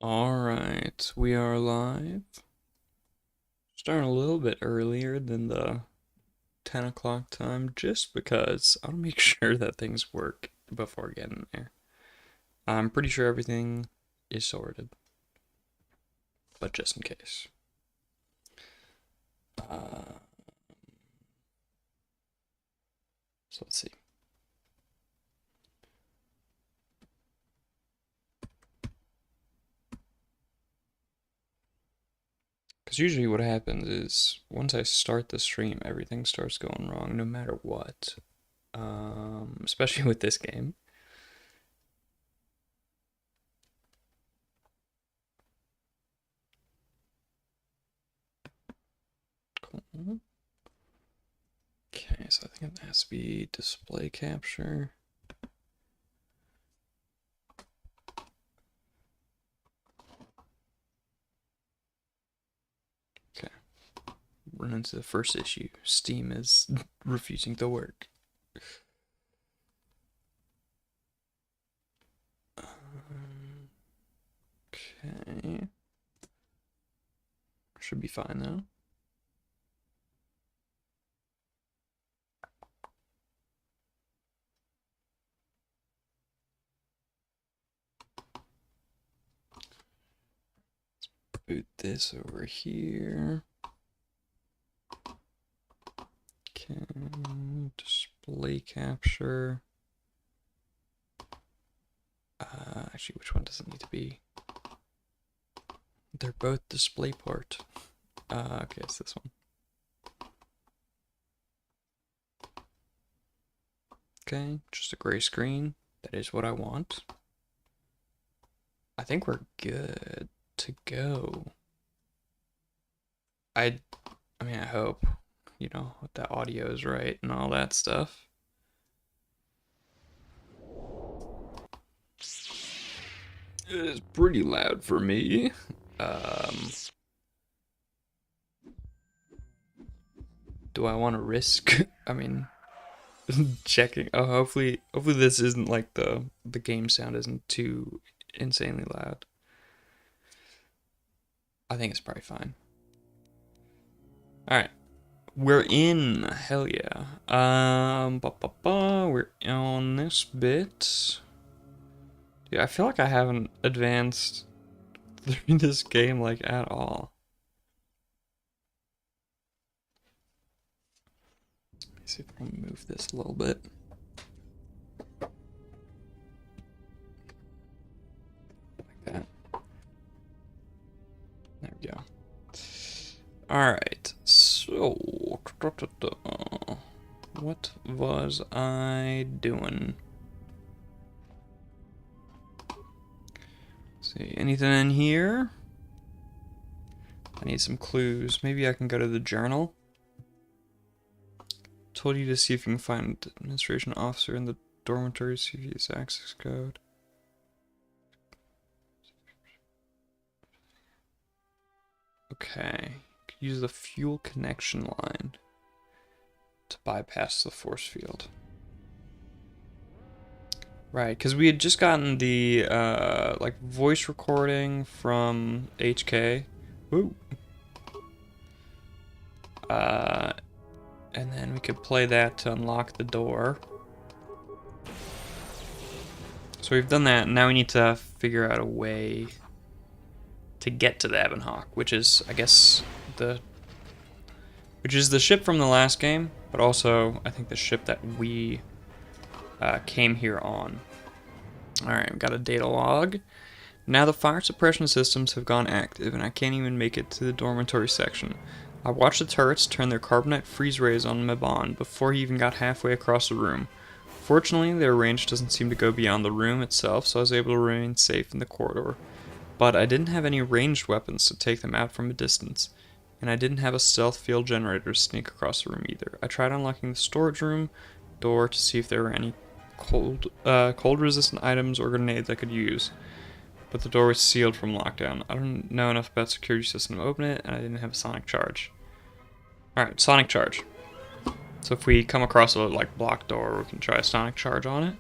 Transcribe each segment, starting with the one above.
Alright, we are live. Starting a little bit earlier than the 10 o'clock time just because I want to make sure that things work before getting there. I'm pretty sure everything is sorted, but just in case. So let's see. Because usually what happens is once I start the stream, everything starts going wrong no matter what. Especially with this game. Cool. Okay, so I think it has to be display capture. Okay. Run into the first issue. Steam is refusing to work. Okay. Should be fine now. Boot this over here. Okay, display capture. Actually, which one does it need to be? They're both display port. Okay, it's this one. Okay, just a gray screen. That is what I want. I think we're good to go. I mean, I hope, you know, the audio is right and all that stuff. It is pretty loud for me. Do I want to risk? I mean, checking. Oh, hopefully this isn't like the game sound isn't too insanely loud. I think it's probably fine. All right, we're in. Hell yeah. We're on this bit. Yeah, I feel like I haven't advanced through this game like at all. Let me see if I can move this a little bit. Like that. There we go. Alright, so what was I doing? Let's see, anything in here? I need some clues. Maybe I can go to the journal. Told you to see if you can find administration officer in the dormitory, see if he has access code. Okay. Use the fuel connection line to bypass the force field. Right, because we had just gotten the like voice recording from HK. Woo. And then we could play that to unlock the door. So we've done that, and now we need to figure out a way to get to the Ebon Hawk, which is, I guess, the ship from the last game, but also I think the ship that we came here on. Alright, we've got a data log. Now the fire suppression systems have gone active, and I can't even make it to the dormitory section. I watched the turrets turn their carbonite freeze rays on Mabon before he even got halfway across the room. Fortunately, their range doesn't seem to go beyond the room itself, so I was able to remain safe in the corridor. But I didn't have any ranged weapons to take them out from a distance, and I didn't have a stealth field generator to sneak across the room either. I tried unlocking the storage room door to see if there were any cold resistant items or grenades I could use, but the door was sealed from lockdown. I don't know enough about security system to open it, and I didn't have a sonic charge. Alright, sonic charge. So if we come across a like blocked door, we can try a sonic charge on it.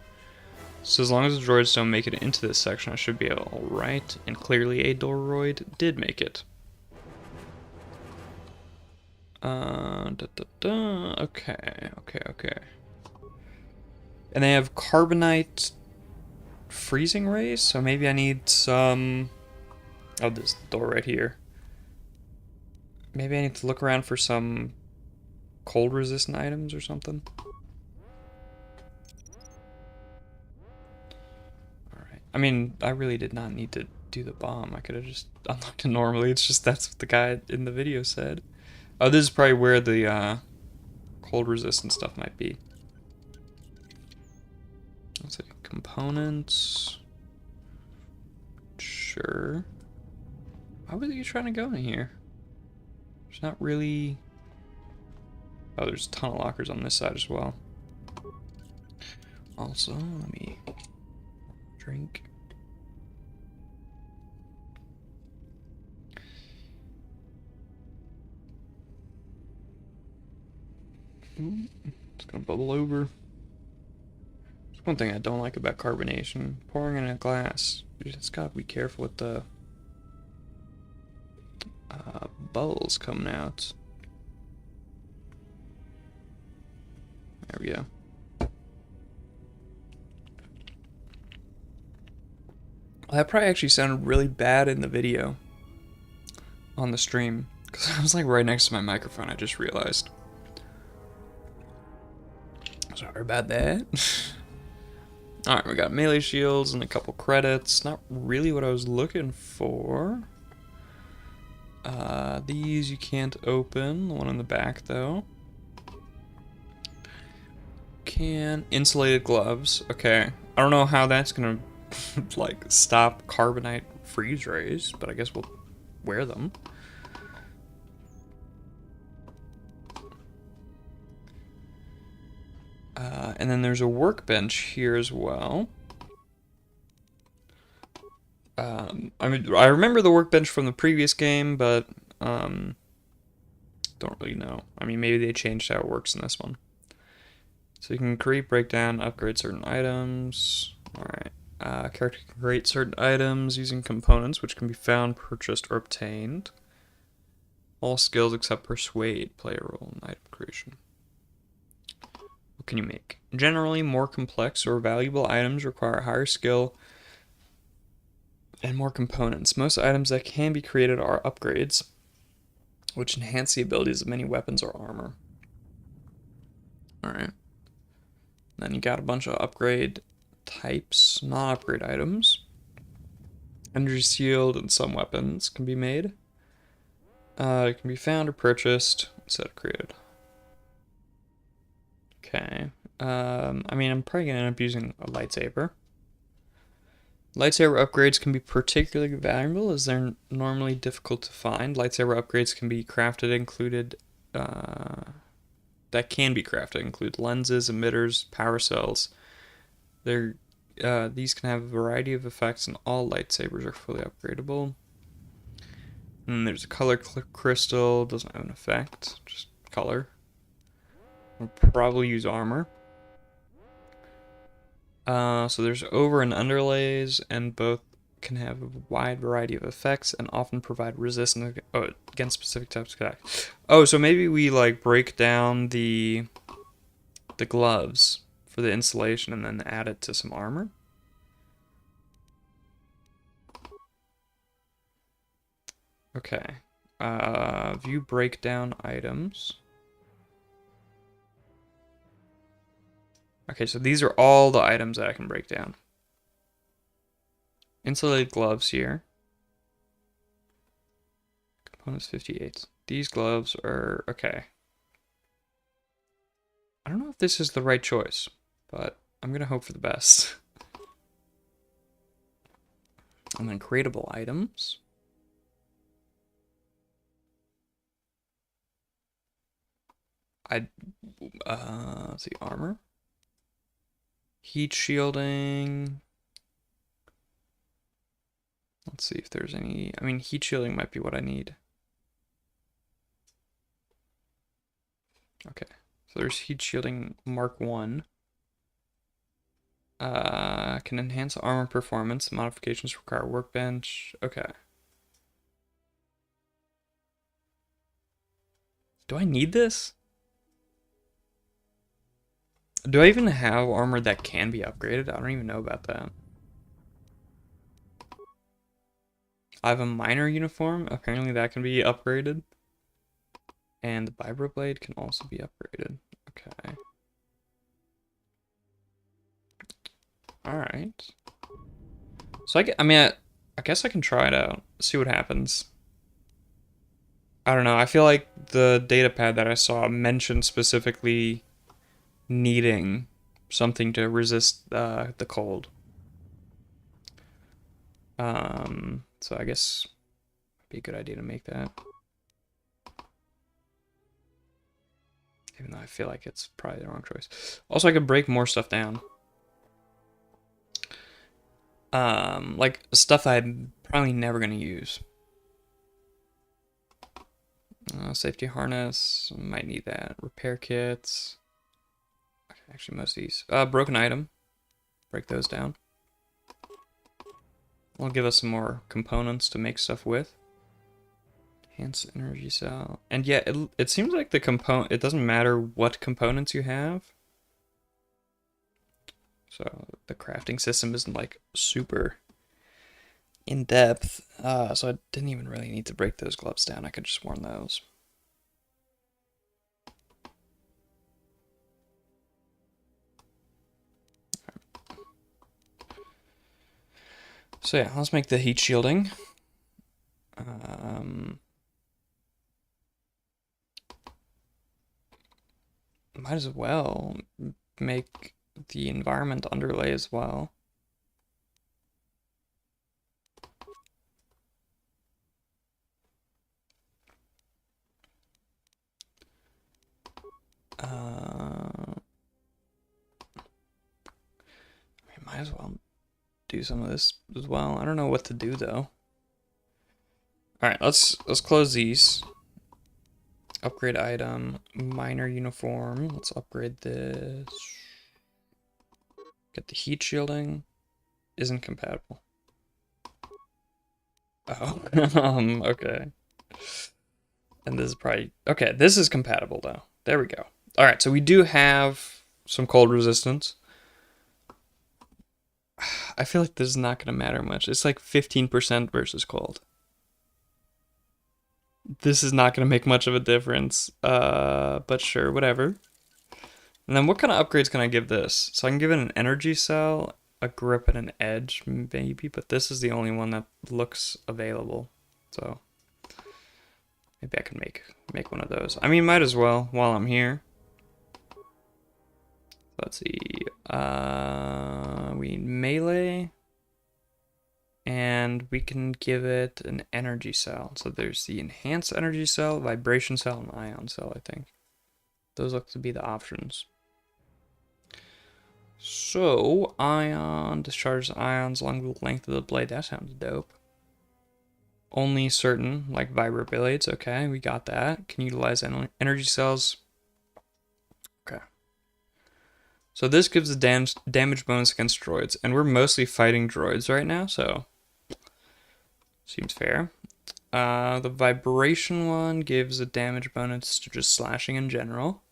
So as long as the droids don't make it into this section, I should be alright. And clearly a droid did make it. Okay. And they have carbonite freezing rays, so maybe I need some... Oh, this door right here. Maybe I need to look around for some cold resistant items or something. Alright. I mean, I really did not need to do the bomb. I could have just unlocked it normally. It's just that's what the guy in the video said. Oh, this is probably where the cold resistant stuff might be. Let's see. Components. Sure. Why was he trying to go in here? There's not really... Oh, there's a ton of lockers on this side as well. Also, let me drink. It's gonna bubble over. That's one thing I don't like about carbonation. Pouring in a glass. You just gotta be careful with the bubbles coming out. There we go. Well, that probably actually sounded really bad in the video on the stream, because I was like right next to my microphone, I just realized. Sorry about that. Alright, we got melee shields and a couple credits. Not really what I was looking for. These you can't open. The one in the back, though. Insulated gloves. Okay. I don't know how that's gonna, like, stop carbonite freeze rays, but I guess we'll wear them. And then there's a workbench here as well. I mean, I remember the workbench from the previous game, but don't really know. I mean, maybe they changed how it works in this one. So you can create, break down, upgrade certain items. Alright. Character can create certain items using components which can be found, purchased, or obtained. All skills except persuade play a role in item creation. What can you make? Generally, more complex or valuable items require higher skill and more components. Most items that can be created are upgrades, which enhance the abilities of many weapons or armor. Alright. Then you got a bunch of upgrade types, non-upgrade items. Energy shield and some weapons can be made. It can be found or purchased instead of created. Okay. I mean, I'm probably going to end up using a lightsaber. Lightsaber upgrades can be particularly valuable as they're normally difficult to find. Lightsaber upgrades can be crafted, include lenses, emitters, power cells. These can have a variety of effects, and all lightsabers are fully upgradable. And then there's a color crystal, doesn't have an effect, just color. We'll probably use armor. So there's over and underlays, and both can have a wide variety of effects and often provide resistance against specific types of attacks. Oh, so maybe we like break down the gloves for the insulation and then add it to some armor. Okay. View breakdown items. Okay, so these are all the items that I can break down. Insulated gloves here. Components 58. These gloves are okay. I don't know if this is the right choice, but I'm gonna hope for the best. And then creatable items. Let's see, armor. Heat shielding. Let's see if there's any... I mean, heat shielding might be what I need. Okay. So there's heat shielding Mark 1. Can enhance armor performance. Modifications require workbench. Okay. Do I need this? Do I even have armor that can be upgraded? I don't even know about that. I have a miner uniform. Apparently that can be upgraded. And the vibroblade can also be upgraded. Okay. Alright. So I guess I can try it out. See what happens. I don't know. I feel like the data pad that I saw mentioned specifically needing something to resist the cold. So I guess it'd be a good idea to make that. Even though I feel like it's probably the wrong choice. Also, I could break more stuff down. Like stuff I'm probably never gonna use. Safety harness, might need that. Repair kits. Okay, actually, most of these. Broken item. Break those down. Will give us some more components to make stuff with. Enhance energy cell. And yeah, it seems like it doesn't matter what components you have. So the crafting system isn't like super in depth. So I didn't even really need to break those gloves down. I could just worn those. So yeah, let's make the heat shielding. Might as well make the environment underlay as well. Might as well do some of this as well. I don't know what to do though. All right, let's close these. Upgrade item, miner uniform. Let's upgrade this. Get the heat shielding. Isn't compatible. Oh, okay. And this is probably okay. This is compatible though. There we go. All right, so we do have some cold resistance. I feel like this is not gonna matter much. It's like 15% versus cold. This is not gonna make much of a difference. But sure, whatever. And then what kind of upgrades can I give this? So I can give it an energy cell, a grip, and an edge, maybe, but this is the only one that looks available. So maybe I can make one of those. I mean, might as well while I'm here. Let's see. We melee, and we can give it an energy cell. So there's the enhanced energy cell, vibration cell, and ion cell, I think. Those look to be the options. So, ion discharges ions along the length of the blade. That sounds dope. Only certain, like vibroblades. Okay, we got that. Can utilize energy cells. Okay. So this gives a damage bonus against droids, and we're mostly fighting droids right now, so seems fair. The vibration one gives a damage bonus to just slashing in general.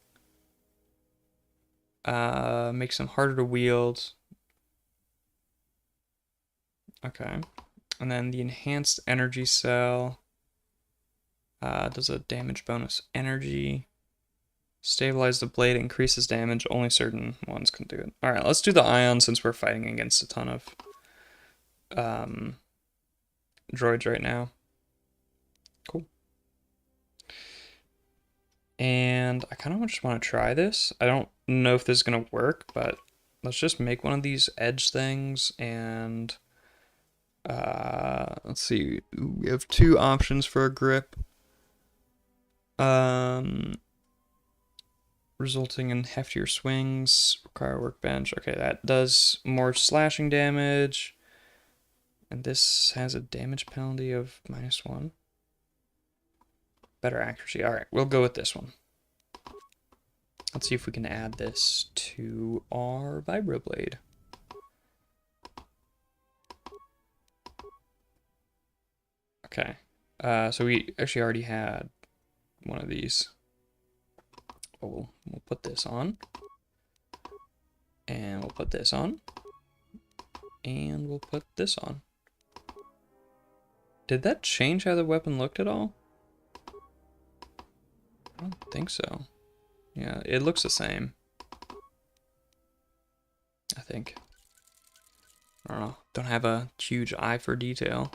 Makes them harder to wield. Okay. And then the enhanced energy cell does a damage bonus energy. Stabilize the blade, increases damage. Only certain ones can do it. Alright, let's do the ion since we're fighting against a ton of droids right now. Cool. And I kind of just want to try this. I don't know if this is going to work, but let's just make one of these edge things and let's see. We have two options for a grip. Resulting in heftier swings, require workbench. Okay, that does more slashing damage. And this has a damage penalty of -1. Better accuracy. Alright, we'll go with this one. Let's see if we can add this to our vibroblade. Okay. So we actually already had one of these. Oh, we'll put this on. And we'll put this on. And we'll put this on. Did that change how the weapon looked at all? I don't think so. Yeah, it looks the same. I think. I don't know. Don't have a huge eye for detail.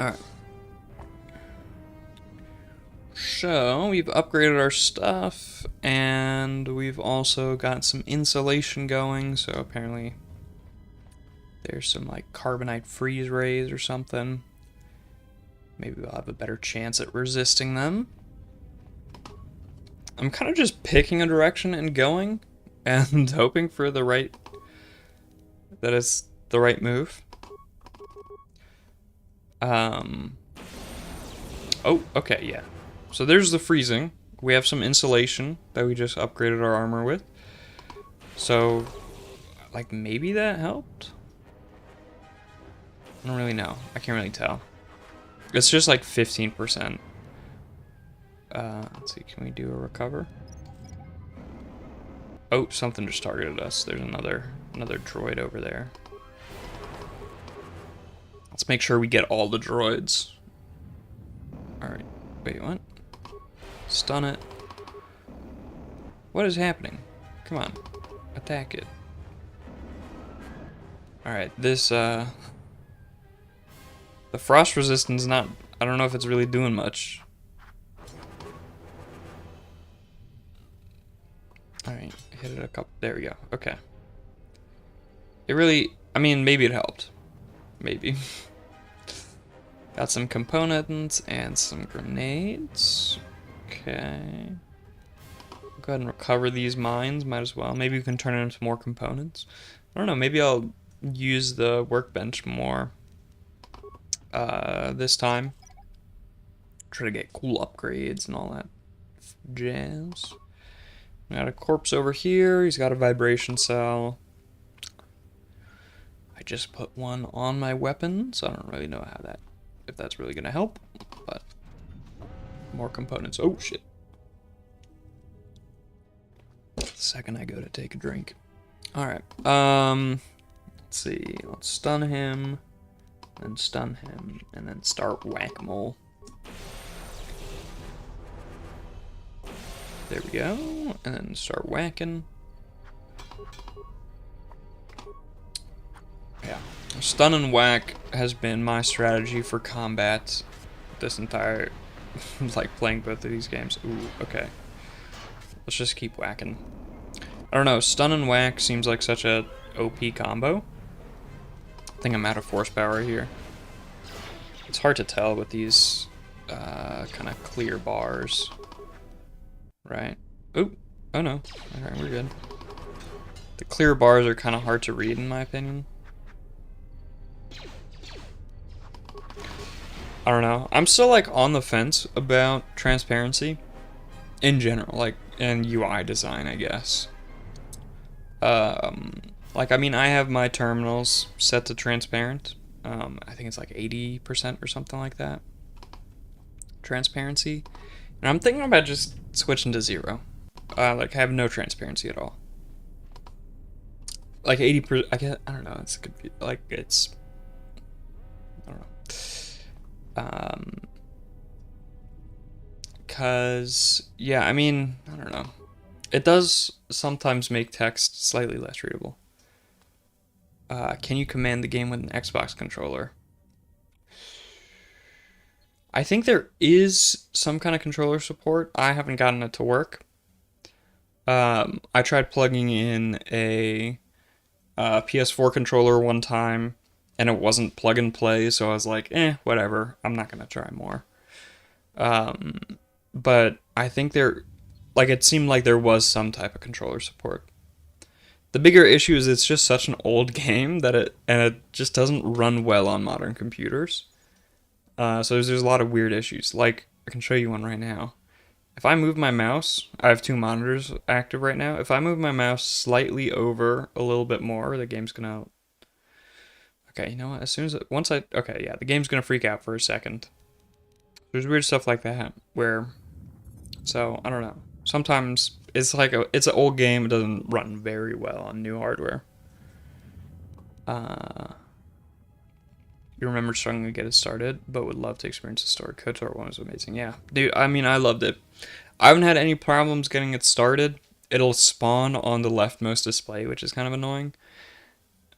Alright. So, we've upgraded our stuff, and we've also got some insulation going, so apparently there's some, like, carbonite freeze rays or something. Maybe we'll have a better chance at resisting them. I'm kind of just picking a direction and going, and hoping for the right... that it's the right move. Oh, okay, yeah. So there's the freezing. We have some insulation that we just upgraded our armor with. So, like, maybe that helped? I don't really know. I can't really tell. It's just like 15%. Let's see, can we do a recover? Oh, something just targeted us. There's another droid over there. Let's make sure we get all the droids. Alright, wait, what? Stun it. What is happening? Come on, attack it. Alright, this, the frost resistance not, I don't know if it's really doing much. Alright, hit it a couple, there we go, okay. It really, I mean, maybe it helped. Maybe. Got some components and some grenades. Okay. Go ahead and recover these mines, might as well. Maybe we can turn it into more components. I don't know, maybe I'll use the workbench more this time. Try to get cool upgrades and all that jazz. Got a corpse over here, he's got a vibration cell. I just put one on my weapon, so I don't really know how that, if that's really gonna help, but more components. Oh shit. The second I go to take a drink. Alright, let's see, let's stun him, then stun him, and then start whack-a-mole. There we go, and then start whacking. Yeah, stun and whack has been my strategy for combat this entire, like, playing both of these games. Ooh, okay. Let's just keep whacking. I don't know, stun and whack seems like such a OP combo. I think I'm out of force power here. It's hard to tell with these kind of clear bars. Right. Oop. Oh no. Alright, we're good. The clear bars are kind of hard to read in my opinion. I don't know. I'm still like on the fence about transparency in general, like in UI design, I guess. Like, I mean, I have my terminals set to transparent. I think it's like 80% or something like that. Transparency. And I'm thinking about just switching to 0. Like, have no transparency at all. Like 80%, I don't know, it's like, it's, I don't know. Cause, yeah, I mean, I don't know. It does sometimes make text slightly less readable. Can you command the game with an Xbox controller? I think there is some kind of controller support. I haven't gotten it to work. I tried plugging in a PS4 controller one time, and it wasn't plug and play, so I was like, whatever. I'm not gonna try more. But I think it seemed like there was some type of controller support. The bigger issue is it's just such an old game that it just doesn't run well on modern computers. So there's a lot of weird issues. Like, I can show you one right now. If I move my mouse, I have two monitors active right now. If I move my mouse slightly over a little bit more, the game's gonna. Okay, you know what? As soon as okay, yeah, the game's gonna freak out for a second. There's weird stuff like that where, so I don't know. Sometimes it's like it's an old game. It doesn't run very well on new hardware. You remember struggling to get it started, but would love to experience the story. KOTOR 1 was amazing. Yeah, dude. I mean, I loved it. I haven't had any problems getting it started. It'll spawn on the leftmost display, which is kind of annoying.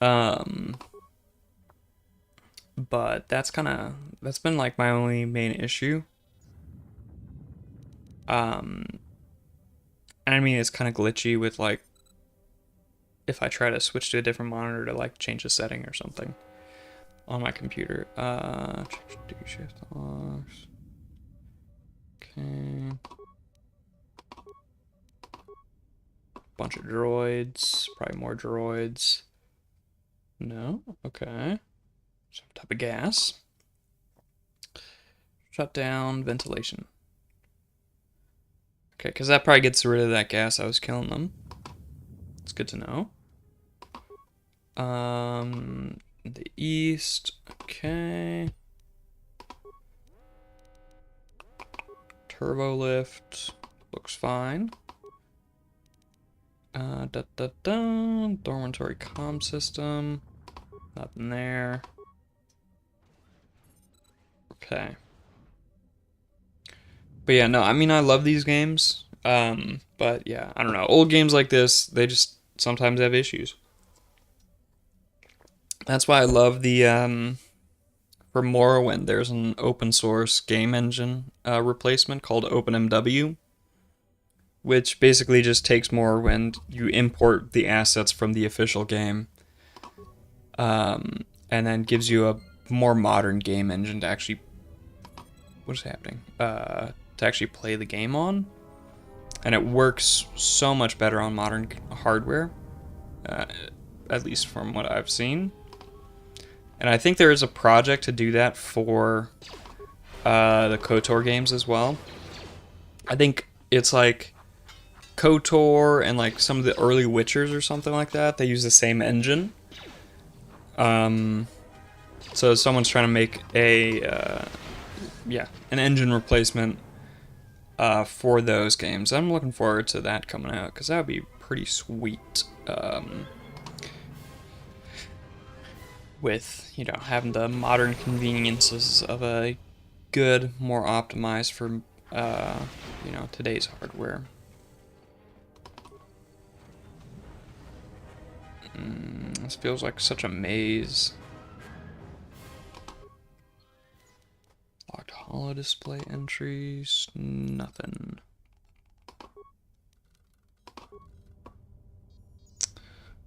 Um, but that's been like my only main issue. And I mean, it's kind of glitchy with like if I try to switch to a different monitor to like change a setting or something on my computer. Do shift locks. Okay. Bunch of droids. Probably more droids. No? Okay. Some type of gas. Shut down ventilation. Okay, because that probably gets rid of that gas I was killing them. It's good to know. The east. Okay. Turbo lift. Looks fine. Dormitory comm system. Nothing there. Okay. But yeah, no, I mean, I love these games. But yeah, I don't know. Old games like this, they just sometimes have issues. That's why I love the, for Morrowind, there's an open source game engine replacement called OpenMW, which basically just takes Morrowind, you import the assets from the official game, and then gives you a more modern game engine to actually, what is happening? To actually play the game on, and it works so much better on modern hardware, at least from what I've seen. And I think there is a project to do that for the KOTOR games as well. I think it's like KOTOR and like some of the early Witchers or something like that. They use the same engine. So someone's trying to make an engine replacement for those games. I'm looking forward to that coming out because that would be pretty sweet. With, you know, having the modern conveniences of a good, more optimized for, you know, today's hardware. This feels like such a maze. Locked holo display entries, nothing.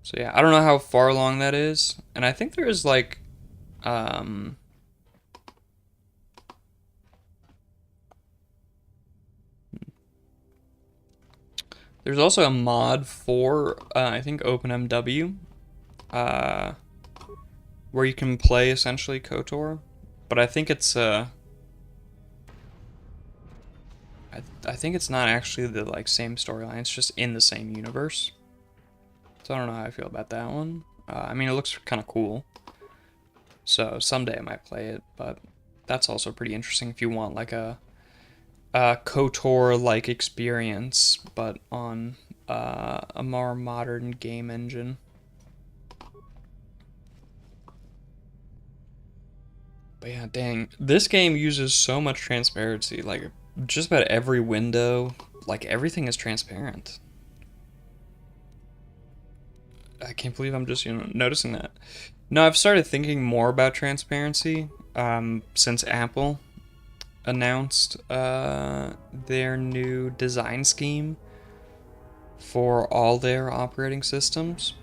So yeah, I don't know how far along that is, and I think there is like, there's also a mod for, I think OpenMW, where you can play essentially KOTOR, but I think it's, I think it's not actually the like same storyline, it's just in the same universe. So I don't know how I feel about that one. I mean, it looks kind of cool. So someday I might play it, but that's also pretty interesting if you want like a KOTOR-like experience, but on a more modern game engine. But yeah, dang. This game uses so much transparency. Like, just about every window, like, everything is transparent. I can't believe I'm just, you know, noticing that. No, I've started thinking more about transparency since Apple announced their new design scheme for all their operating systems,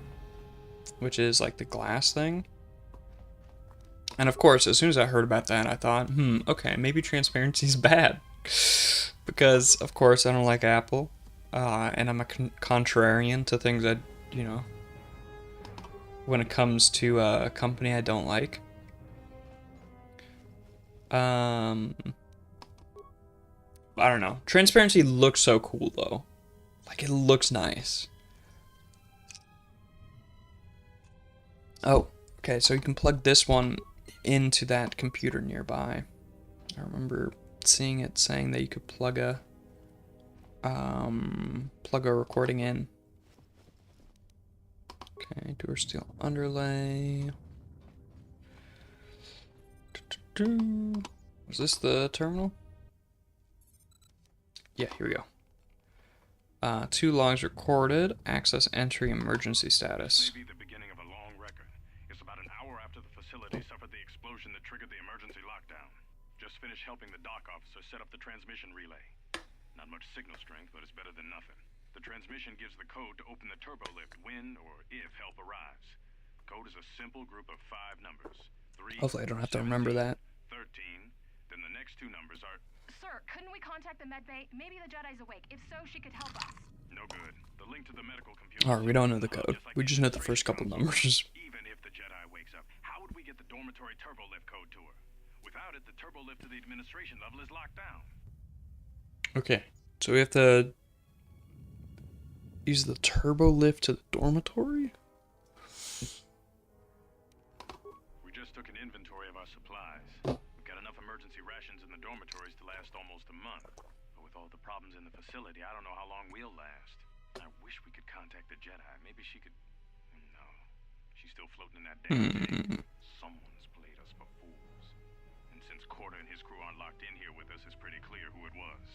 which is like the glass thing. And of course, as soon as I heard about that, I thought, okay, maybe transparency is bad. Because, of course, I don't like Apple, and I'm a contrarian to things that, you know, when it comes to a company I don't like. I don't know. Transparency looks so cool though. Like it looks nice. Oh, okay, so you can plug this one into that computer nearby. I remember seeing it saying that you could plug a recording in. Okay, door steel underlay. Is this the terminal? Yeah, here we go. 2 logs recorded. Access entry emergency status. May be the beginning of a long record. It's about an hour after the facility suffered the explosion that triggered the emergency lockdown. Just finished helping the dock officer set up the transmission relay. Not much signal strength, but it's better than nothing. The transmission gives the code to open the turbo lift when or if help arrives. Code is a simple group of 5 numbers. 3, Hopefully I don't have to 17, remember that. 13. Then the next 2 numbers are... Sir, couldn't we contact the med bay? Maybe the Jedi's awake. If so, she could help us. No good. The link to the medical computer... Alright, we don't know the code. We just know the first couple numbers. Even if the Jedi wakes up, how would we get the dormitory turbo lift code to her? Without it, the turbo lift to the administration level is locked down. Okay, so we have to use the turbo lift to the dormitory? We just took an inventory of our supplies. We've got enough emergency rations in the dormitories to last almost a month. But with all the problems in the facility, I don't know how long we'll last. I wish we could contact the Jedi. Maybe she could... No. She's still floating in that damn thing. Someone's played us for fools. And since Kotor and his crew aren't locked in here with us, it's pretty clear who it was.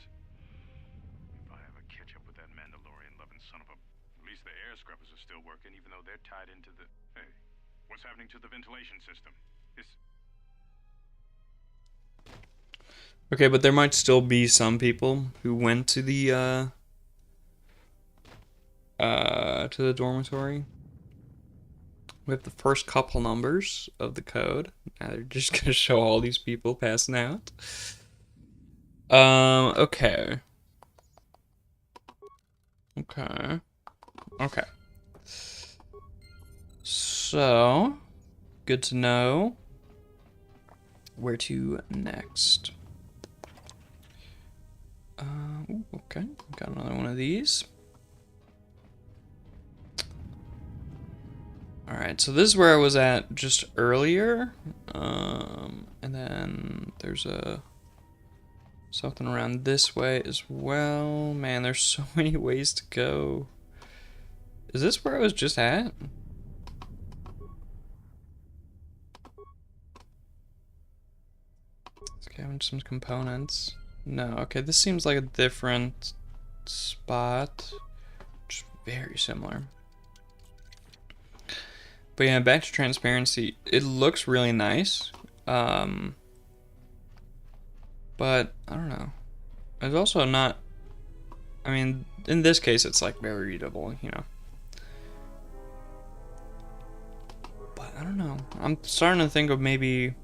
If I ever catch up with that Mandalorian-loving son of a... At least the air scrubbers are still working, even though they're tied into the... Hey, what's happening to the ventilation system? Okay, but there might still be some people who went to the dormitory. We have the first couple numbers of the code. Now they're just gonna show all these people passing out. Okay. Okay. So, good to know where to next. Okay, got another one of these. Alright, so this is where I was at just earlier. And then there's something around this way as well. Man, there's so many ways to go. Is this where I was just at? Scavenge some components. No, okay, this seems like a different spot. Just very similar. But yeah, back to transparency. It looks really nice. But I don't know. It's also not... I mean, in this case, it's like very readable, you know. But I don't know. I'm starting to think of maybe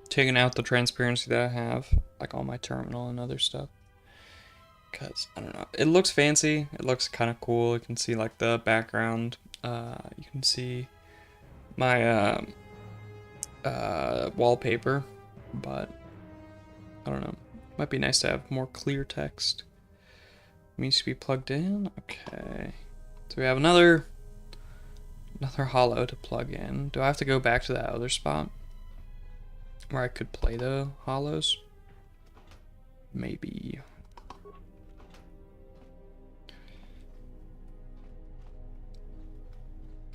taking out the transparency that I have, like on my terminal and other stuff. Because, I don't know, it looks fancy, it looks kind of cool. You can see like the background, you can see my wallpaper, but I don't know, might be nice to have more clear text. It needs to be plugged in. Okay, so we have another hollow to plug in. Do I have to go back to that other spot where I could play the hollows? Maybe.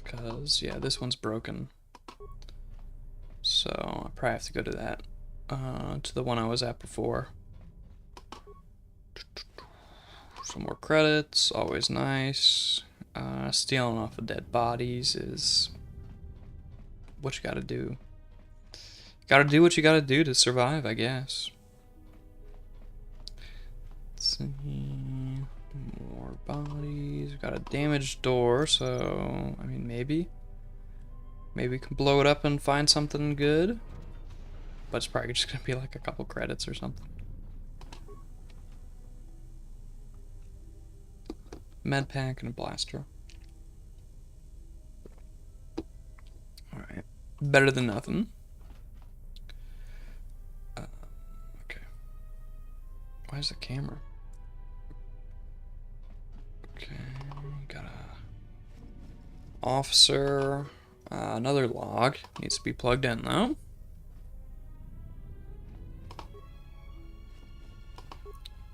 Because, yeah, this one's broken. So, I probably have to go to that. To the one I was at before. Some more credits, always nice. Stealing off of dead bodies is what you gotta do. Gotta do what you gotta do to survive, I guess. Let's see. More bodies. Got a damaged door, so I mean maybe we can blow it up and find something good. But it's probably just gonna be like a couple credits or something. Med pack and a blaster. Alright. Better than nothing. Okay. is the camera? Okay, got a officer. Another log needs to be plugged in though.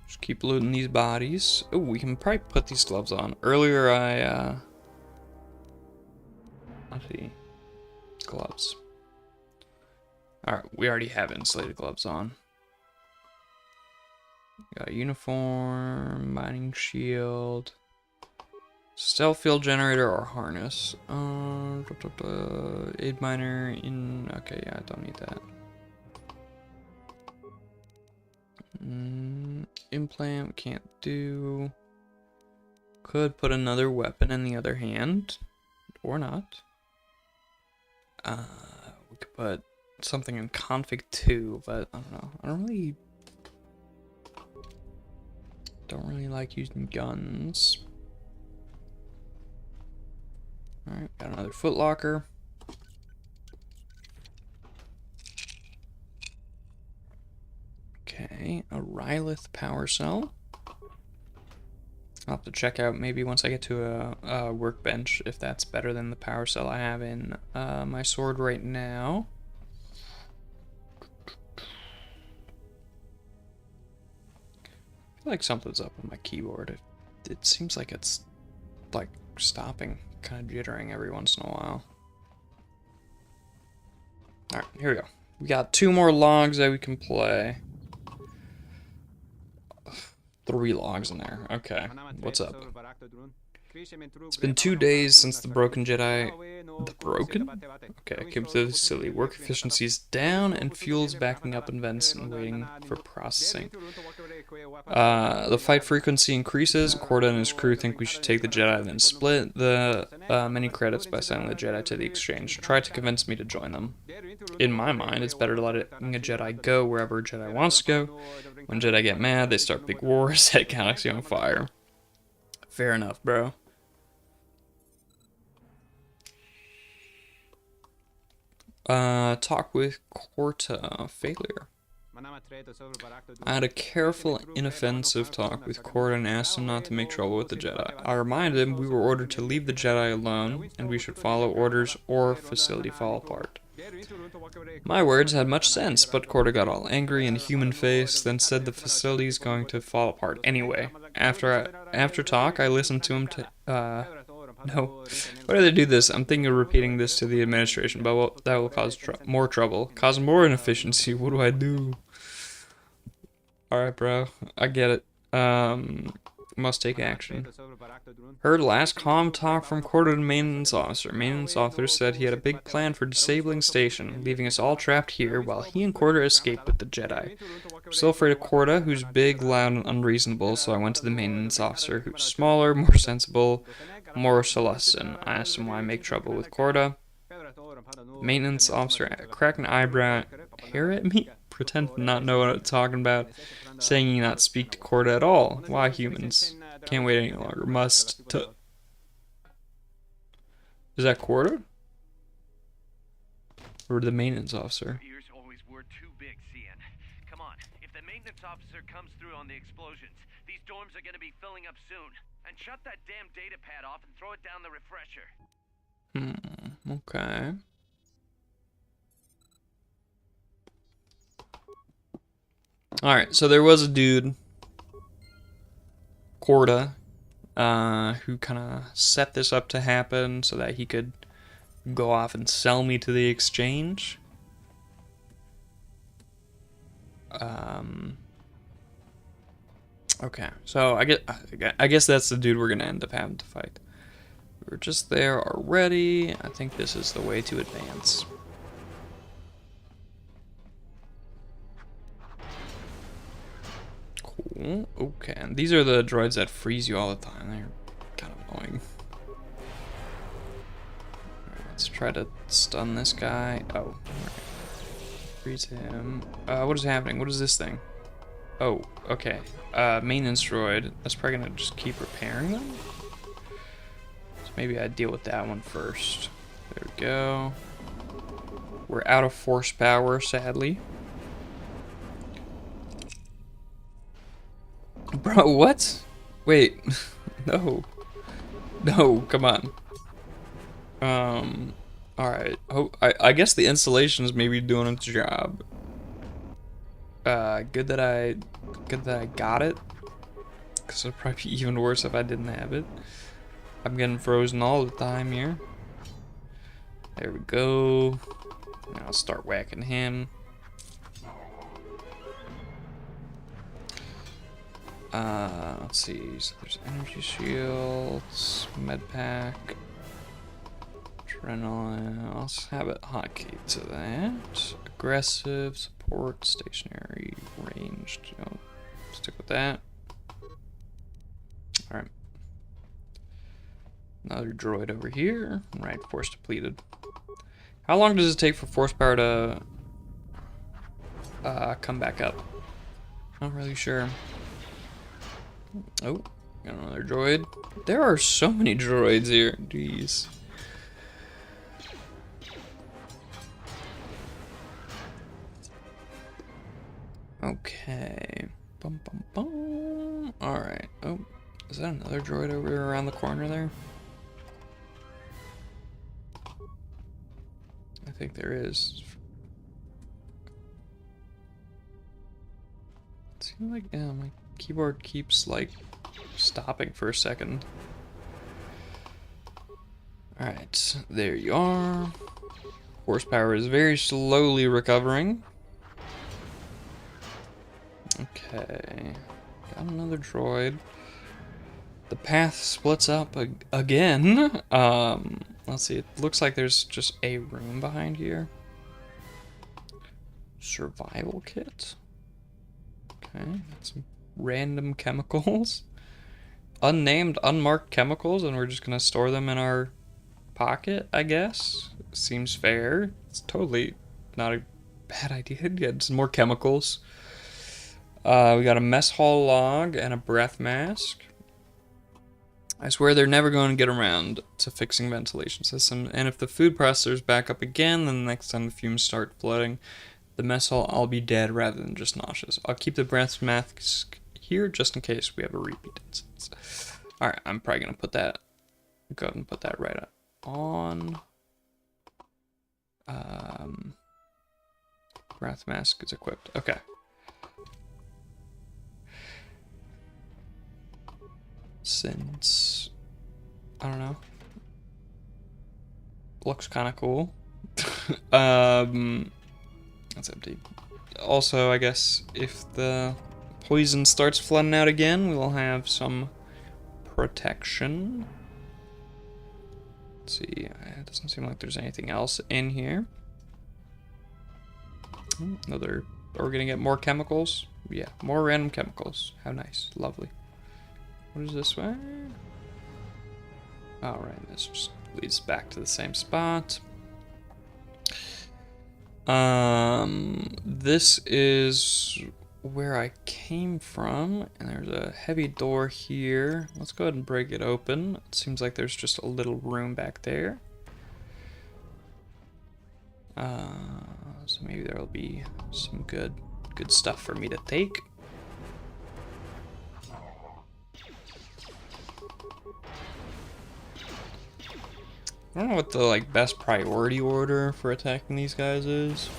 Just keep looting these bodies. Oh, we can probably put these gloves on. Earlier let's see. Gloves. Alright, we already have insulated gloves on. Got a uniform, mining shield, stealth field generator or harness. Aid miner in. Okay, yeah, I don't need that. Implant can't do. Could put another weapon in the other hand, or not. We could put something in config 2, but I don't know. I don't really like using guns. Alright, got another footlocker. Okay, a Rylith power cell. I'll have to check out maybe once I get to a workbench if that's better than the power cell I have in my sword right now. I feel like something's up with my keyboard. It seems like it's like stopping, kind of jittering every once in a while. Alright, here we go. We got 2 more logs that we can play. 3 logs in there. Okay, what's up? It's been 2 days since the broken Jedi... The broken? Okay, I came to the facility. Work efficiency is down and fuel is backing up in vents and waiting for processing. The fight frequency increases. Korda and his crew think we should take the Jedi then split the many credits by sending the Jedi to the exchange. Try to convince me to join them. In my mind, it's better to let a Jedi go wherever a Jedi wants to go. When Jedi get mad, they start big wars, set galaxy on fire. Fair enough, bro. Talk with Korta. Failure. I had a careful, inoffensive talk with Korta and asked him not to make trouble with the Jedi. I reminded him we were ordered to leave the Jedi alone, and we should follow orders or facility fall apart. My words had much sense, but Korta got all angry and human-faced, then said the facility is going to fall apart anyway. After talk, I listened to him no. Why do they do this? I'm thinking of repeating this to the administration, but that will cause more trouble. Cause more inefficiency. What do I do? Alright, bro. I get it. Must take action. Heard last calm talk from Korta to maintenance officer. Maintenance officer said he had a big plan for disabling station, leaving us all trapped here while he and Korta escaped with the Jedi. I'm still afraid of Korta, who's big, loud, and unreasonable, so I went to the maintenance officer, who's smaller, more sensible, more Celestin. I asked him why make trouble with Korta. Maintenance officer cracked an eyebrow, hair at me, pretend to not know what I'm talking about, saying he not speak to Korta at all. Why humans? Can't wait any longer. Must. Is that Korta? Or the maintenance officer? Ears always were too big, CN. Come on, if the maintenance officer comes through on the explosions, these dorms are gonna be filling up soon. And shut that damn data pad off and throw it down the refresher. Okay. Alright, so there was a dude, Korta, who kind of set this up to happen so that he could go off and sell me to the exchange. Okay, so I guess that's the dude we're gonna end up having to fight. We're just there already. I think this is the way to advance. Cool. Okay, and these are the droids that freeze you all the time. They're kind of annoying. Alright, let's try to stun this guy. Oh, alright. Freeze him. What is happening? What is this thing? Oh, okay. Maintenance droid. That's probably gonna just keep repairing them? So maybe I deal with that one first. There we go. We're out of force power, sadly. Bro, what? Wait. No. No, come on. Alright. Oh, I guess the installation's maybe doing its job. Good that I got it. Because it'd probably be even worse if I didn't have it. I'm getting frozen all the time here. There we go. Now I'll start whacking him. Let's see. So there's energy shields, med pack, adrenaline. I'll have it hotkey to that. Aggressive, support, stationary, ranged. I'll stick with that. Alright. Another droid over here. Right, force depleted. How long does it take for force power to come back up? Not really sure. Oh, got another droid. There are so many droids here. Jeez. Okay. Bum, bum, bum. Alright. Oh, is that another droid over around the corner there? I think there is. It seems like, yeah, my keyboard keeps, like, stopping for a second. Alright, there you are. Horsepower is very slowly recovering. Okay. Got another droid. The path splits up again. Let's see. It looks like there's just a room behind here. Survival kit. Okay, that's some random chemicals. Unnamed, unmarked chemicals, and we're just gonna store them in our pocket, I guess. Seems fair. It's totally not a bad idea. Get some more chemicals. We got a mess hall log and a breath mask. I swear they're never going to get around to fixing ventilation system. And if the food processor's back up again, then the next time the fumes start flooding the mess hall, I'll be dead rather than just nauseous. I'll keep the breath mask here just in case we have a repeat instance. Alright, I'm probably going to put that, go ahead and put that right up on. Breath mask is equipped. Okay. Since, I don't know, looks kind of cool. That's empty. Also, I guess if the poison starts flooding out again, we will have some protection. Let's see, it doesn't seem like there's anything else in here. Another, are we gonna get more chemicals? Yeah, more random chemicals. How nice, lovely. What is this way? Alright, this just leads back to the same spot. This is where I came from, and there's a heavy door here. Let's go ahead and break it open. It seems like there's just a little room back there. So maybe there'll be some good stuff for me to take. I don't know what the like best priority order for attacking these guys is,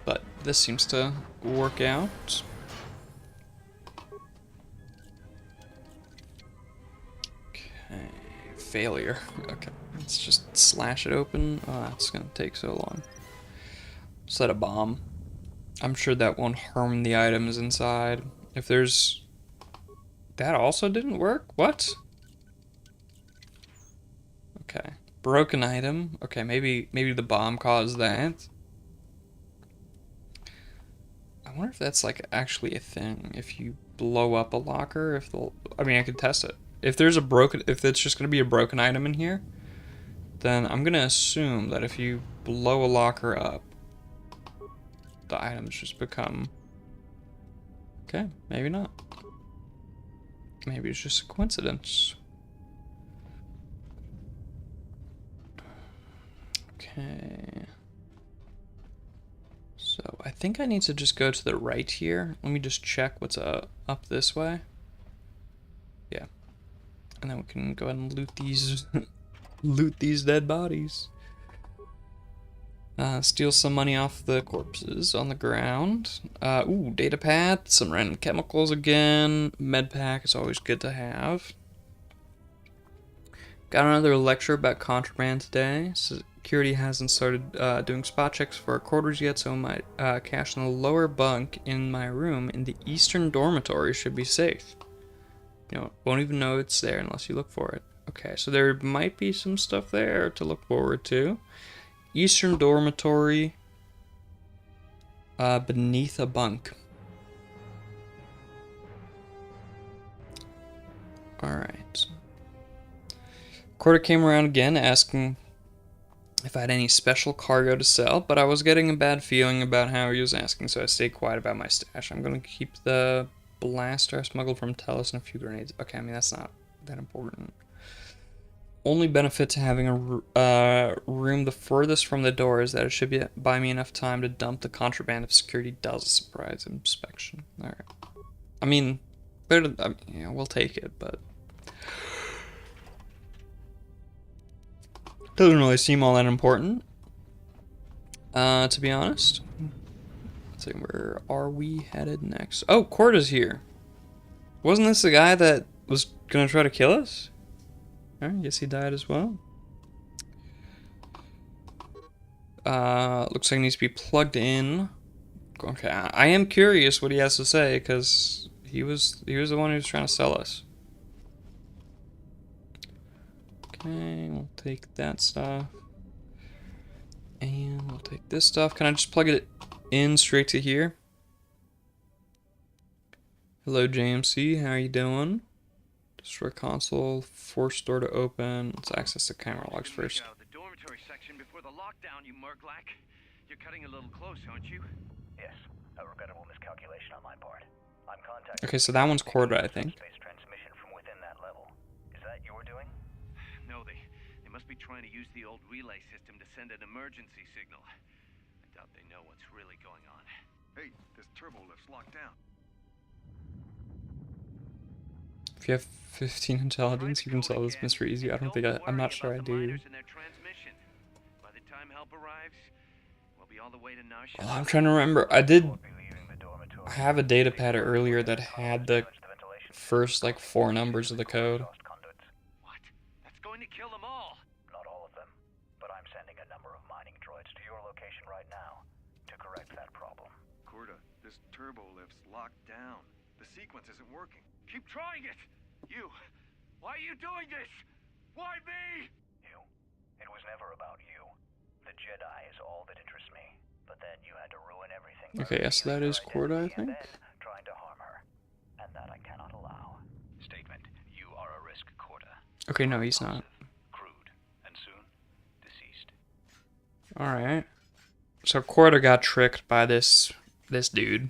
but this seems to work out. Okay, failure. Okay, let's just slash it open. Oh, that's gonna take so long. Set a bomb. I'm sure that won't harm the items inside. If there's... That also didn't work? What? Okay. Broken item. Okay, maybe the bomb caused that. I wonder if that's like actually a thing. If you blow up a locker, if they'll... I mean, I could test it. If there's a broken... If it's just gonna be a broken item in here, then I'm gonna assume that if you blow a locker up, the items just become... Okay, maybe not. Maybe it's just a coincidence. Okay. So I think I need to just go to the right here. Let me just check what's up this way. Yeah. And then we can go ahead and loot these loot these dead bodies. Steal some money off the corpses on the ground. Ooh, data pad, some random chemicals again. Med pack is always good to have. Got another lecture about contraband today. Security hasn't started doing spot checks for our quarters yet, so my cache in the lower bunk in my room in the eastern dormitory should be safe. You know, won't even know it's there unless you look for it. Okay, so there might be some stuff there to look forward to. Eastern dormitory, beneath a bunk. Alright. Quarter came around again asking if I had any special cargo to sell, but I was getting a bad feeling about how he was asking, so I stayed quiet about my stash. I'm going to keep the blaster I smuggled from Tellus and a few grenades. Okay, I mean, that's not that important. Only benefit to having a room the furthest from the door is that it should buy me enough time to dump the contraband if security does a surprise inspection. Alright. I mean, yeah, we'll take it, but doesn't really seem all that important, to be honest. Let's see, where are we headed next? Oh, Corda's here. Wasn't this the guy that was gonna try to kill us? Alright, guess he died as well. Looks like he needs to be plugged in. Okay, I am curious what he has to say, because he was the one who was trying to sell us. Okay, we'll take that stuff. And we'll take this stuff. Can I just plug it in straight to here? Hello, JMC. How are you doing? Destroy console. Force door to open. Let's access the camera logs first. The dormitory section before the lockdown, you murglak. You're cutting a little close, aren't you? Yes, a regrettable miscalculation on my part. I'm contacting. Okay, so that one's Corda, I think. Space transmission from within that level. Is that your doing? No, they must be trying to use the old relay system to send an emergency signal. I doubt they know what's really going on. Hey, this turbo lift's locked down. If you have 15 intelligence, you can solve this mystery easy. I don't think I'm not sure I do. Oh, I'm trying to remember. I have a data pad earlier that had the first, like, 4 numbers of the code. What? That's going to kill them all. Not all of them, but I'm sending a number of mining droids to your location right now to correct that problem. Corda, this turbo lift's locked down. The sequence isn't working. Keep trying it! You! Why are you doing this? Why me? You. It was never about you. The Jedi is all that interests me. But then you had to ruin everything. Okay, yes, that is Corda, I think. And then trying to harm her. And that I cannot allow. Statement. You are a risk, Corda. Okay, no, he's not. Crude. And soon, deceased. Alright. So Corda got tricked by this dude.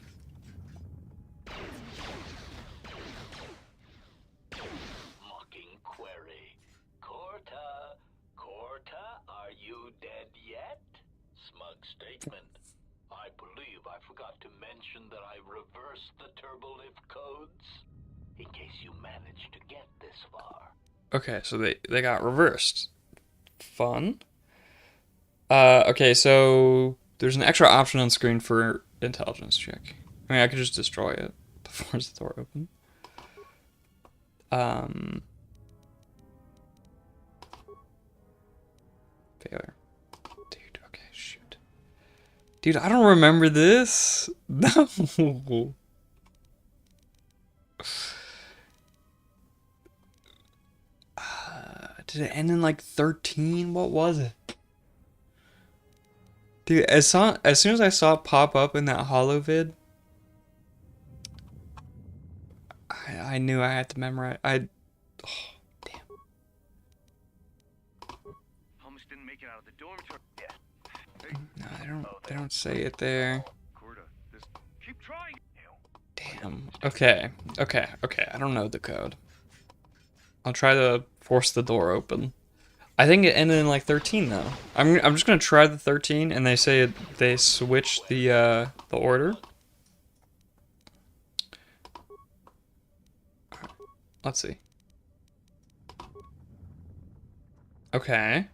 Statement. I believe I forgot to mention that I reversed the turbolift codes in case you managed to get this far. Okay, so they got reversed. Fun. Okay, so there's an extra option on screen for intelligence check. I mean, I could just destroy it to force the door open. Failure. Dude, I don't remember this. No. Did it end in like 13? What was it? Dude, as soon as I saw it pop up in that holo vid, I knew I had to memorize. Oh, damn. Almost didn't make it out of the dormitory. No, they don't say it there. Corda, keep trying. Damn. Okay. I don't know the code. I'll try to force the door open. I think it ended in like 13 though. I'm just gonna try the 13, and they say they switched the order. Let's see. Okay.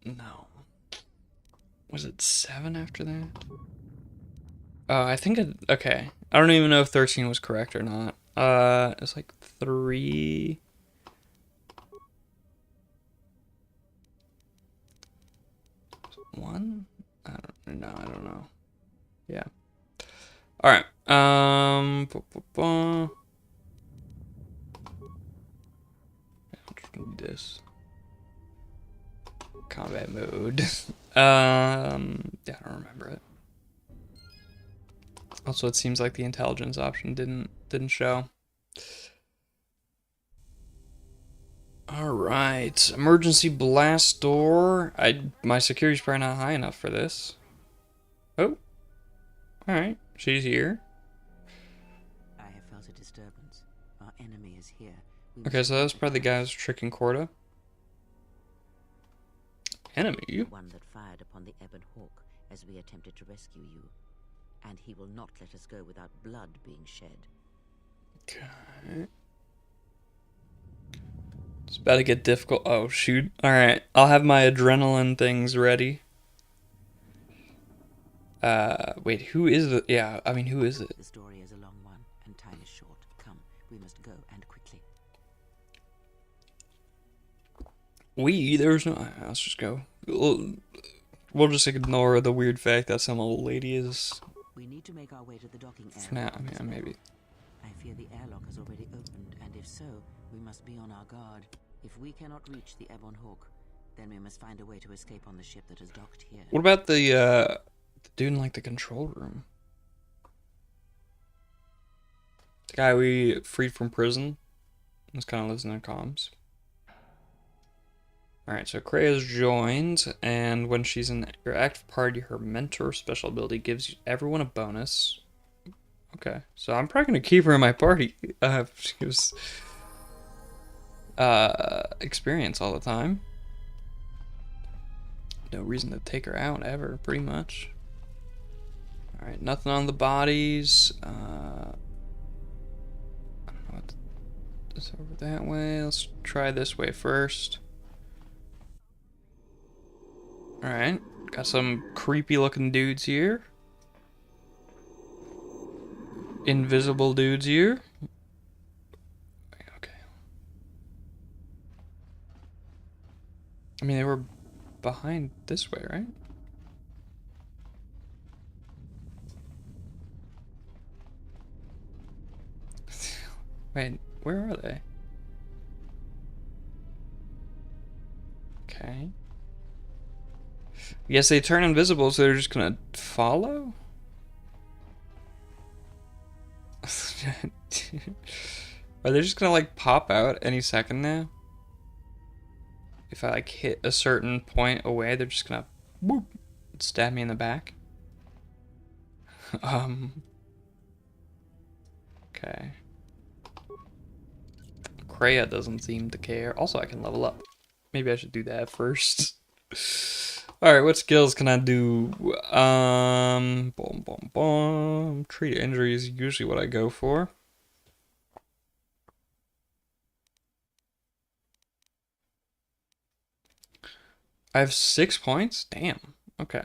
No. Was it 7 after that? Oh, I think it. Okay. I don't even know if 13 was correct or not. It's like 3. One? I don't know. I don't know. Yeah. All right. This combat mode. Yeah, I don't remember it. Also, it seems like the intelligence option didn't show. All right, emergency blast door. My security's probably not high enough for this. Oh, all right, she's here. I have felt a disturbance. Our enemy is here. Okay, so that was probably the guy who's tricking Corda. Enemy? The one that fired upon the Ebon Hawk as we attempted to rescue you. And he will not let us go without blood being shed. Okay. It's about to get difficult. Oh, shoot. Alright, I'll have my adrenaline things ready. Wait, who is it? Yeah, I mean, who is it? The story is a long one, and time is short. Come, we must go, and quickly. There's no... Let's just go. We'll just ignore the weird fact that some old lady is... We need to make our way to the docking area. Nah, I mean, maybe. I fear the airlock has already opened, and if so, we must be on our guard. If we cannot reach the Ebon Hawk, then we must find a way to escape on the ship that is docked here. What about the dude in, like, the control room? The guy we freed from prison? This kind of lives in the comms. Alright, so Krea's joined, and when she's in your active party, her mentor special ability gives everyone a bonus. Okay, so I'm probably going to keep her in my party. She gives experience all the time. No reason to take her out ever, pretty much. Alright, nothing on the bodies. I don't know what it's over that way. Let's try this way first. Alright, got some creepy looking dudes here. Invisible dudes here. Okay. I mean, they were behind this way, right? Wait, where are they? Okay. I guess they turn invisible, so they're just gonna follow? Are they just gonna like pop out any second now? If I like hit a certain point away, they're just gonna whoop, stab me in the back? Okay. Krea doesn't seem to care. Also, I can level up. Maybe I should do that first. Alright, what skills can I do? Boom, boom, boom. Treat injury is usually what I go for. I have 6 points? Damn. Okay.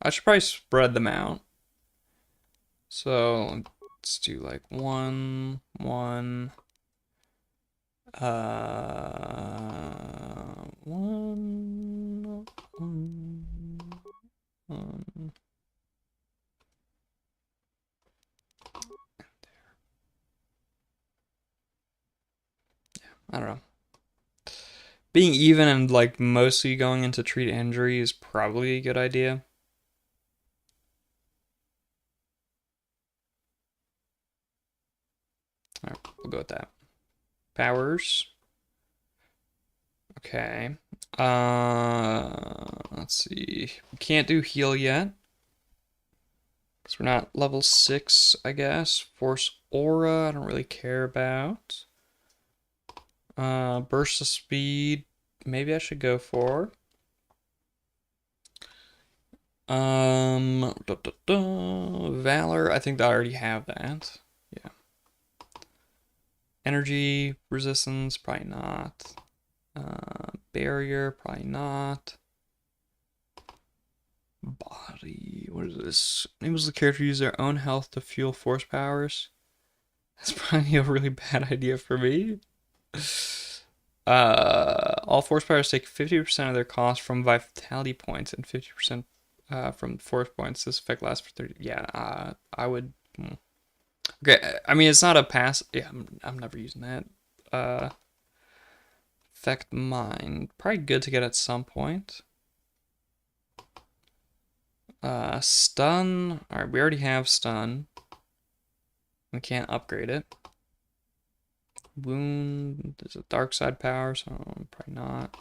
I should probably spread them out. So, let's do like 1, 1. 1, 1. Yeah, I don't know. Being even and like mostly going into treat injury is probably a good idea. Alright, we'll go with that. Powers. Okay. Let's see. We can't do heal yet. Because we're not level 6, I guess. Force Aura, I don't really care about. Burst of speed. Maybe I should go for. Valor. I think I already have that. Yeah. Energy resistance. Probably not. Barrier. Probably not. Body. What is this? Enables the character to use their own health to fuel force powers. That's probably a really bad idea for me. All force powers take 50% of their cost from vitality points and 50% from force points. This effect lasts for 30. Yeah, I would. Okay, I mean, it's not a pass. Yeah, I'm never using that. Affect mind. Probably good to get at some point. Stun. Alright, we already have stun. We can't upgrade it. Wound. There's a dark side power, so probably not.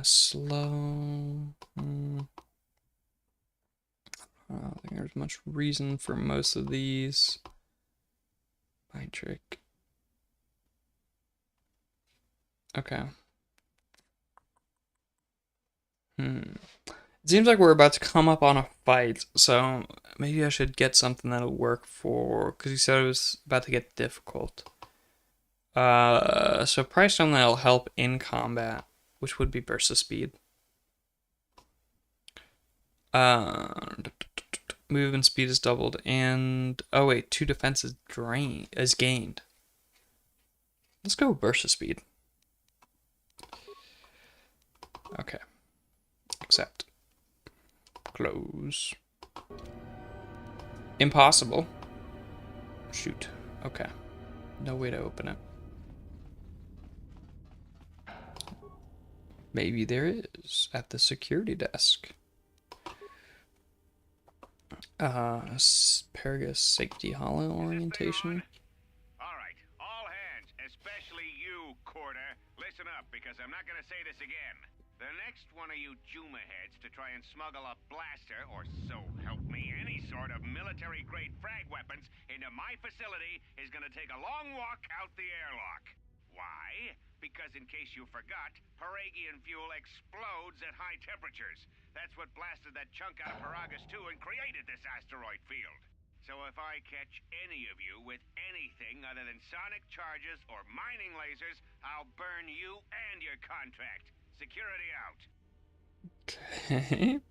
Slow. I don't think there's much reason for most of these. Mind trick. Okay. It seems like we're about to come up on a fight, so maybe I should get something that'll work for, because you said it was about to get difficult. So probably something that'll help in combat, which would be burst of speed. Movement speed is doubled, and oh wait, 2 defense is gained. Let's go burst of speed. Okay. Accept. Close. Impossible. Shoot. Okay. No way to open it. Maybe there is at the security desk. Paragus safety hollow orientation. All right, all hands, especially you, Quarter. Listen up, because I'm not gonna say this again. The next one of you Juma heads to try and smuggle a blaster, or so help me, any sort of military-grade frag weapons into my facility is gonna take a long walk out the airlock. Why? Because in case you forgot, Paragian fuel explodes at high temperatures. That's what blasted that chunk out of Paragus 2 and created this asteroid field. So if I catch any of you with anything other than sonic charges or mining lasers, I'll burn you and your contract. Security out. Okay.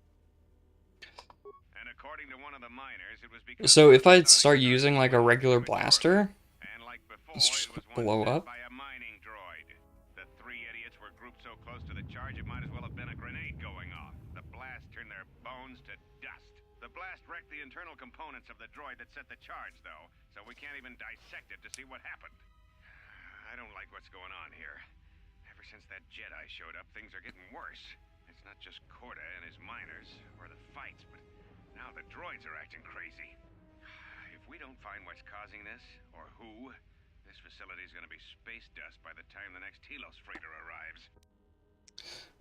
And according to one of the miners, it was because So if I start using like a regular blaster, and like before, it's it just was blow once sent up. by a mining droid. The 3 idiots were grouped so close to the charge it might as well have been a grenade going off. The blast turned their bones to dust. The blast wrecked the internal components of the droid that set the charge, though, so we can't even dissect it to see what happened. I don't like what's going on here. Ever since that Jedi showed up, things are getting worse. It's not just Corda and his miners, or the fights, but now the droids are acting crazy. If we don't find what's causing this, or who, this facility is going to be space dust by the time the next Telos freighter arrives.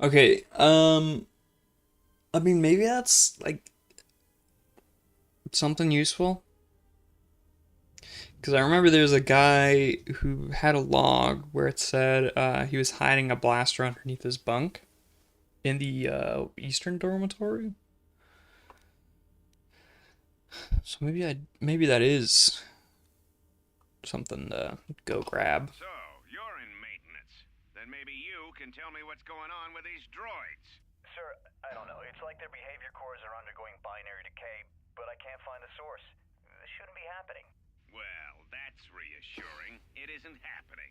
Okay, I mean, maybe that's like something useful. Because I remember there was a guy who had a log where it said he was hiding a blaster underneath his bunk in the eastern dormitory. So maybe that is something to go grab. So, you're in maintenance. Then maybe you can tell me what's going on with these droids. Sir, I don't know. It's like their behavior cores are undergoing binary decay, but I can't find the source. This shouldn't be happening. Well, that's reassuring. It isn't happening.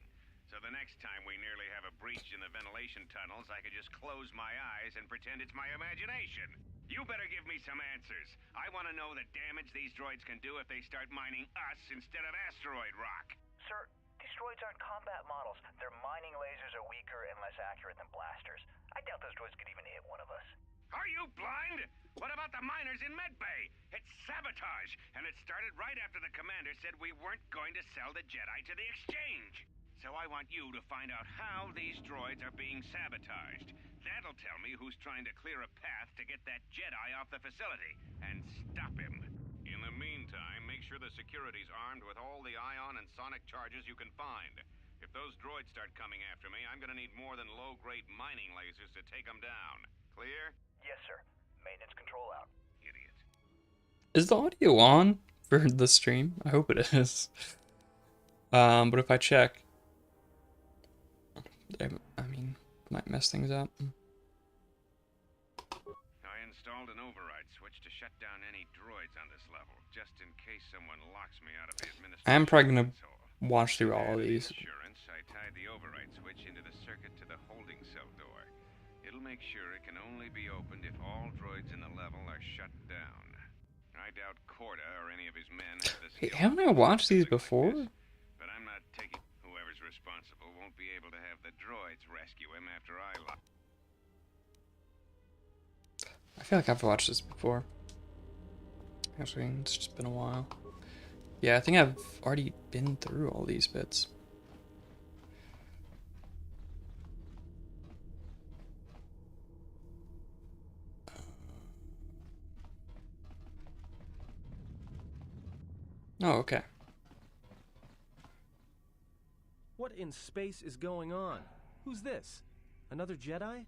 So the next time we nearly have a breach in the ventilation tunnels, I could just close my eyes and pretend it's my imagination. You better give me some answers. I want to know the damage these droids can do if they start mining us instead of asteroid rock. Sir, these droids aren't combat models. Their mining lasers are weaker and less accurate than blasters. I doubt those droids could even hit one of us. Are you blind? What about the miners in Medbay? It's sabotage, and it started right after the commander said we weren't going to sell the Jedi to the exchange. So I want you to find out how these droids are being sabotaged. That'll tell me who's trying to clear a path to get that Jedi off the facility, and stop him. In the meantime, make sure the security's armed with all the ion and sonic charges you can find. If those droids start coming after me, I'm gonna need more than low-grade mining lasers to take them down. Clear? Yes, sir. Maintenance control out. Idiot. Is the audio on for the stream? I hope it is. But if I check, I mean, might mess things up. I installed an override switch to shut down any droids on this level, just in case someone locks me out of the administration. I am probably gonna console. watch through all of For these. insurance, I tied the override switch into the circuit to the holding cell door. It'll make sure it can only be opened if all droids in the level are shut down. I doubt Corda or any of his men have the Hey, skill haven't to I do watched these something like before? this, but I'm not taking. Whoever's responsible won't be able to have the droids rescue him after I lock. I feel like I've watched this before. Actually, it's just been a while. Yeah, I think I've already been through all these bits. Oh, okay. What in space is going on? Who's this? Another Jedi?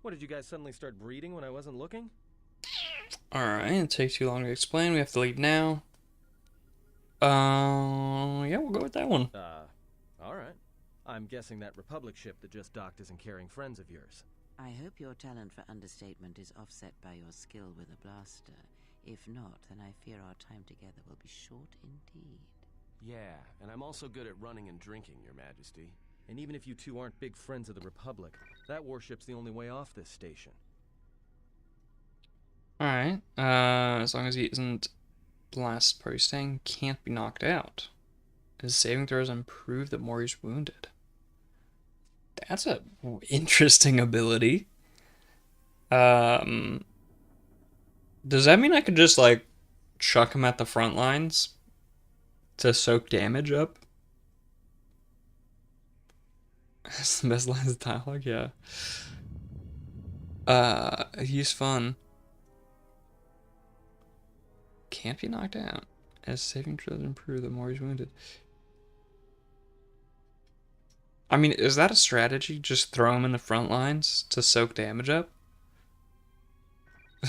What, did you guys suddenly start breeding when I wasn't looking? Alright, it takes too long to explain. We have to leave now. Yeah, we'll go with that one. Alright. I'm guessing that Republic ship that just docked isn't carrying friends of yours. I hope your talent for understatement is offset by your skill with a blaster. If not, then I fear our time together will be short indeed. Yeah, and I'm also good at running and drinking, Your Majesty. And even if you two aren't big friends of the Republic, that warship's the only way off this station. Alright, as long as he isn't the last party staying, can't be knocked out. His saving throws improve the more he's wounded. That's a interesting ability. Does that mean I could just, like, chuck him at the front lines to soak damage up? That's the best lines of dialogue, yeah. He's fun. Can't be knocked out. As saving throws improve, the more he's wounded. I mean, is that a strategy? Just throw him in the front lines to soak damage up?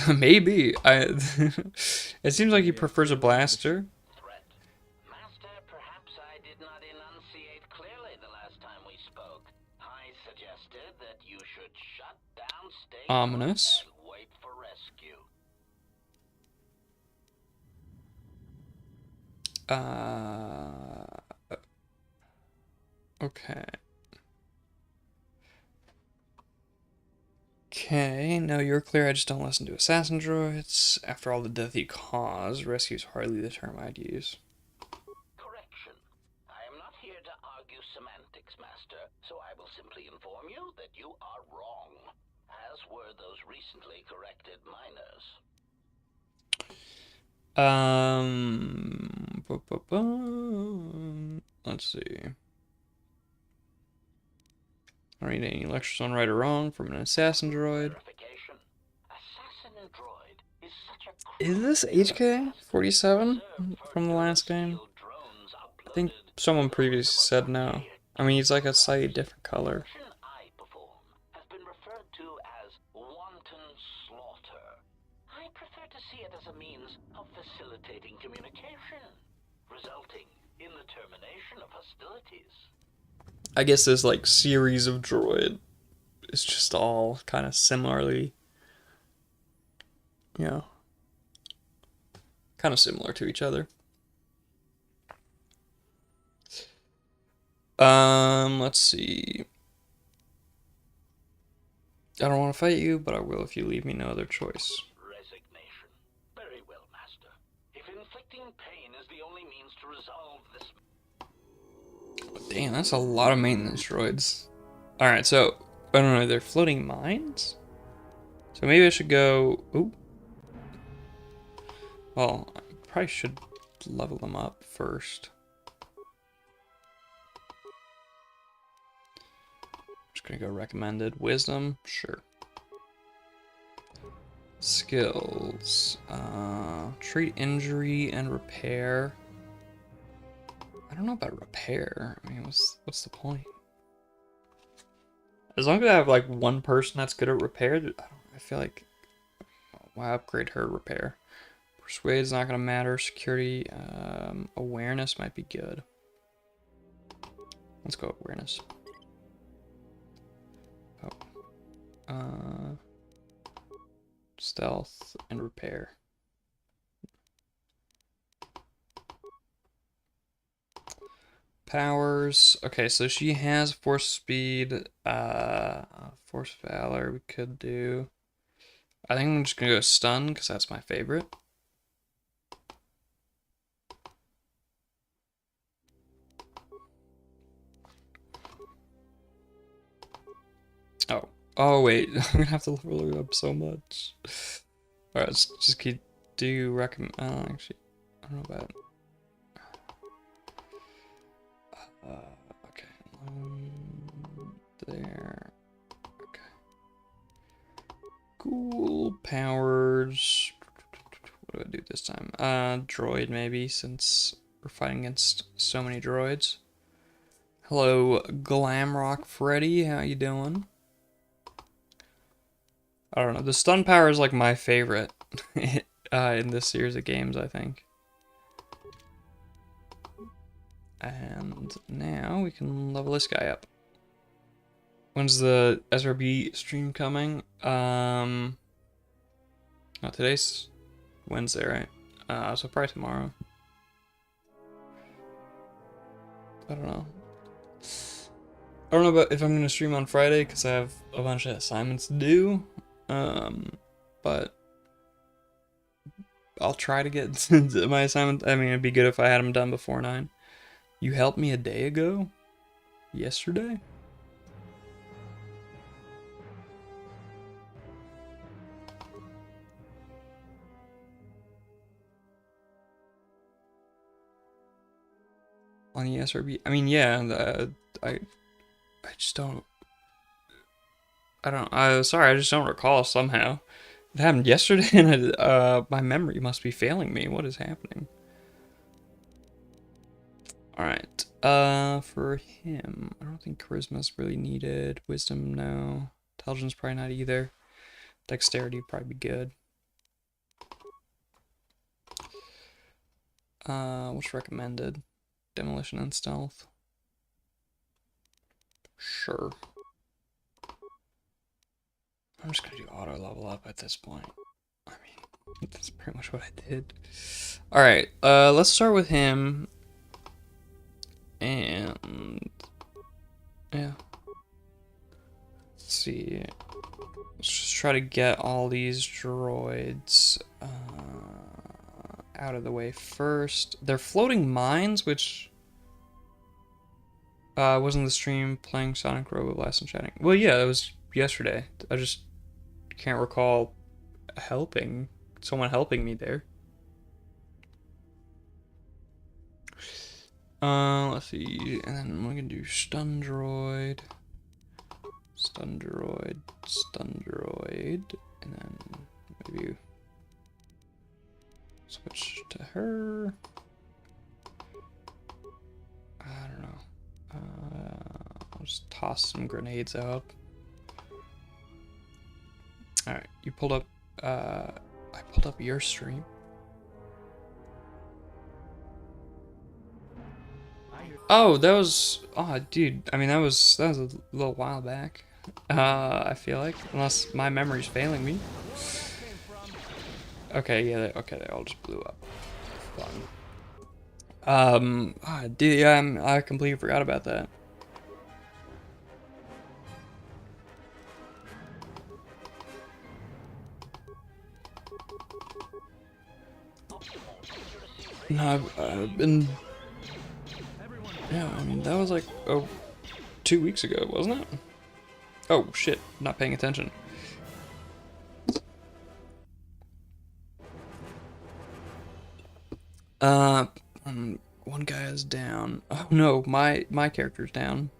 Maybe. It seems like he prefers a blaster. Threat. Master, perhaps I did not enunciate clearly the last time we spoke. I suggested that you should shut down station Ominous. and wait for rescue. Okay. Okay, no, you're clear. I just don't listen to assassin droids. After all the death you cause, rescue is hardly the term I'd use. Correction. I am not here to argue semantics, Master, so I will simply inform you that you are wrong, as were those recently corrected miners. Let's see. I don't need any lectures on right or wrong from an assassin droid. Verification. Assassin droid is such a Is this HK 47 from the last game? I think someone previously said no. I mean, he's like a slightly different color. The action I perform has been referred to as wanton slaughter. I prefer to see it as a means of facilitating communication, resulting in the termination of hostilities. I guess this like series of droid is just all kind of similarly, you know, kind of similar to each other. Let's see. I don't want to fight you, but I will if you leave me no other choice. Resignation. Very well, Master. If inflicting pain is the only means to resolve this... Damn, that's a lot of maintenance droids. Alright, so, I don't know, they're floating mines? So maybe I should go... Ooh. Well, I probably should level them up first. Just gonna go recommended. Wisdom? Sure. Skills. Treat injury and repair. I don't know about repair. I mean, what's the point? As long as I have like one person that's good at repair, I feel like why upgrade her repair? Persuade is not gonna matter. Security, awareness might be good. Let's go awareness. Oh. Stealth and repair. Powers. Okay, so she has force speed, force valor we could do. I think I'm just gonna go stun because that's my favorite. Oh wait, I'm gonna have to level her up so much. Alright, let's just keep. Do you recommend? Actually, I don't know about. Okay. There. Okay. Cool powers. What do I do this time? Droid maybe, since we're fighting against so many droids. Hello, Glamrock Freddy. How you doing? I don't know. The stun power is like my favorite in this series of games, I think. And now we can level this guy up. When's the SRB stream coming? Oh, today's Wednesday, right? So probably tomorrow. I don't know. I don't know about if I'm gonna stream on Friday because I have a bunch of assignments to do. But I'll try to get my assignment. I mean, it'd be good if I had them done before 9. You helped me a day ago? Yesterday? On the SRB? I mean, yeah, I just don't. I don't. Sorry, I just don't recall somehow. It happened yesterday, and my memory must be failing me. What is happening? All right. For him, I don't think charisma's really needed. Wisdom, no. Intelligence, probably not either. Dexterity would probably be good. What's recommended? Demolition and stealth. Sure. I'm just gonna do auto level up at this point. I mean, that's pretty much what I did. Alright, let's start with him. And yeah. Let's see. Let's just try to get all these droids out of the way first. They're floating mines, which wasn't the stream playing Sonic Robo Blast and chatting. Well, yeah, it was yesterday. I just can't recall someone helping me there. Let's see, and then we're gonna do stun droid, stun droid, stun droid, and then maybe switch to her. I don't know. I'll just toss some grenades out. Alright, you pulled up, I pulled up your stream. Oh, that was, oh, dude, I mean, that was a little while back, I feel like, unless my memory's failing me. Okay, yeah, okay, they all just blew up. Fun. Dude, yeah, I completely forgot about that. No, I've been... Yeah, I mean, that was like, 2 weeks ago, wasn't it? Oh, shit, not paying attention. One guy is down. Oh no, my character's down.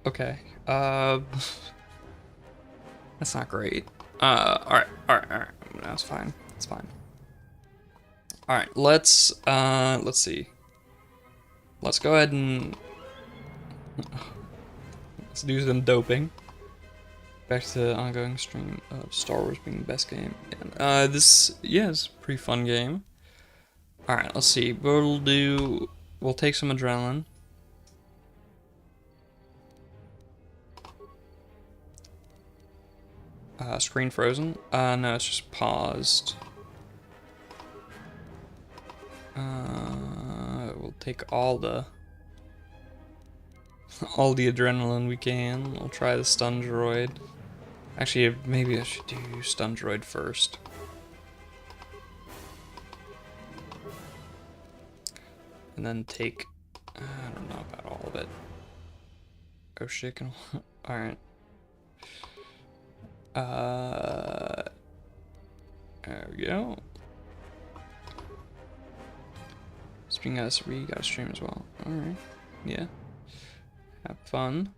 Okay, that's not great. Alright. That's fine. It's fine. Alright, let's see. let's go ahead and let's do some doping. Back to the ongoing stream of Star Wars being the best game. This, yeah, is a pretty fun game. Alright, let's see. We'll take some adrenaline. Screen frozen? No, it's just paused. We'll take all the adrenaline we can. We'll try the stun droid. Actually, maybe I should do stun droid first. And then take, I don't know about all of it. Oh shit, alright. There we go. Speaking of us, we got a stream as well. Alright. Yeah. Have fun.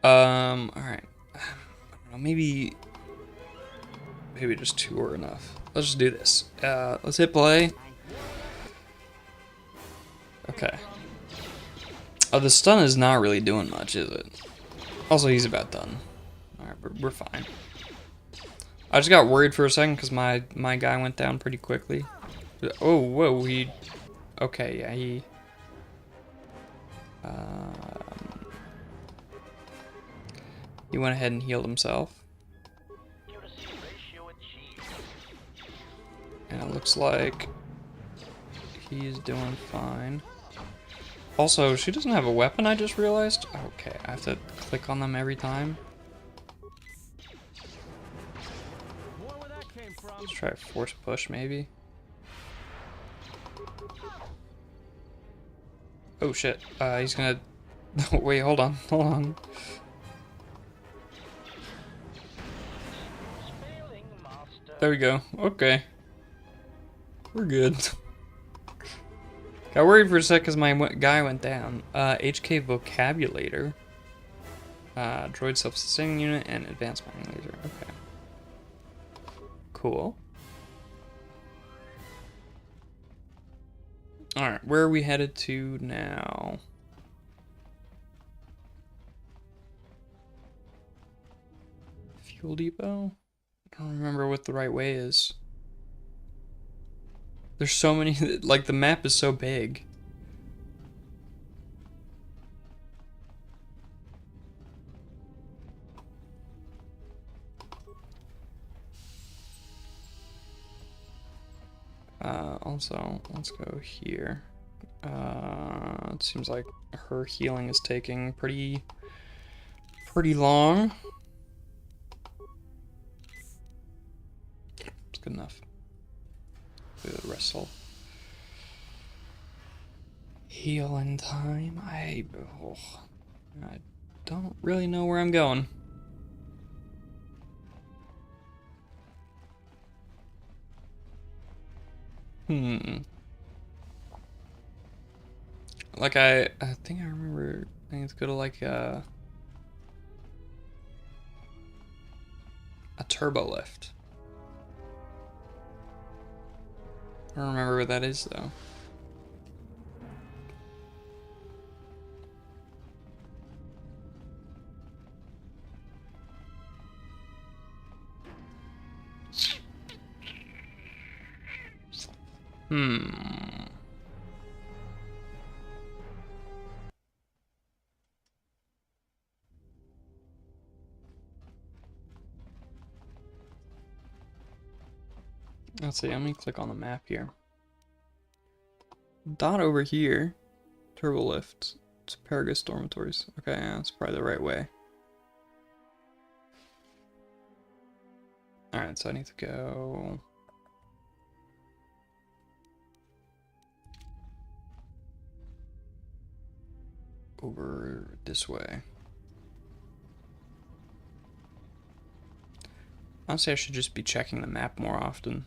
Alright. I don't know, maybe just 2 are enough. Let's just do this. Let's hit play. Okay. Oh, the stun is not really doing much, is it? Also, he's about done. Alright, we're fine. I just got worried for a second because my guy went down pretty quickly. Oh, whoa, okay, yeah, he went ahead and healed himself. And it looks like he's doing fine. Also, she doesn't have a weapon, I just realized. Okay, I have to click on them every time. Let's try a force push, maybe. Oh shit, he's gonna... Wait, hold on. There we go, okay. We're good. Got worried for a sec because my guy went down. HK Vocabulator. Droid self-sustaining unit and advanced mining laser. Okay. Cool. Alright, where are we headed to now? Fuel depot? I don't remember what the right way is. There's so many, like the map is so big. Also, let's go here. It seems like her healing is taking pretty long. It's good enough. The wrestle. Heal in time. I don't really know where I'm going. Like I think I remember. I think it's go to like a turbo lift. I don't remember what that is though. Let's see, let me click on the map here. Dot over here. Turbo lift. It's Paragus dormitories. Okay, yeah, that's probably the right way. Alright, so I need to go over this way. Honestly, I should just be checking the map more often.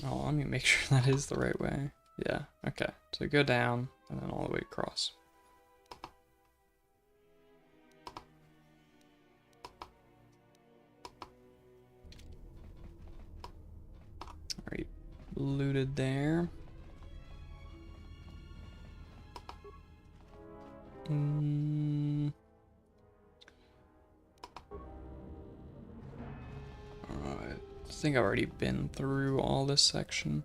Oh, let me make sure that is the right way. Yeah, okay. So go down and then all the way across. Alright, looted there. I think I've already been through all this section.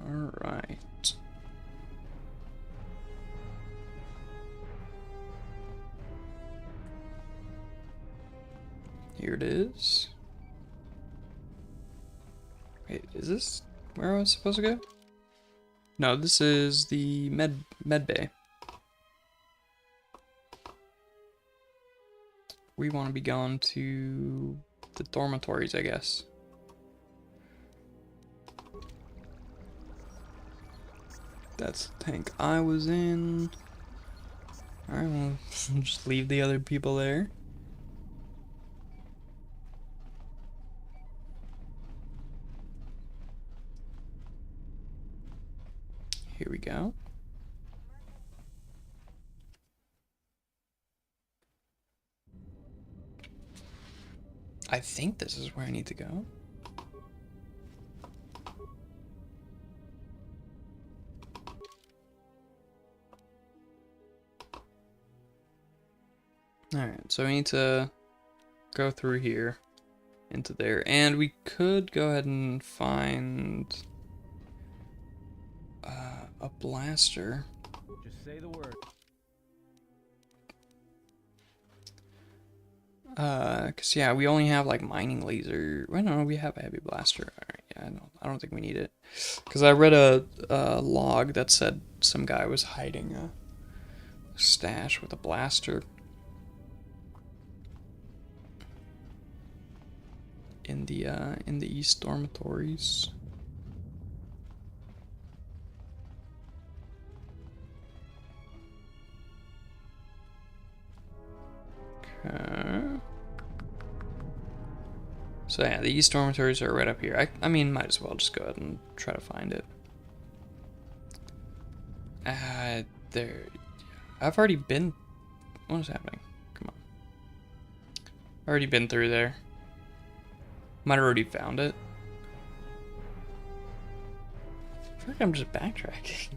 Alright. Here it is. Wait, is this where I was supposed to go? No, this is the med bay. We want to be going to the dormitories, I guess. That's the tank I was in. Alright, well, just leave the other people there. Here we go. I think this is where I need to go. Alright, so we need to go through here into there, and we could go ahead and find a blaster. Just say the word. Cause yeah, we only have like mining laser. Well, no, we have a heavy blaster. Alright, yeah, I don't think we need it. Cause I read a log that said some guy was hiding a stash with a blaster in the east dormitories. Okay. So yeah, the east dormitories are right up here. I mean, might as well just go ahead and try to find it. There. I've already been. What is happening? Come on. Already been through there. Might have already found it. I feel like I'm just backtracking.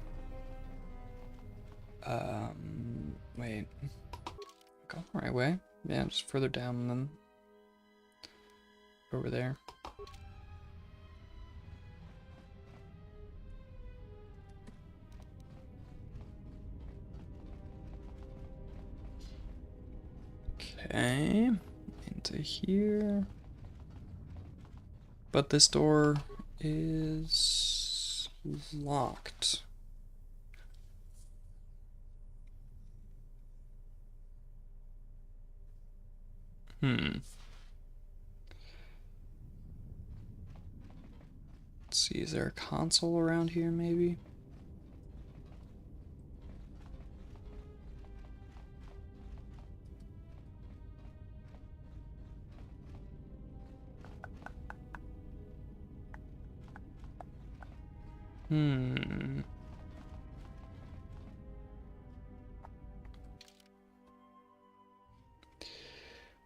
Wait. Go the right way. Yeah, just further down and then over there. Okay, into here. But this door is locked. Let's see, is there a console around here maybe?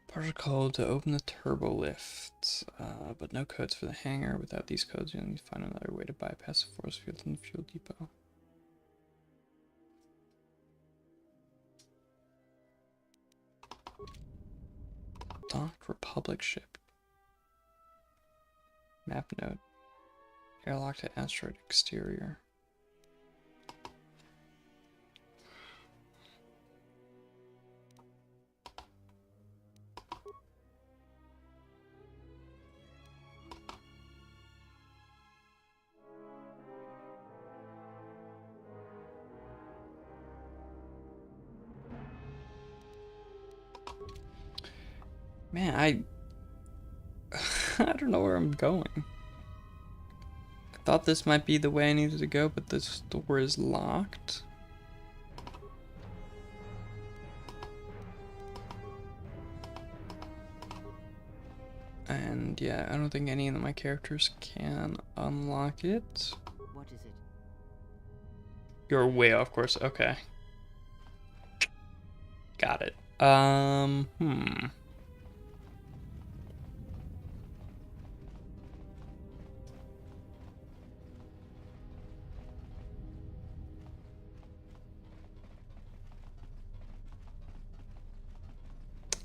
Partial code to open the turbo lift, but no codes for the hangar. Without these codes, you'll need to find another way to bypass the force field in the fuel depot. Docked Republic ship. Map note. Airlock to asteroid exterior. Man, I don't know where I'm going. I thought this might be the way I needed to go, but this door is locked. And yeah, I don't think any of my characters can unlock it. What is it? You're way off course. Okay. Got it.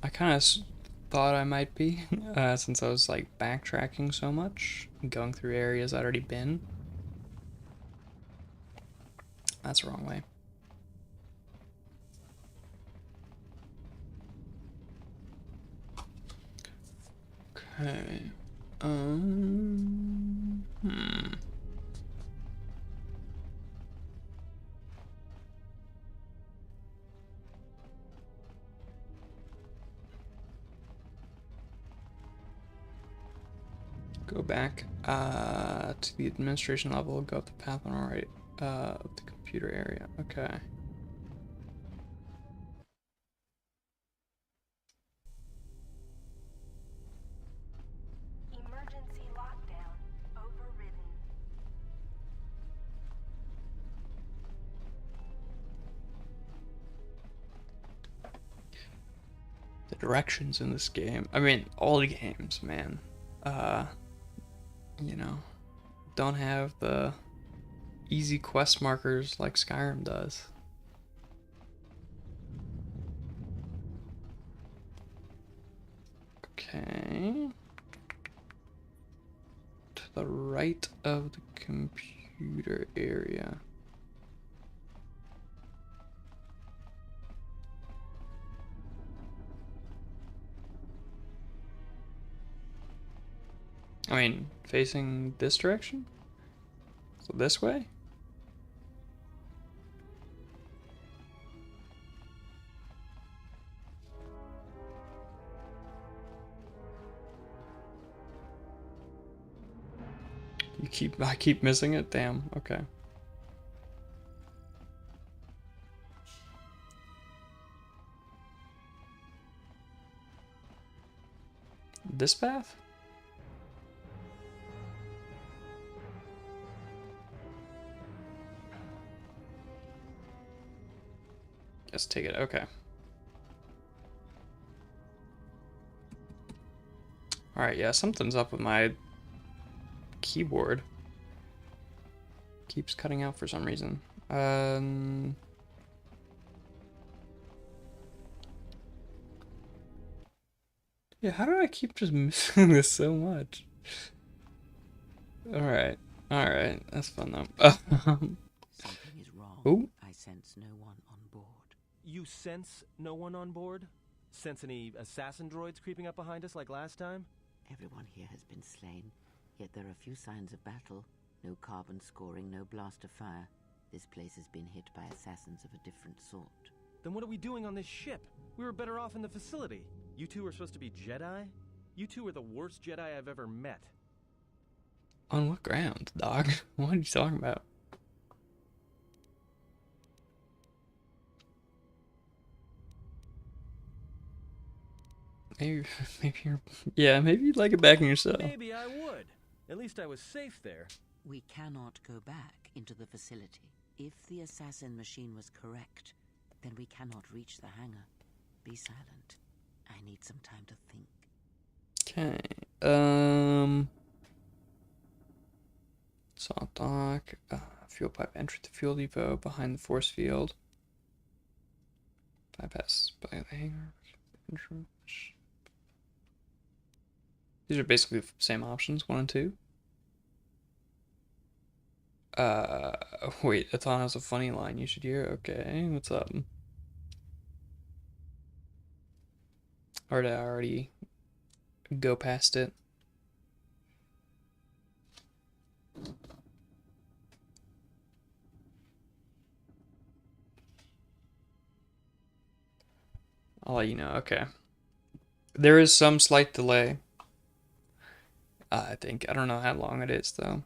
I kind of thought I might be, since I was like backtracking so much, going through areas I'd already been. That's the wrong way. Okay. Go back to the administration level, go up the path on the right of the computer area. Okay. Emergency lockdown overridden. The directions in this game, I mean, all the games, man, you know, don't have the easy quest markers like Skyrim does. Okay. To the right of the computer area. I mean, facing this direction? So this way? I keep missing it? Damn, okay. This path? Let's take it, okay. Alright, yeah, something's up with my keyboard. Keeps cutting out for some reason. Yeah, how do I keep just missing this so much? Alright, that's fun though. Something is wrong. Ooh. I sense no one on board. You sense no one on board? Sense any assassin droids creeping up behind us like last time? Everyone here has been slain, yet there are few signs of battle. No carbon scoring, no blaster fire. This place has been hit by assassins of a different sort. Then what are we doing on this ship? We were better off in the facility. You two are supposed to be Jedi? You two are the worst Jedi I've ever met. On what ground, dog? What are you talking about? Maybe you're... Yeah, maybe you'd like it back in yourself. Maybe I would. At least I was safe there. We cannot go back into the facility. If the assassin machine was correct, then we cannot reach the hangar. Be silent. I need some time to think. Okay. Salt dock. Fuel pipe entry to fuel depot behind the force field. Bypass by the hangar. These are basically the same options, 1 and 2. Wait, Atan has a funny line you should hear. Okay, what's up? Or did I already go past it? I'll let you know. Okay. There is some slight delay. I think. I don't know how long it is, though.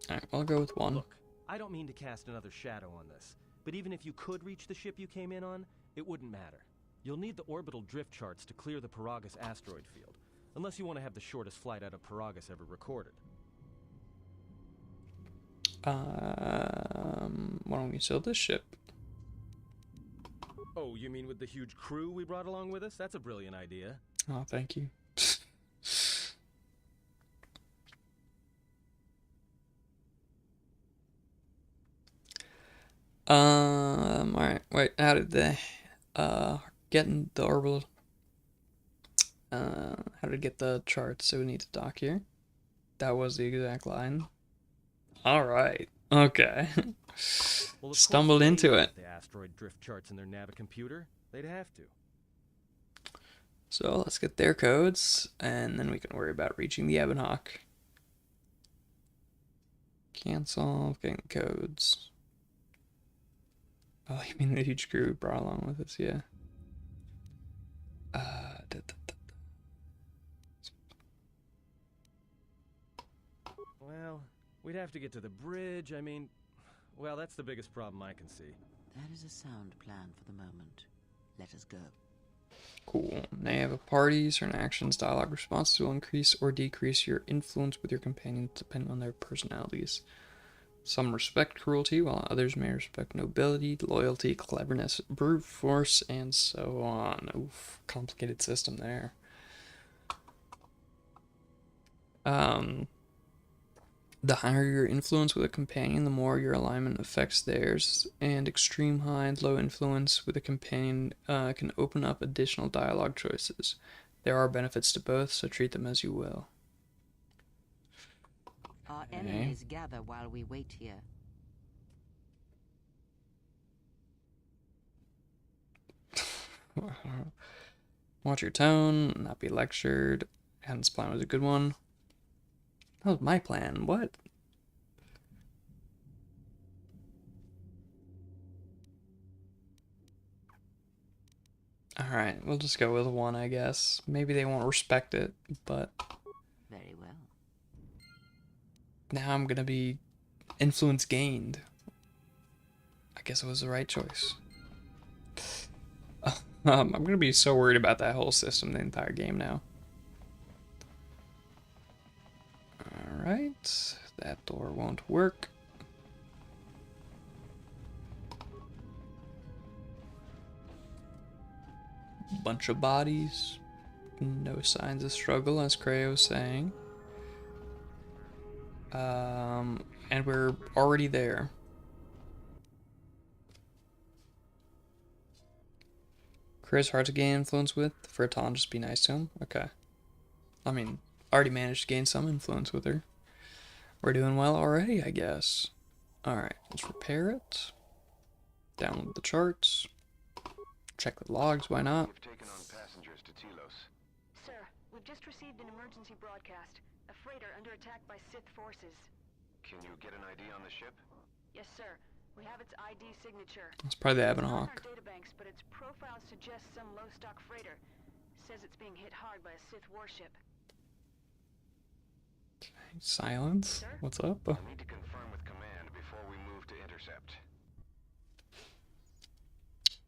Alright, I'll go with 1. Look, I don't mean to cast another shadow on this, but even if you could reach the ship you came in on, it wouldn't matter. You'll need the orbital drift charts to clear the Paragus asteroid field, unless you want to have the shortest flight out of Paragus ever recorded. Why don't we sell this ship? Oh, you mean with the huge crew we brought along with us? That's a brilliant idea. Oh, thank you. Wait, how did they get in the orbital? How did it get the charts? So we need to dock here. That was the exact line. All right. Okay. Well, of Stumbled course into they it. have the asteroid drift charts in their Navicomputer. They'd have to. So let's get their codes, and then we can worry about reaching the Ebon Hawk. Cancel, getting codes. Oh, you mean the huge crew we brought along with us? Yeah. Well, we'd have to get to the bridge. I mean, well, that's the biggest problem I can see. That is a sound plan for the moment. Let us go. Cool. Name of parties, certain actions, dialogue responses will increase or decrease your influence with your companions depending on their personalities. Some respect cruelty, while others may respect nobility, loyalty, cleverness, brute force, and so on. Oof, complicated system there. The higher your influence with a companion, the more your alignment affects theirs, and extreme high and low influence with a companion can open up additional dialogue choices. There are benefits to both, so treat them as you will. Our enemies gather while we wait here. Watch your tone, not be lectured. Adam's plan was a good one. That was my plan. What? Alright, we'll just go with one, I guess. Maybe they won't respect it, but Very well. now I'm gonna be influence gained. I guess it was the right choice. I'm gonna be so worried about that whole system the entire game now. Alright, that door won't work. Bunch of bodies. No signs of struggle, as Creo was saying. And we're already there. Chris hard to gain influence with. For Ton, just be nice to him. Okay. I mean, already managed to gain some influence with her. We're doing well already, I guess. Alright, let's repair it. Download the charts. Check the logs, why not? You've taken on passengers to Telos. Sir, we've just received an emergency broadcast. A freighter under attack by Sith forces. Can you get an ID on the ship? Yes, sir. We have its ID signature. It's probably the Ebon It's not in Hawk. our databanks, but its profile suggests some low-stock freighter. Says it's being hit hard by a Sith warship. Silence? Sir? What's up? I need to confirm with command before we move to intercept.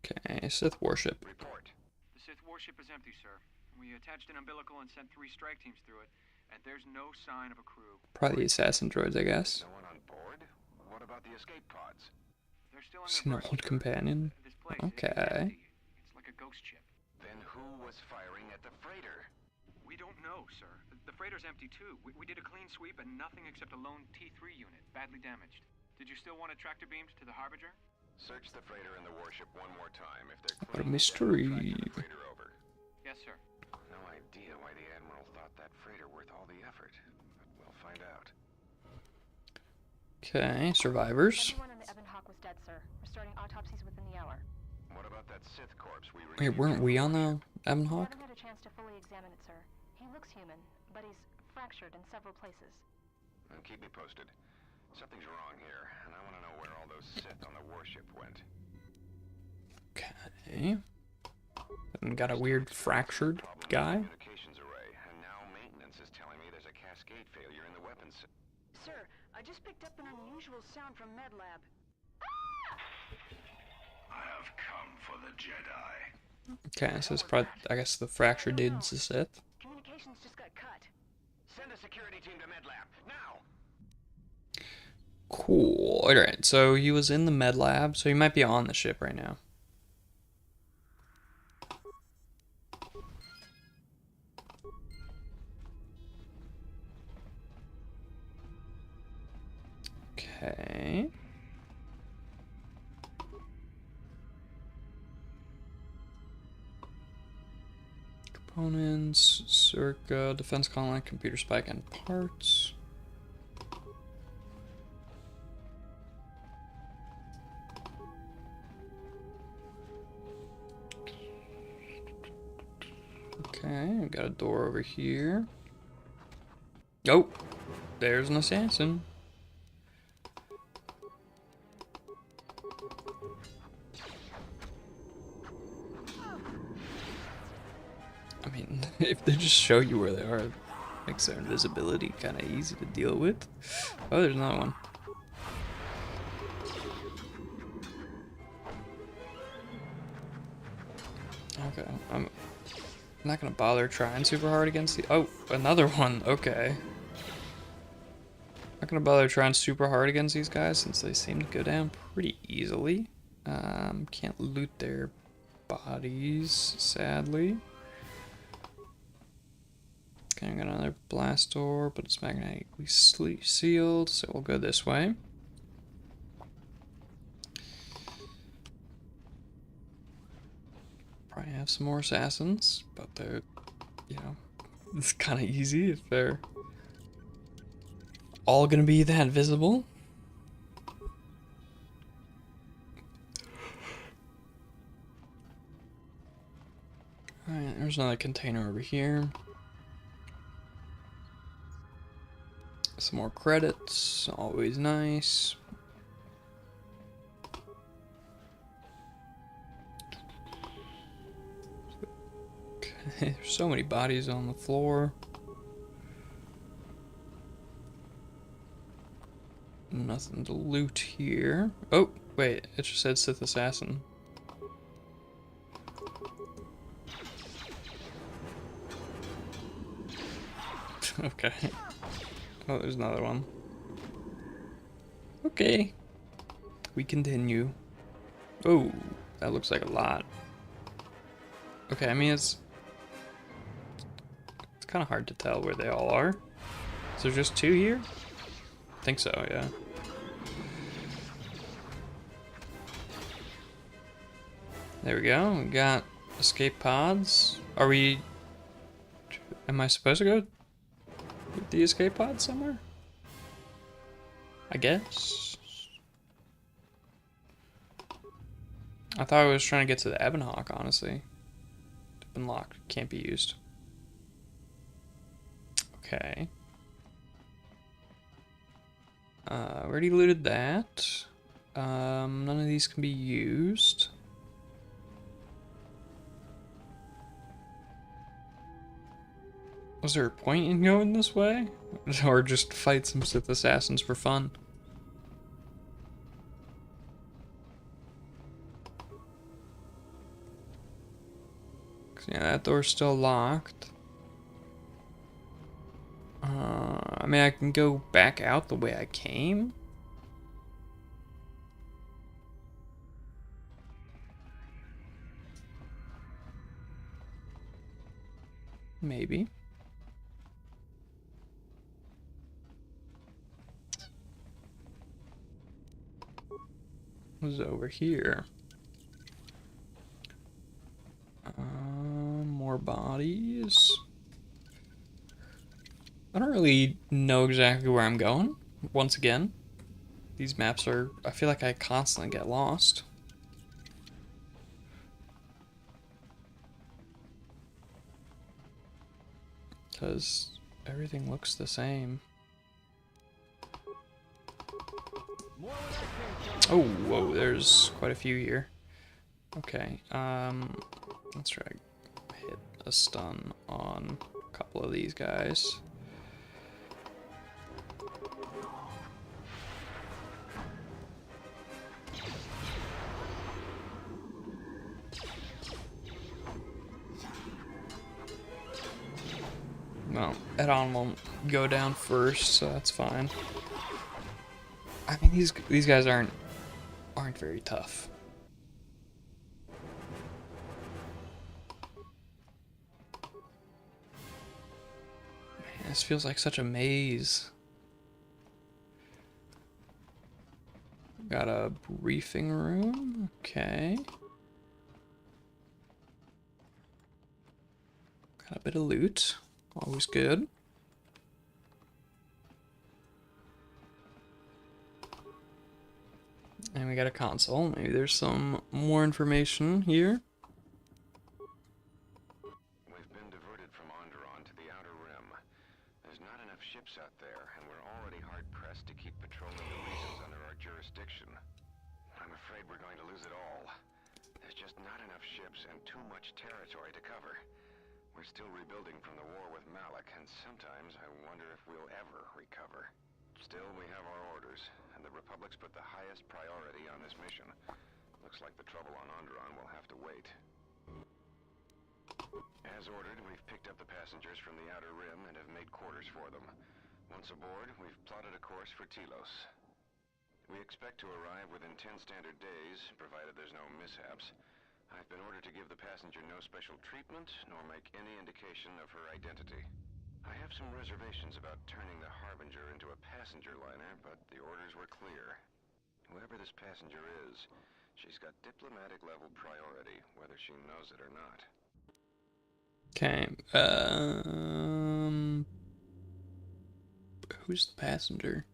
Okay, Sith warship. Report. The Sith warship is empty, sir. We attached an umbilical and sent 3 strike teams through it, and there's no sign of a crew. Probably the assassin droids, I guess. No one on board? What about the escape pods? They're still in Seen their an berths, old sir. companion. This place is Okay. empty. It's like a ghost ship. Then who was firing at the freighter? We don't know, sir. The freighter's empty too. We did a clean sweep and nothing except a lone T3 unit, badly damaged. Did you still want a tractor beams to the Harbinger? Search the freighter and the warship one more time. If they're What a clean, mystery. then we'll track the freighter over. Yes, sir. No idea why the Admiral thought that freighter worth all the effort, but we'll find out. Okay, survivors. Everyone on the Ebon Hawk was dead, sir. We're starting autopsies within the hour. What about that Sith corpse we Wait, weren't we on the Ebon We Hawk? haven't had a chance to fully examine it, sir. He looks human, but he's fractured in several places. Then keep me posted. Something's wrong here, and I want to know where all those Sith on the warship went. Okay. And got a weird fractured Problem in the guy. communications array, and now maintenance is telling me there's a cascade failure in the weapons. Sir, I just picked up an unusual sound from MedLab. I have come for the Jedi. Okay, so it's probably, I guess the fractured dude's the Sith. Communications just got cut. Send a security team to MedLab, now! Cool. Alright, so he was in the med lab, so he might be on the ship right now. Okay. Components, circa, defense colony, computer spike, and parts. Okay, I've got a door over here. Oh, there's an assassin. I mean, if they just show you where they are, it makes their invisibility kind of easy to deal with. Oh, there's another one. Okay, I'm not gonna bother trying super hard against the. Oh, another one. Okay. Not gonna bother trying super hard against these guys since they seem to go down pretty easily. Can't loot their bodies, sadly. Okay, I got another blast door, but it's magnetically sealed, so we'll go this way. Probably have some more assassins, but they're, you know, it's kind of easy if they're all gonna be that visible. Alright, there's another container over here. Some more credits, always nice. Okay, there's so many bodies on the floor. Nothing to loot here. Oh, wait, it just said Sith Assassin. Okay. Oh, there's another one. Okay. We continue. Oh, that looks like a lot. Okay, I mean, it's kind of hard to tell where they all are. Is there just two here? I think so, yeah. There we go. We got escape pods. Are we... Am I supposed to go with the escape pod somewhere? I guess. I thought I was trying to get to the Ebonhawk, honestly. It's been locked. Can't be used. Okay. We already looted that. None of these can be used. Was there a point in going this way? Or just fight some Sith assassins for fun? Yeah, that door's still locked. I mean, I can go back out the way I came. Maybe. What's over here? More bodies. I don't really know exactly where I'm going. Once again, these maps are... I feel like I constantly get lost. Because everything looks the same. Oh, whoa, there's quite a few here. Okay, let's try to hit a stun on a couple of these guys. Well, Edon won't go down first, so that's fine. I mean, these guys aren't very tough. Man, this feels like such a maze. Got a briefing room. Okay. What Got a bit of loot. Always good. And we got a console. Maybe there's some more information here. We've been diverted from Onderon to the Outer Rim. There's not enough ships out there, and we're already hard-pressed to keep patrolling the regions under our jurisdiction. I'm afraid we're going to lose it all. There's just not enough ships and too much territory to cover. We're still rebuilding from the war with Malik, and sometimes I wonder if we'll ever recover. Still, we have our orders, and the Republic's put the highest priority on this mission. Looks like the trouble on Onderon will have to wait. As ordered, we've picked up the passengers from the Outer Rim and have made quarters for them. Once aboard, we've plotted a course for Telos. We expect to arrive within 10 standard days, provided there's no mishaps. I've been ordered to give the passenger no special treatment, nor make any indication of her identity. I have some reservations about turning the Harbinger into a passenger liner, but the orders were clear. Whoever this passenger is, she's got diplomatic level priority, whether she knows it or not. Okay, who's the passenger?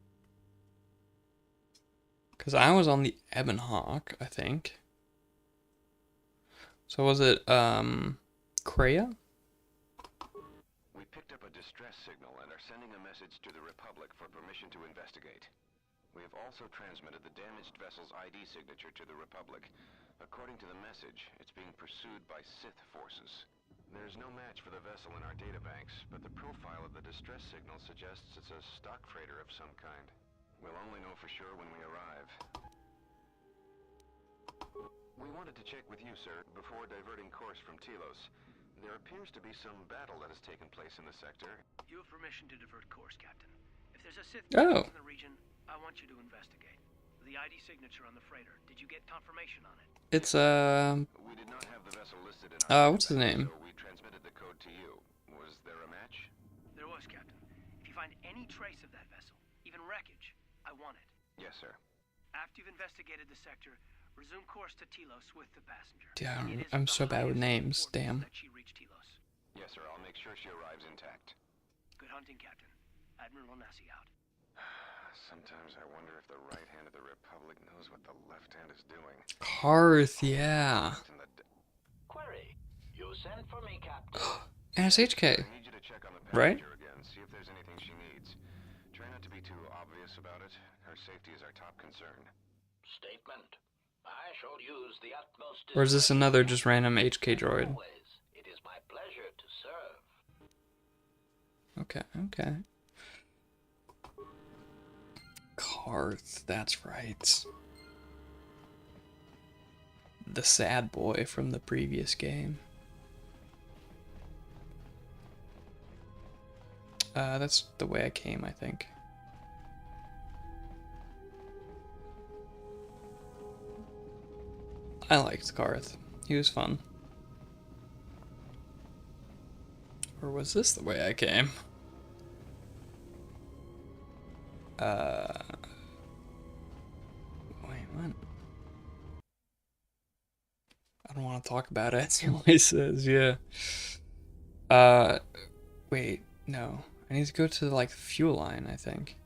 Because I was on the Ebon Hawk, I think. So was it, Kreia? We picked up a distress signal and are sending a message to the Republic for permission to investigate. We have also transmitted the damaged vessel's ID signature to the Republic. According to the message, it's being pursued by Sith forces. There's no match for the vessel in our databanks, but the profile of the distress signal suggests it's a stock freighter of some kind. We'll only know for sure when we arrive. We wanted to check with you, sir, before diverting course from Telos. There appears to be some battle that has taken place in the sector. You have permission to divert course, Captain. If there's a Sith Oh. presence in the region, I want you to investigate. The ID signature on the freighter, did you get confirmation on it? It's, We did not have the vessel listed in our what's his name? so we transmitted the code to you. Was there a match? There was, Captain. If you find any trace of that vessel, even wreckage, I want it. Yes, sir. After you've investigated the sector, resume course to Telos with the passenger. Yeah, It is I'm of so the bad with highest names, importance damn. that she reach Telos. Yes, sir. I'll make sure she arrives intact. Good hunting, Captain. Admiral Onasi out. Sometimes I wonder if the right hand of the Republic knows what the left hand is doing. Karth, yeah. In the Query. You sent for me, Captain. And it's HK. I need you to check on the Right? passenger again, see if there's anything she needs. Try not to be too obvious about it. Her safety is our top concern. Statement. I shall use the utmost. Or is this another just random HK droid? Always. It is my pleasure to serve. Okay, okay. Karth, that's right. The sad boy from the previous game. That's the way I came, I think. I liked Karth. He was fun. Or was this the way I came? Wait, what? I don't want to talk about it. That's what he says, yeah. Wait, no. I need to go to, like, the fuel line, I think.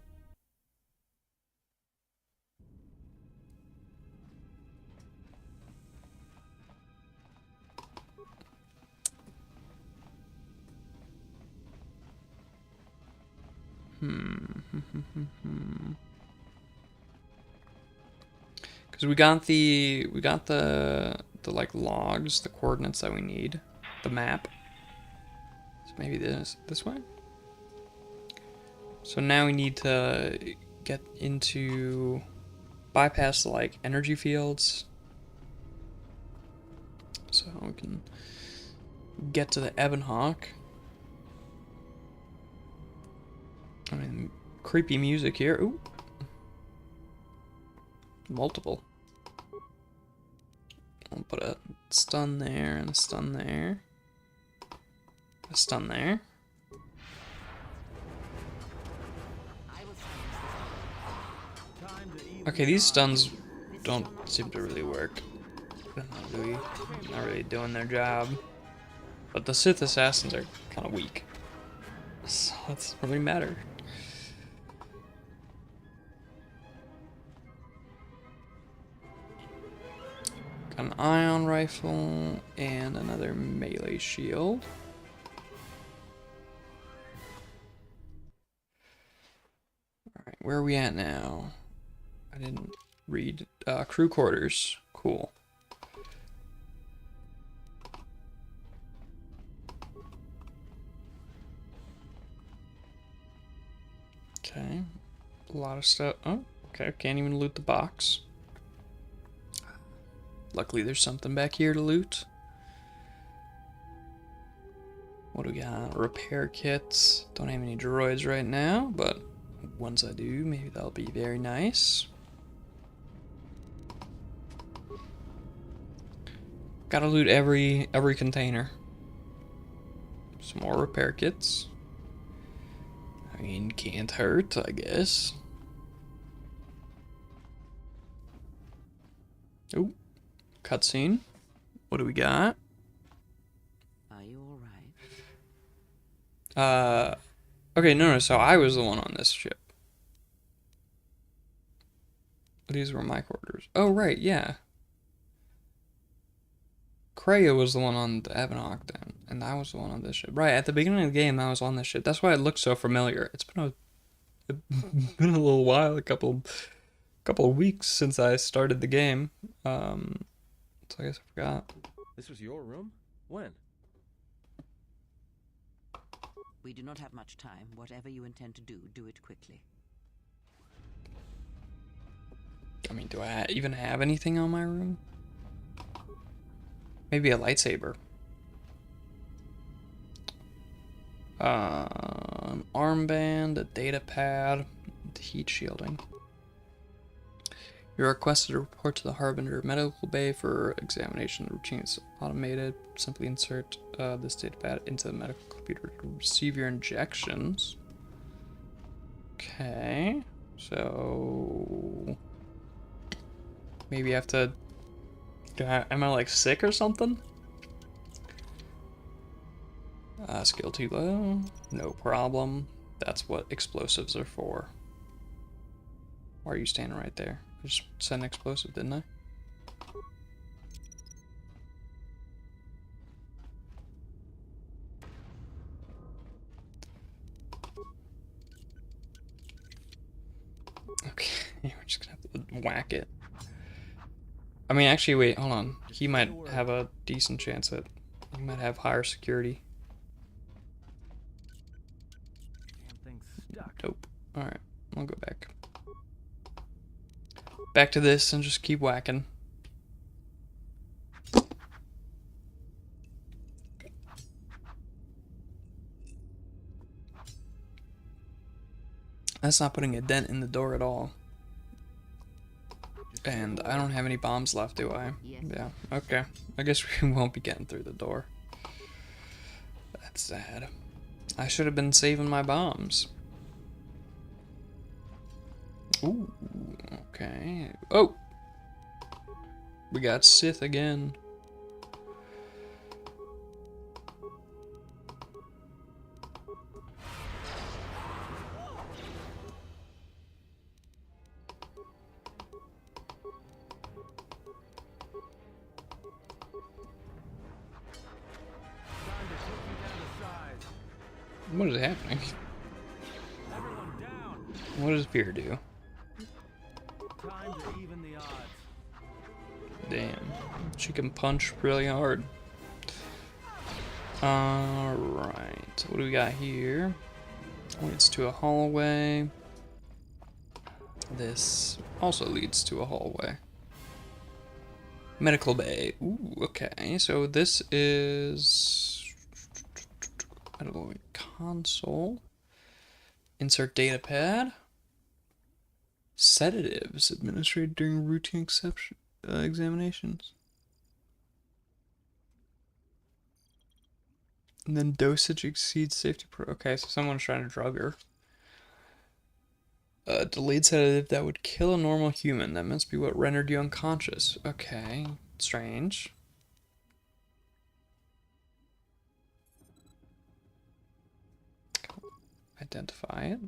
Because we got the like logs, the coordinates that we need, the map. So maybe this way. So now we need to get into bypass the like energy fields, so we can get to the Ebon Hawk. I mean, creepy music here. Ooh. Multiple. I'll put a stun there and a stun there. A stun there. Okay, these stuns don't seem to really work. Not really doing their job. But the Sith assassins are kind of weak. So it doesn't really matter. Got an ion rifle and another melee shield. Alright, where are we at now? I didn't read. Crew quarters. Cool. Okay. A lot of stuff. Oh, okay. Can't even loot the box. Luckily, there's something back here to loot. What do we got? Repair kits. Don't have any droids right now, but once I do, maybe that'll be very nice. Gotta loot every container. Some more repair kits. I mean, can't hurt, I guess. Oh, cutscene. What do we got? Are you all right? Okay, no, so I was the one on this ship. These were my quarters. Oh, right, yeah. Kreia was the one on the Ebonok then, and I was the one on this ship. Right, at the beginning of the game, I was on this ship. That's why it looks so familiar. It's been a little while, a couple of weeks since I started the game. So I guess I forgot. This was your room? When? We do not have much time. Whatever you intend to do, do it quickly. I mean, do I even have anything on my room? Maybe a lightsaber. An armband, a data pad, heat shielding. You're requested to report to the Harbinger Medical Bay for examination. The routine is automated. Simply insert this data pad into the medical computer to receive your injections. Okay, so maybe I have to. Am I like sick or something? Skill too low. No problem. That's what explosives are for. Why are you standing right there? I just said an explosive, didn't I? Okay, we're just gonna have to whack it. I mean, actually, wait, hold on. He might have a decent chance at. He might have higher security. Damn thing's stuck. Nope. Alright, I'll go back. Back to this and just keep whacking. That's not putting a dent in the door at all. And I don't have any bombs left, do I? Yes. Yeah, okay. I guess we won't be getting through the door. That's sad. I should have been saving my bombs. Ooh, okay. Oh! We got Sith again. What is happening? Everyone down. What does Fear do? Time to even the odds. Damn. She can punch really hard. Alright. What do we got here? Leads to a hallway. This also leads to a hallway. Medical bay. Ooh, okay. So this is... Medical console. Insert data pad. Sedatives administered during routine examinations. And then dosage exceeds safety okay, so someone's trying to drug her. Delayed sedative that would kill a normal human. That must be what rendered you unconscious. Okay, strange. identify it.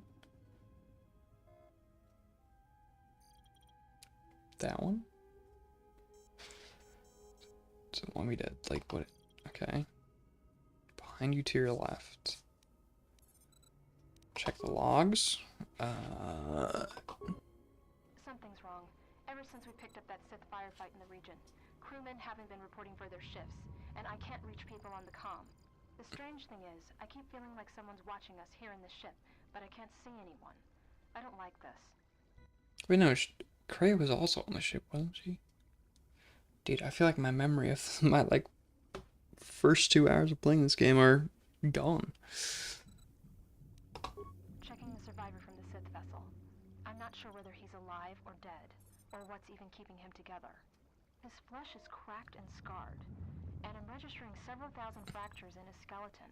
That one. So want me to like what? Okay. Behind you to your left. Check the logs. Something's wrong. Ever since we picked up that Sith firefight in the region, crewmen haven't been reporting for their shifts, and I can't reach people on the comm. The strange thing is, I keep feeling like someone's watching us here in the ship, but I can't see anyone. I don't like this. Wait, no, Cray was also on the ship, wasn't she? Dude, I feel like my memory of my, like, first 2 hours of playing this game are gone. Checking the survivor from the Sith vessel. I'm not sure whether he's alive or dead, or what's even keeping him together. His flesh is cracked and scarred, and I'm registering several thousand fractures in his skeleton,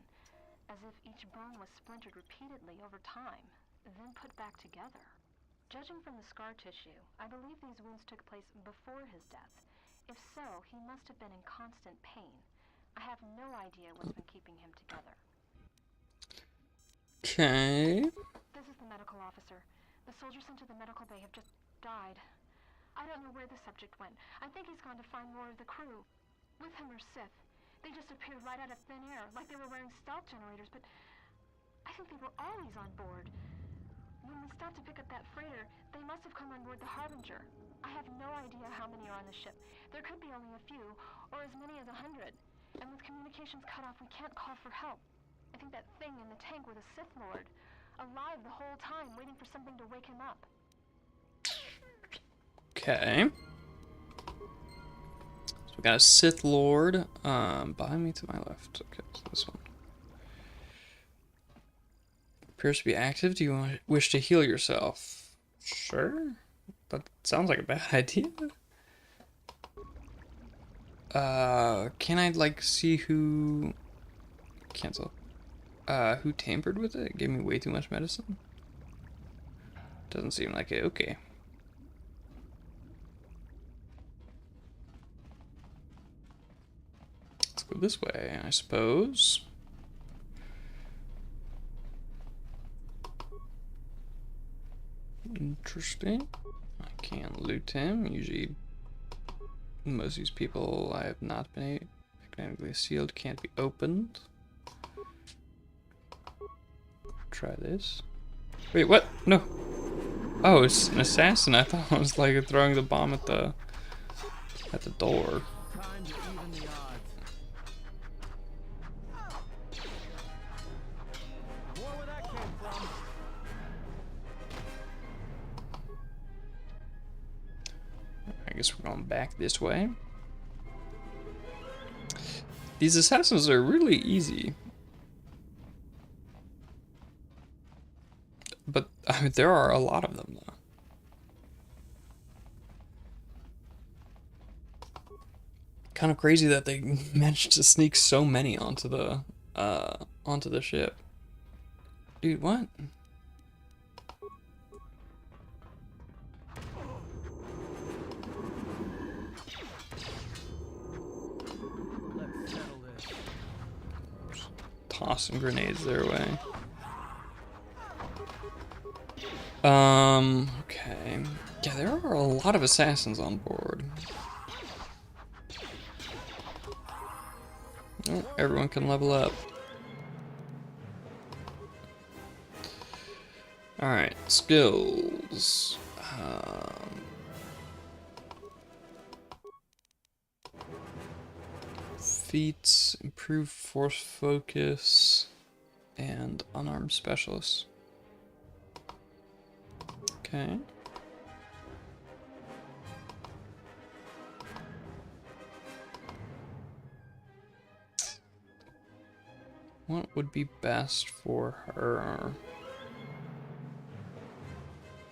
as if each bone was splintered repeatedly over time, then put back together. Judging from the scar tissue, I believe these wounds took place before his death. If so, he must have been in constant pain. I have no idea what's been keeping him together. Okay. This is the medical officer. The soldiers sent to the medical bay have just died. I don't know where the subject went. I think he's gone to find more of the crew. With him are Sith. They just appeared right out of thin air, like they were wearing stealth generators, but I think they were always on board. When we stopped to pick up that freighter, they must have come on board the Harbinger. I have no idea how many are on the ship. There could be only a few, or as many as 100. And with communications cut off, we can't call for help. I think that thing in the tank was a Sith Lord. Alive the whole time, waiting for something to wake him up. Okay. So we got a Sith Lord behind me to my left. Okay, so this one. Appears to be active. Do you wish to heal yourself? Sure. That sounds like a bad idea. Can I like see who cancel? Who tampered with it? Gave me way too much medicine? Doesn't seem like it. Okay. Let's go this way, I suppose. Interesting. I can't loot him. Usually, most of these people I have not been magnetically sealed, can't be opened. Try this. Wait, what? No. Oh, it's an assassin. I thought it was like throwing the bomb at the door. Time to even the odds. More where that came from. I guess we're going back this way. These assassins are really easy. But I mean, there are a lot of them, though. Kind of crazy that they managed to sneak so many onto the ship. Dude, what? Let's settle this. Tossing grenades their way. Okay. Yeah, there are a lot of assassins on board. Oh, everyone can level up. Alright, skills. Feats, improved force focus, and unarmed specialists. Okay. What would be best for her?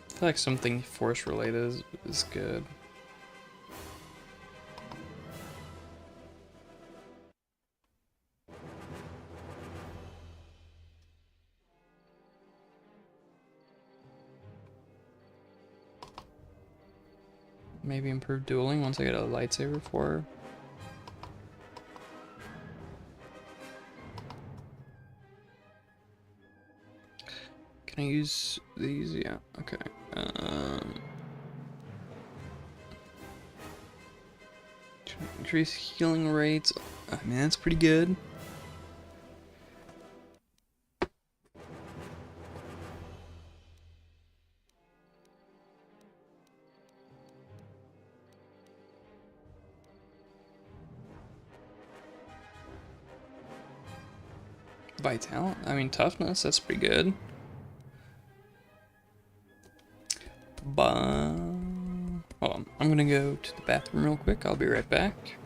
I feel like something force related is good. Maybe improve dueling once I get a lightsaber for her. use these? Yeah, okay. Increase healing rates. I mean, that's pretty good. Vital. I mean, toughness. That's pretty good. But hold on. I'm gonna go to the bathroom real quick. I'll be right back.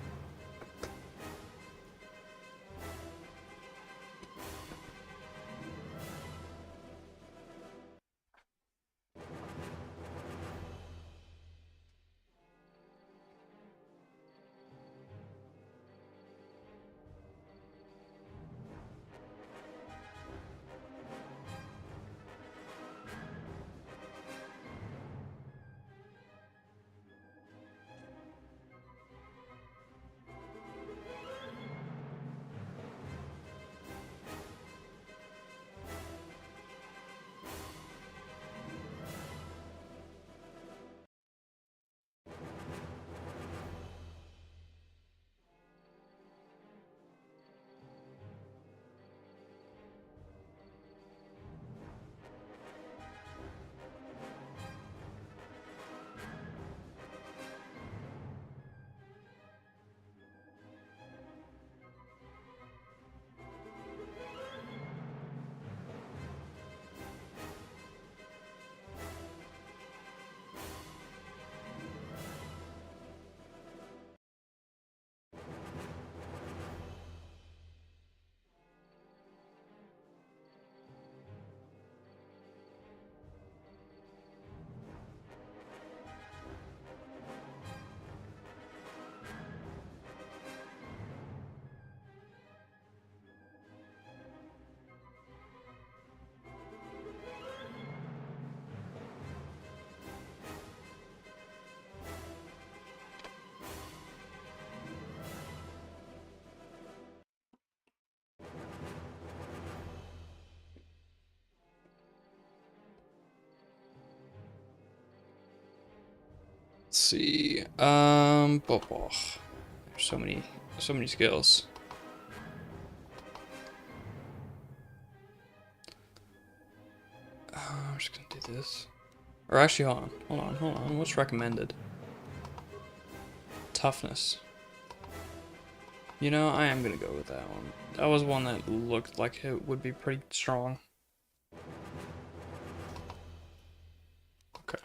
Let's see. There's so many skills. I'm just gonna do this. Or actually, hold on. What's recommended? Toughness. You know, I am gonna go with that one. That was one that looked like it would be pretty strong. Okay.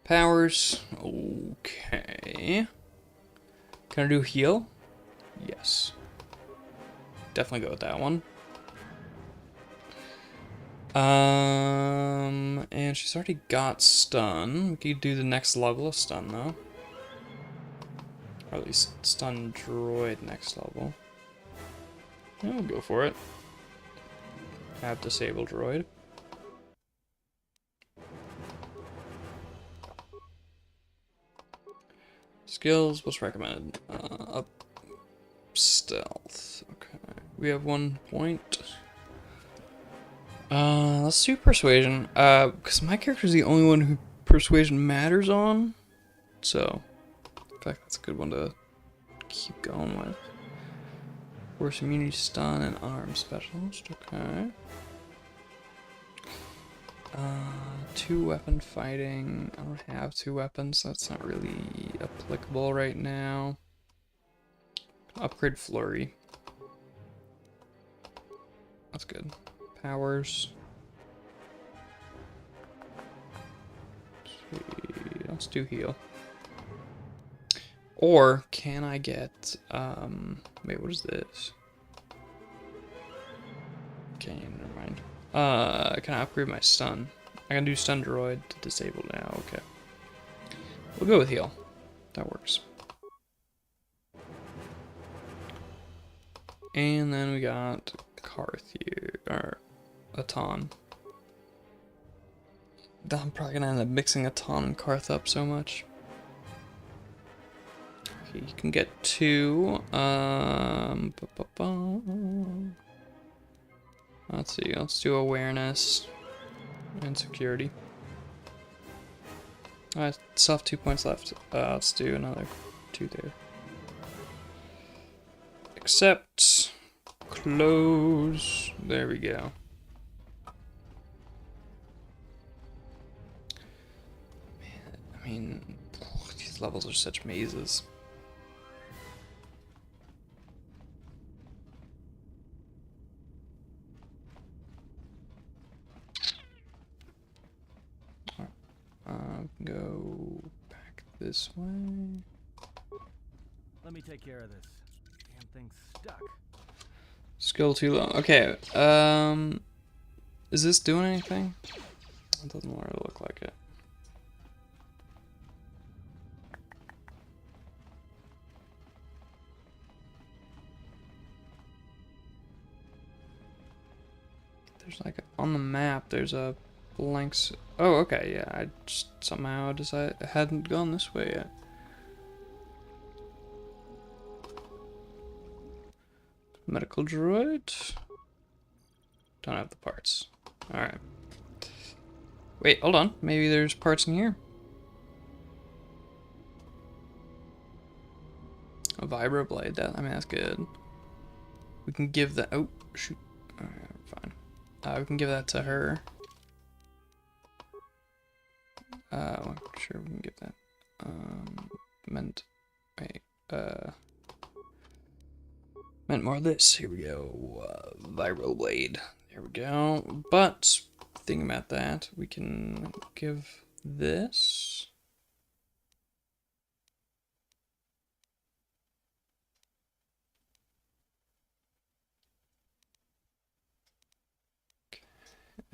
Powers. Okay. Can I do heal? Yes. Definitely go with that one. And she's already got stun. We could do the next level of stun though. Or at least stun droid next level. Yeah, we'll go for it. Have disable droid. Skills, what's recommended? Up stealth. Okay. We have 1 point. Let's do persuasion. Because my character is the only one who persuasion matters on. So, in fact, that's a good one to keep going with. Force immunity, stun, and arm specialist. Okay. 2 weapon fighting. I don't have 2 weapons, so that's not really applicable right now. Upgrade flurry. That's good. Powers. Let's do heal. Or can I get wait, what is this? Okay, never mind. Can I upgrade my stun? I can do stun droid to disable now, okay. We'll go with heal. That works. And then we got Karth here, or Atan. I'm probably gonna end up mixing Atan and Karth up so much. Okay, you can get 2. Let's see, let's do awareness and security. Alright, still have 2 points left. Let's do another 2 there. Accept. Close. There we go. Man, I mean, these levels are such mazes. Go back this way. Let me take care of this. Damn thing's stuck. Skill too low. Okay. Is this doing anything? It doesn't really look like it. There's like on the map. There's a blanks. Oh, okay, yeah. I just somehow decided I hadn't gone this way yet. Medical droid. Don't have the parts. All right. Wait, hold on. Maybe there's parts in here. A vibroblade. That, I mean, that's good. We can give that. Oh shoot. All right, fine. We can give that to her. I'm sure we can give that. Meant more of this. Here we go. Vibroblade. There we go. But thinking about that, we can give this.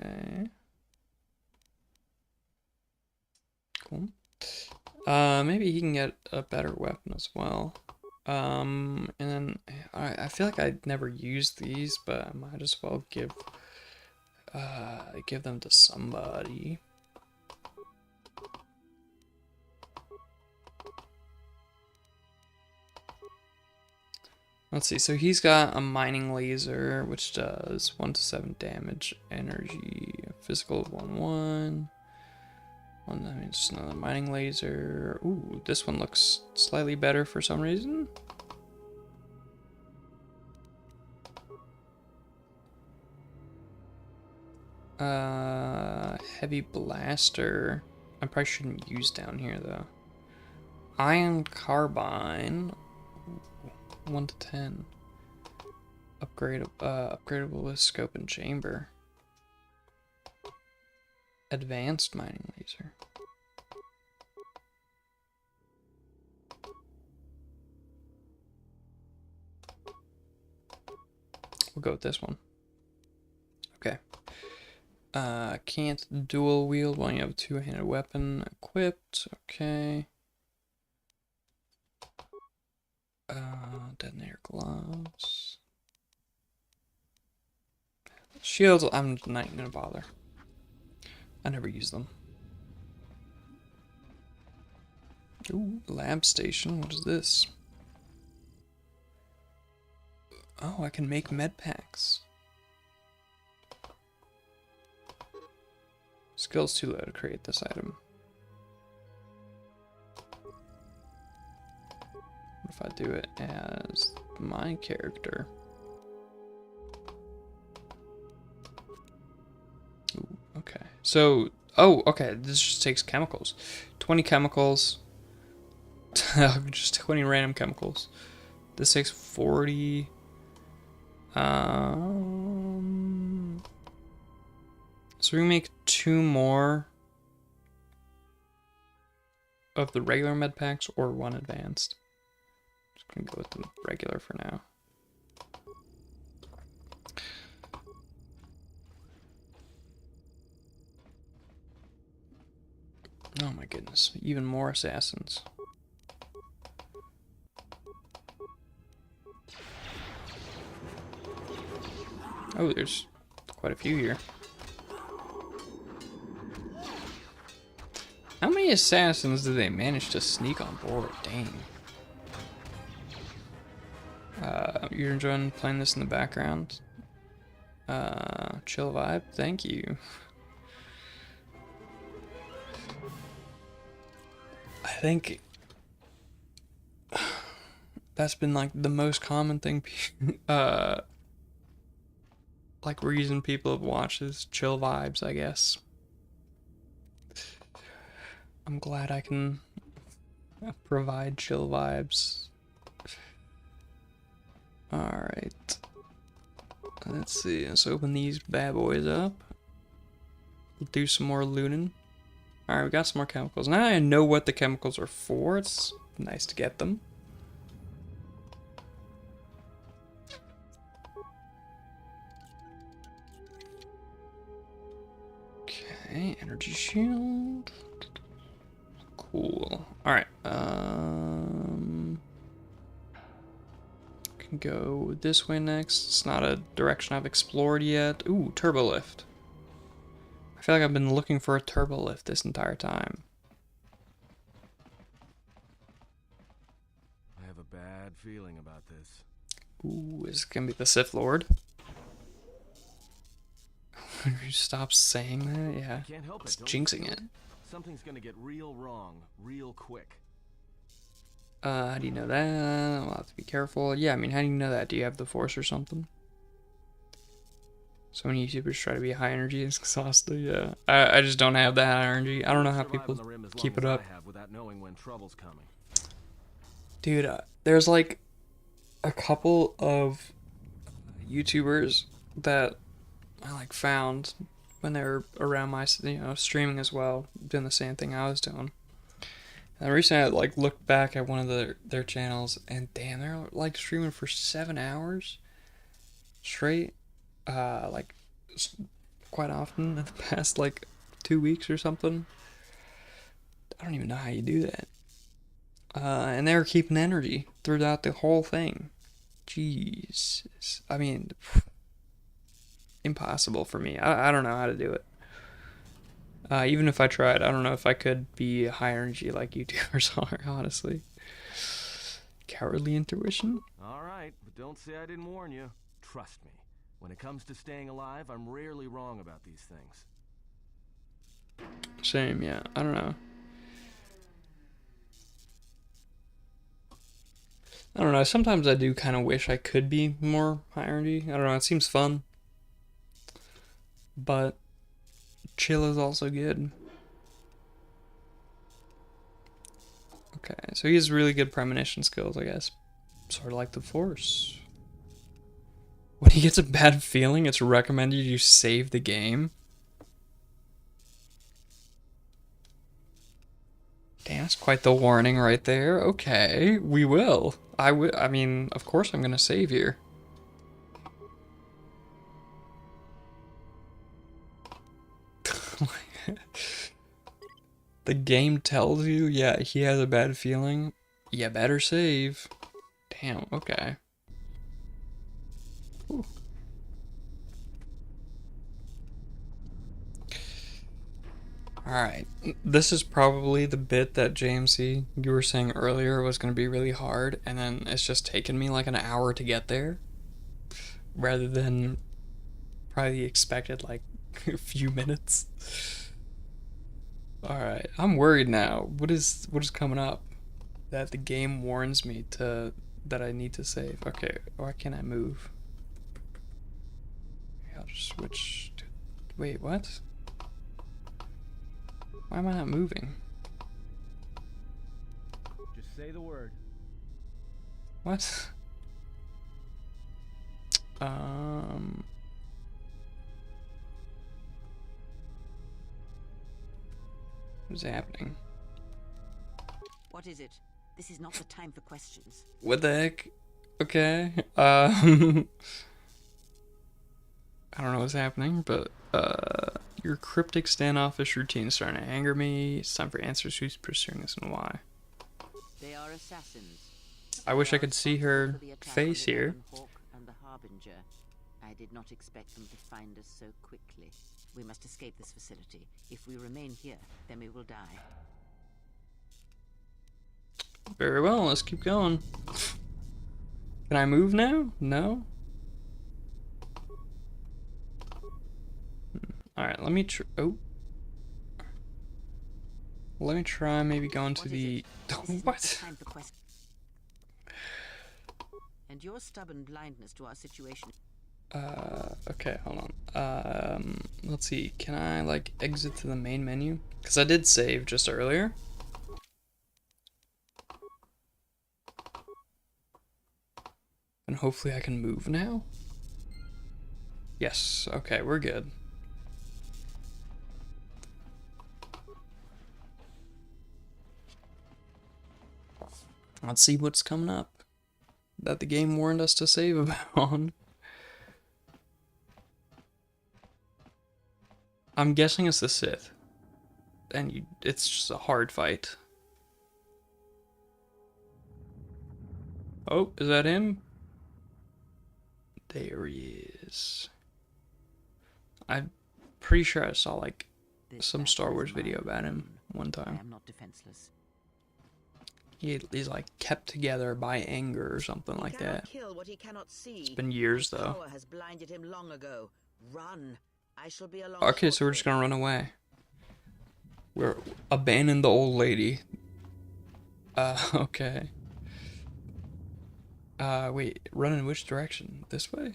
Okay. Cool. Maybe he can get a better weapon as well. And then I feel like I'd never used these, but I might as well give them to somebody. Let's see, so he's got a mining laser, which does 1 to 7 damage, energy, physical 1-1. I mean, just another mining laser. Ooh, this one looks slightly better for some reason. Heavy blaster. I probably shouldn't use down here though. Iron carbine. 1 to 10. Upgradable with scope and chamber. Advanced mining laser. We'll go with this one. Okay. Can't dual wield while you have a two-handed weapon equipped. Okay. Detonator gloves. Shields, I'm not even gonna bother. I never use them. Ooh, lab station. What is this? Oh, I can make med packs. Skills too low to create this item. What if I do it as my character? Ooh, okay. So, oh, okay. This just takes chemicals. 20 chemicals. Just 20 random chemicals. This takes 40. So we can make 2 more of the regular med packs or 1 advanced. Just gonna go with the regular for now. Oh my goodness, even more assassins. Oh, there's quite a few here. How many assassins did they manage to sneak on board? Dang. You're enjoying playing this in the background? Chill vibe, thank you. I think that's been like the most common thing, like reason people have watched is chill vibes, I guess. I'm glad I can provide chill vibes. Alright. Let's see, let's open these bad boys up. We'll do some more looting. Alright, we got some more chemicals. Now I know what the chemicals are for. It's nice to get them. Okay, energy shield. Cool. Alright, can go this way next. It's not a direction I've explored yet. Ooh, turbo lift. I feel like I've been looking for a turbo lift this entire time. I have a bad feeling about this. Ooh, is it gonna be the Sith Lord? You stop saying that? Yeah. Can't help It's it, jinxing it. Something's gonna get real wrong, real quick. How do you know that? I'll have to be careful. Yeah, I mean, how do you know that? Do you have the Force or something? So many YouTubers try to be high energy. It's exhausting. Yeah, I just don't have that high energy. I don't know how people keep it up. Without knowing when trouble's coming. Dude, there's like a couple of YouTubers that I like found when they were around my, streaming as well, doing the same thing I was doing. And recently I like looked back at one of their channels and damn, they're like streaming for 7 hours straight. Like quite often in the past like 2 weeks or something. I don't even know how you do that. And they were keeping energy throughout the whole thing. Jesus. I mean, impossible for me. I don't know how to do it. Even if I tried, I don't know if I could be high energy like YouTubers are, honestly. Cowardly intuition? Alright, but don't say I didn't warn you. Trust me. When it comes to staying alive, I'm rarely wrong about these things. Same, yeah. I don't know. I don't know. Sometimes I do kind of wish I could be more high energy. I don't know. It seems fun. But chill is also good. Okay, so he has really good premonition skills, I guess. Sort of like the Force. When he gets a bad feeling, it's recommended you save the game. Damn, that's quite the warning right there. Okay, we will. I mean, of course I'm gonna save here. The game tells you, yeah, he has a bad feeling. You better save. Damn, okay. Ooh. Alright, this is probably the bit that JMC, you were saying earlier, was going to be really hard, and then it's just taken me like an hour to get there, rather than probably expected like a few minutes. Alright, I'm worried now. What is coming up? That the game warns me that I need to save. Okay, why can't I move? I'll just switch to, wait, what? Why am I not moving? Just say the word. What? What's happening? What is it? This is not the time for questions. What the heck? Okay. I don't know what's happening, but your cryptic standoffish routine is starting to anger me. It's time for answers. Who's pursuing this and why? They are assassins. I wish I could see her face here. And the Harbinger. I did not expect them to find us so quickly. We must escape this facility. If we remain here, then we will die. Very well, let's keep going. Can I move now? No? Alright, let me oh. Let me try maybe going to the... What? And your stubborn blindness to our situation. Okay, hold on. Let's see. Can I, like, exit to the main menu? Because I did save just earlier. And hopefully I can move now? Yes, okay, we're good. Let's see what's coming up that the game warned us to save about. I'm guessing it's the Sith. And it's just a hard fight. Oh, is that him? There he is. I'm pretty sure I saw like some Star Wars video about him one time. I am not defenseless. He's like kept together by anger or something like that. Kill what he cannot see. It's been years though. Power has blinded him long ago. Run. I shall be along. Okay, so we're just gonna run away. We're abandon the old lady. Okay. Wait, run in which direction? This way?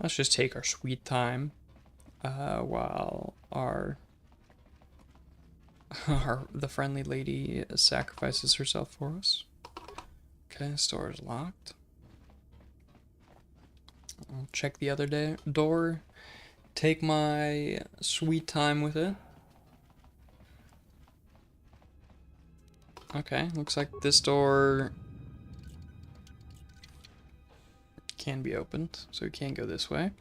Let's just take our sweet time, while the friendly lady sacrifices herself for us. Okay, this door is locked. I'll check the other door. Take my sweet time with it. Okay, looks like this door can be opened, so we can't go this way.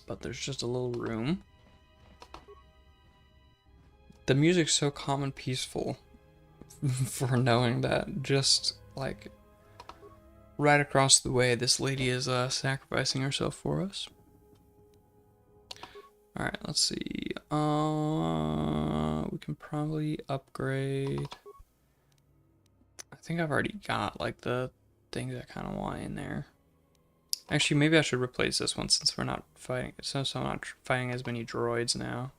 But there's just a little room. The music's so calm and peaceful for knowing that just like right across the way this lady is sacrificing herself for us. Alright, let's see. We can probably upgrade. I think I've already got like the things I kind of want in there. Actually, maybe I should replace this one since we're not fighting. Since I'm not fighting as many droids now.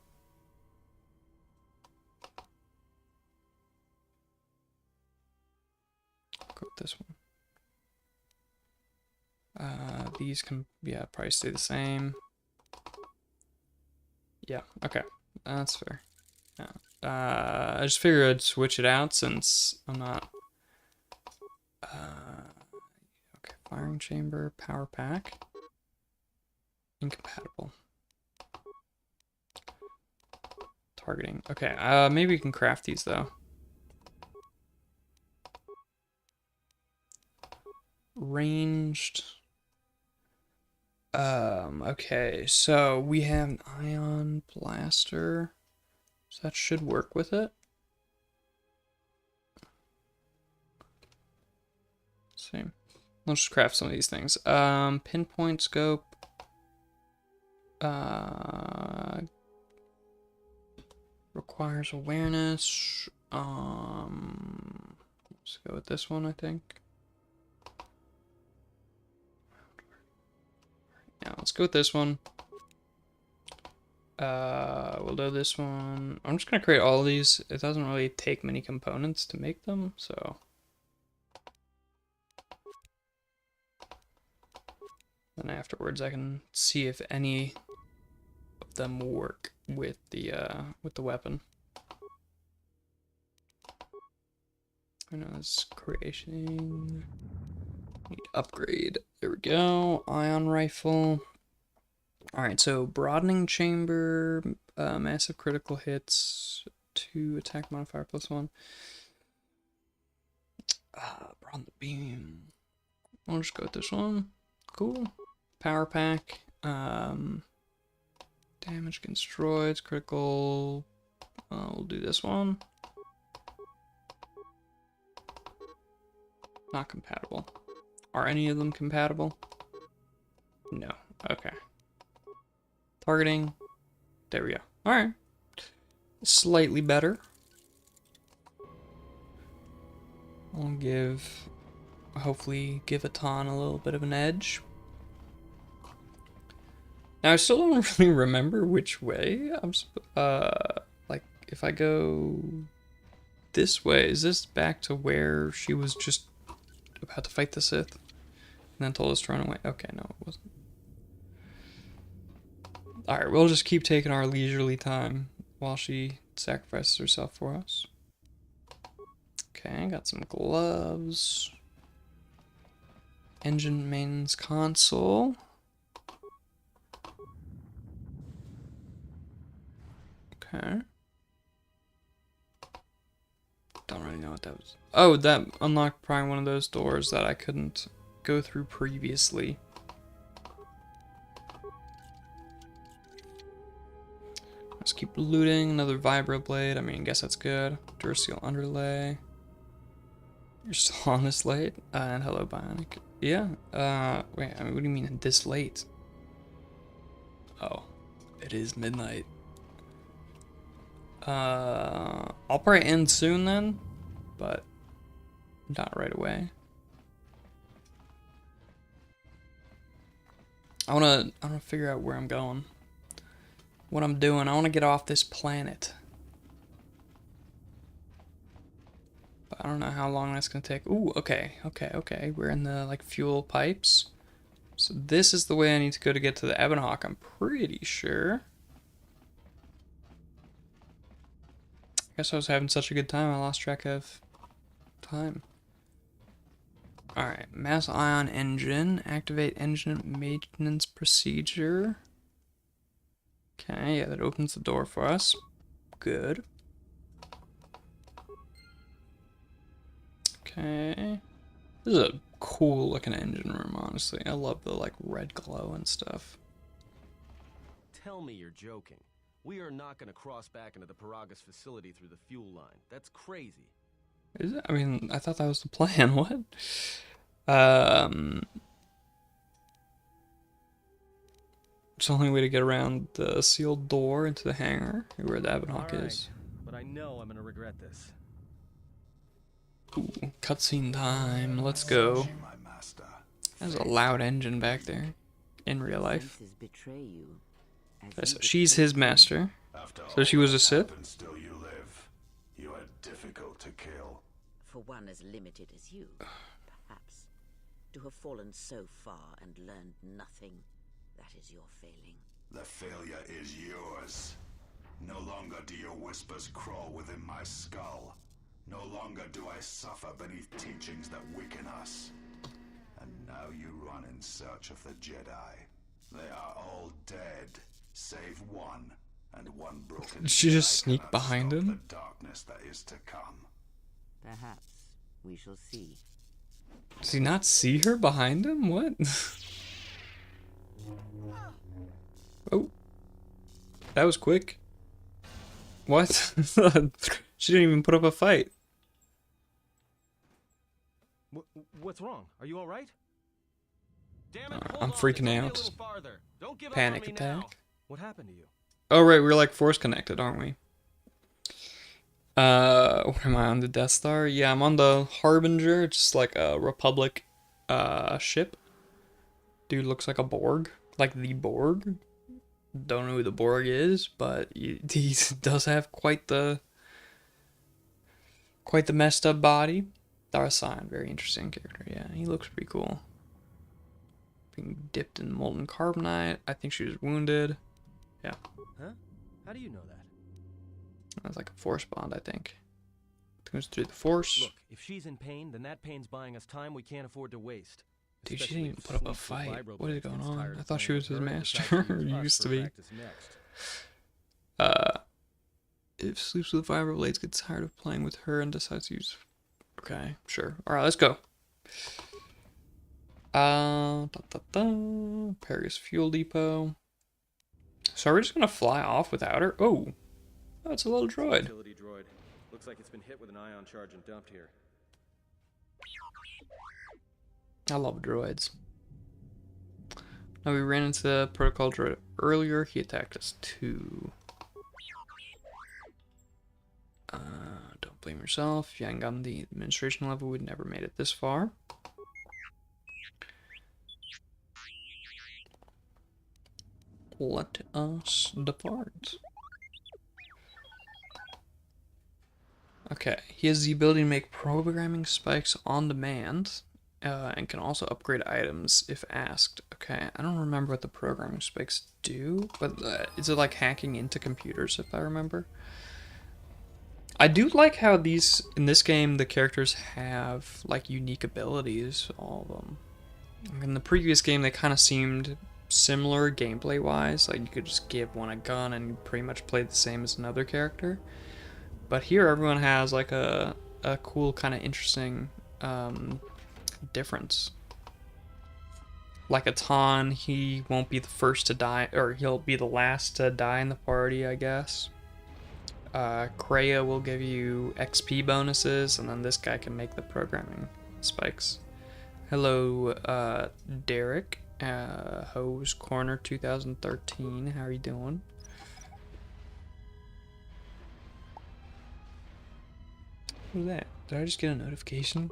Go with this one. These can, yeah, probably stay the same. Yeah, okay, that's fair. Yeah. I just figured I'd switch it out since I'm not. Okay, firing chamber, power pack. Incompatible. Targeting. Okay, maybe we can craft these though. Ranged. Okay, so we have an ion blaster. So that should work with it. Let's see. Let's just craft some of these things. Pinpoint scope. Requires awareness. Let's go with this one, I think. Yeah, let's go with this one. We'll do this one. I'm just gonna create all of these. It doesn't really take many components to make them, so. Then afterwards I can see if any of them work with the weapon. I know it's creation. Need upgrade. There we go. Ion rifle. Alright, so broadening chamber, massive critical hits, 2 attack modifier +1. Broaden the beam. I'll just go with this one. Cool. Power pack. Damage against droids, critical. We'll do this one. Not compatible. Are any of them compatible? No. Okay. Targeting. There we go. Alright. Slightly better. I'll give hopefully give Atan a little bit of an edge. Now I still don't really remember which way like if I go this way, is this back to where she was just about to fight the Sith and then told us to run away? Okay, no, it wasn't. Alright, we'll just keep taking our leisurely time while she sacrifices herself for us. Okay, got some gloves. Engine maintenance console. Okay. Don't really know what that was. Oh, that unlocked probably one of those doors that I couldn't go through previously. Let's keep looting. Another vibroblade. I mean, I guess that's good. Duracell underlay. You're still on this late? And hello, Bionic. Yeah. Wait, I mean, what do you mean this late? Oh, it is midnight. I'll probably end soon then, but not right away. I wanna figure out where I'm going. What I'm doing. I wanna get off this planet. But I don't know how long that's gonna take. Ooh, okay. We're in the like fuel pipes. So this is the way I need to go to get to the Ebonhawk, I'm pretty sure. I guess I was having such a good time, I lost track of time. Alright, mass ion engine. Activate engine maintenance procedure. Okay, yeah, that opens the door for us. Good. Okay. This is a cool looking engine room, honestly. I love the like red glow and stuff. Tell me you're joking. We are not going to cross back into the Paragus facility through the fuel line. That's crazy. Is it? I mean, I thought that was the plan. What? It's the only way to get around the sealed door into the hangar, where the Ebonhawk is. But I know I'm going to regret this. Ooh, cutscene time. Let's go. There's a loud engine back there in real life. Okay, so she's his master. So she was a Sith? Still you live. You are difficult to kill. For one as limited as you, perhaps. To have fallen so far and learned nothing, that is your failing. The failure is yours. No longer do your whispers crawl within my skull. No longer do I suffer beneath teachings that weaken us. And now you run in search of the Jedi. They are all dead, save one, and one broken. Did she just sneak behind him? The darkness that is to come. Perhaps we shall see. Does he not see her behind him? What? Oh. That was quick. What? She didn't even put up a fight. What's wrong? Are you all right? Damn it, I'm freaking out. Panic attack. What happened to you? Oh right, we're like force connected, aren't we? Where am I on the Death Star? Yeah, I'm on the Harbinger. It's just like a Republic ship. Dude looks like a Borg. Like the Borg. Don't know who the Borg is, but he does have quite the messed up body. Darsan, very interesting character. Yeah, he looks pretty cool. Being dipped in molten carbonite. I think she was wounded. Yeah. Huh? How do you know that? That's like a force bond, I think. It goes through the force. Look, if she's in pain, then that pain's buying us time we can't afford to waste. Dude, she didn't even put up a fight. What is going on? I thought she was his master. Used to be. If Sleeps with Vibroblades gets tired of playing with her and decides to use... Okay, sure. Alright, let's go. Paris Fuel Depot. So are we just gonna fly off without her? Oh, that's a little droid. Utility droid. Looks like it's been hit with an ion charge and dumped here. I love droids. Now we ran into the protocol droid earlier. He attacked us too. Don't blame yourself. If you hadn't gotten the administration level, we'd never made it this far. let us depart. Okay, he has the ability to make programming spikes on demand, and can also upgrade items if asked. Okay, I don't remember what the programming spikes do, but is it like hacking into computers, if I remember? I do like how these, in this game, the characters have like unique abilities, all of them. In the previous game, they kind of seemed similar gameplay-wise, like you could just give one a gun and pretty much play the same as another character. But here, everyone has like a cool, kind of interesting difference. Like a Ton, he won't be the first to die, or he'll be the last to die in the party, I guess. Kreia will give you XP bonuses, and then this guy can make the programming spikes. Hello, Derek, Hose Corner 2013, how are you doing? Who's that? Did I just get a notification?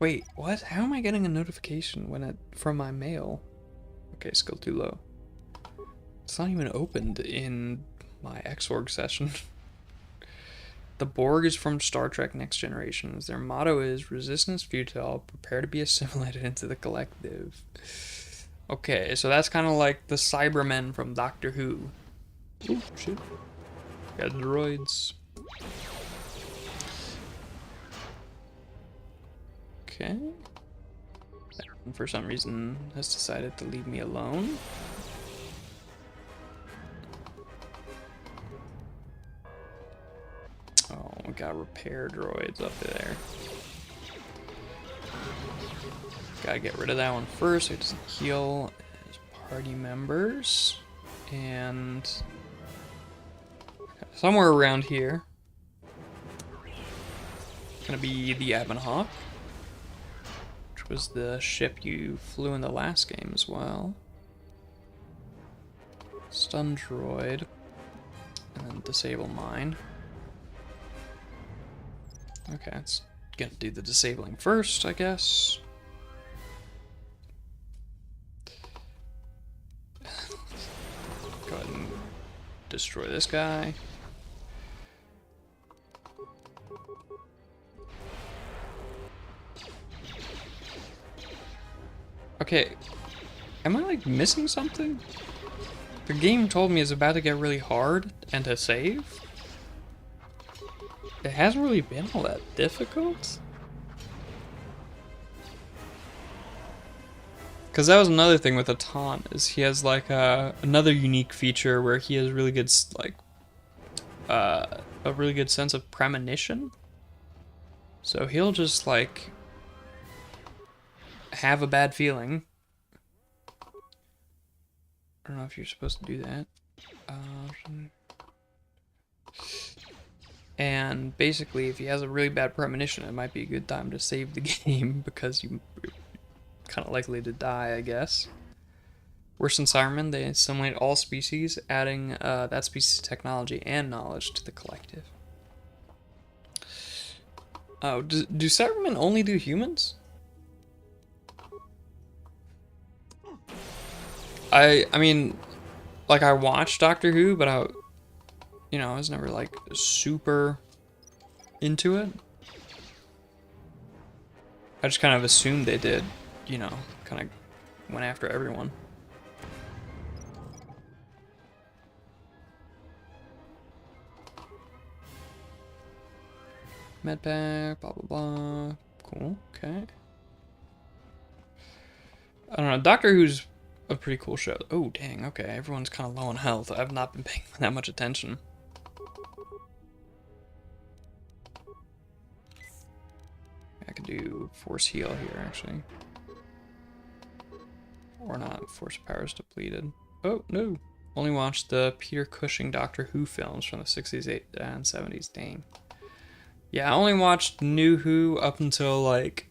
Wait, what? How am I getting a notification when from my mail? Okay, skill too low. It's not even opened in my Xorg session. The Borg is from Star Trek Next Generations. Their motto is resistance futile, prepare to be assimilated into the collective. Okay, so that's kind of like the Cybermen from Doctor Who. Oh, shit. Got droids. Okay. And for some reason has decided to leave me alone. Oh, we got repair droids up there. Gotta get rid of that one first so it doesn't heal his party members. And somewhere around here, gonna be the Ebon Hawk, which was the ship you flew in the last game as well. Stun droid, and then disable mine. Okay, it's gonna do the disabling first, I guess. Go ahead and destroy this guy. Okay, am I like missing something? The game told me it's about to get really hard and to save. It hasn't really been all that difficult. Because that was another thing with Atan, is he has like another unique feature where he has really good like a really good sense of premonition. So he'll just like have a bad feeling. I don't know if you're supposed to do that. And basically, if he has a really bad premonition, it might be a good time to save the game because you're kind of likely to die, I guess. Worse than Cybermen, they assimilate all species, adding that species' technology and knowledge to the collective. Oh, do Cybermen only do humans? I mean, like I watched Doctor Who, but I was never like super into it. I just kind of assumed they did, kind of went after everyone. Medpack, blah blah blah. Cool, okay. I don't know, Doctor Who's a pretty cool show. Oh, dang, okay, everyone's kind of low on health. I've not been paying that much attention. I could do force heal here, actually. Or not, force power is depleted. Oh, no. Only watched the Peter Cushing Doctor Who films from the 60s and 70s, dang. Yeah, I only watched New Who up until, like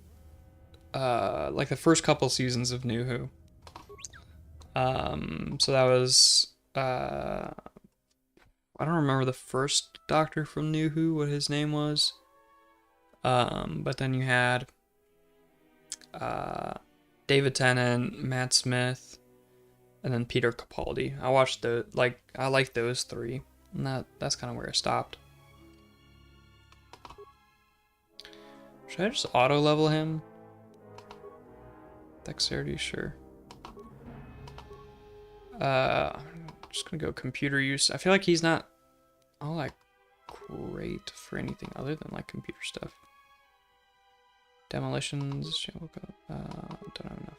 the first couple seasons of New Who. So that was, I don't remember the first Doctor from New Who, what his name was. But then you had David Tennant, Matt Smith, and then Peter Capaldi. I watched I like those three, and that's kind of where I stopped. Should I just auto level him? Dexterity, sure. I'm just gonna go computer use. I feel like he's not all that great for anything other than like computer stuff. Demolitions, don't have enough.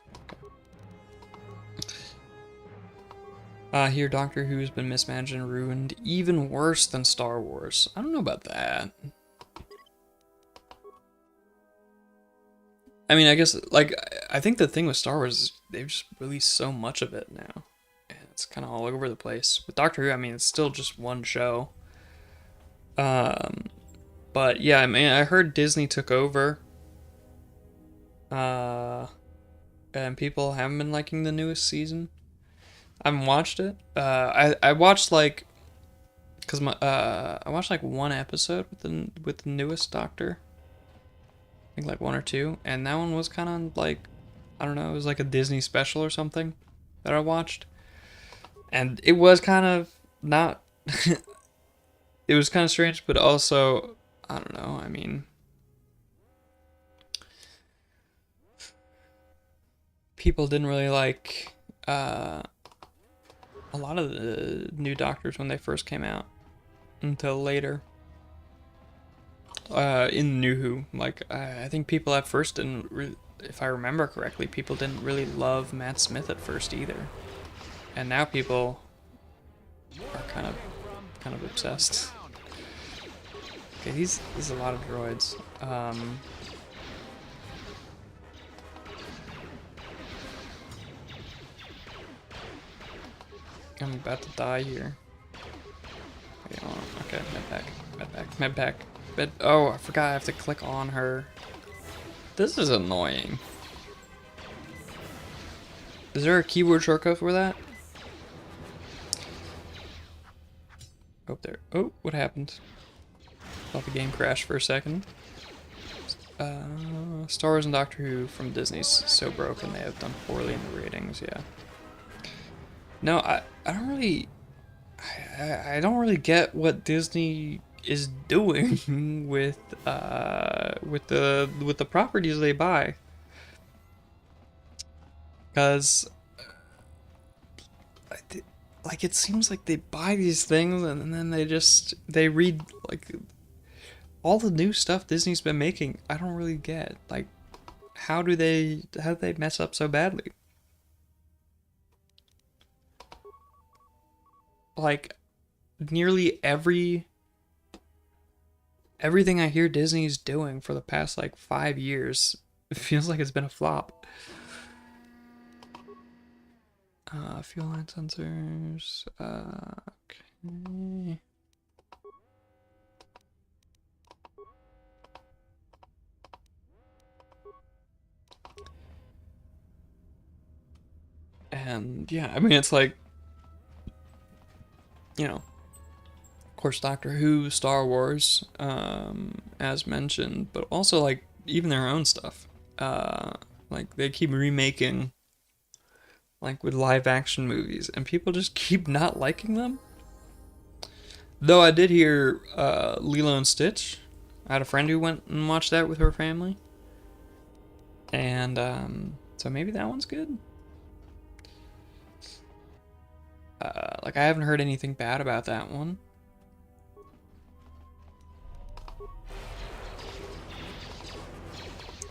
Okay. Here, Doctor Who's been mismanaged and ruined, even worse than Star Wars. I don't know about that. I mean, I guess, like, I think the thing with Star Wars is they've just released so much of it now. And it's kind of all over the place. With Doctor Who, I mean, it's still just one show. But yeah, I mean, I heard Disney took over. And people haven't been liking the newest season. I haven't watched it. I watched like, cause I watched like one episode with the newest Doctor. I think like one or two, and that one was kind of like, I don't know, it was like a Disney special or something that I watched, and it was kind of not. It was kind of strange, but also, I don't know. I mean, people didn't really like a lot of the new Doctors when they first came out until later. In New Who, like, I think people at first didn't if I remember correctly, people didn't really love Matt Smith at first either, and now people are kind of obsessed. Okay, there's a lot of droids. I'm about to die here. Okay, med pack. Oh, I forgot I have to click on her. This is annoying. Is there a keyboard shortcut for that? Oh, there. Oh, what happened? Thought the game crashed for a second. Star Wars and Doctor Who from Disney's so broken they have done poorly in the ratings, yeah. No, I don't really... I don't really get what Disney is doing with the properties they buy, because like it seems like they buy these things and then they read like all the new stuff Disney's been making. I don't really get, like, how do they mess up so badly? Like, nearly everything I hear Disney's doing for the past like 5 years, it feels like it's been a flop. Fuel line sensors. Okay. And yeah, I mean, it's like, you know, of course, Doctor Who, Star Wars, as mentioned, but also like even their own stuff. Like they keep remaking, like with live action movies, and people just keep not liking them. Though I did hear Lilo and Stitch. I had a friend who went and watched that with her family, and so maybe that one's good. Like, I haven't heard anything bad about that one.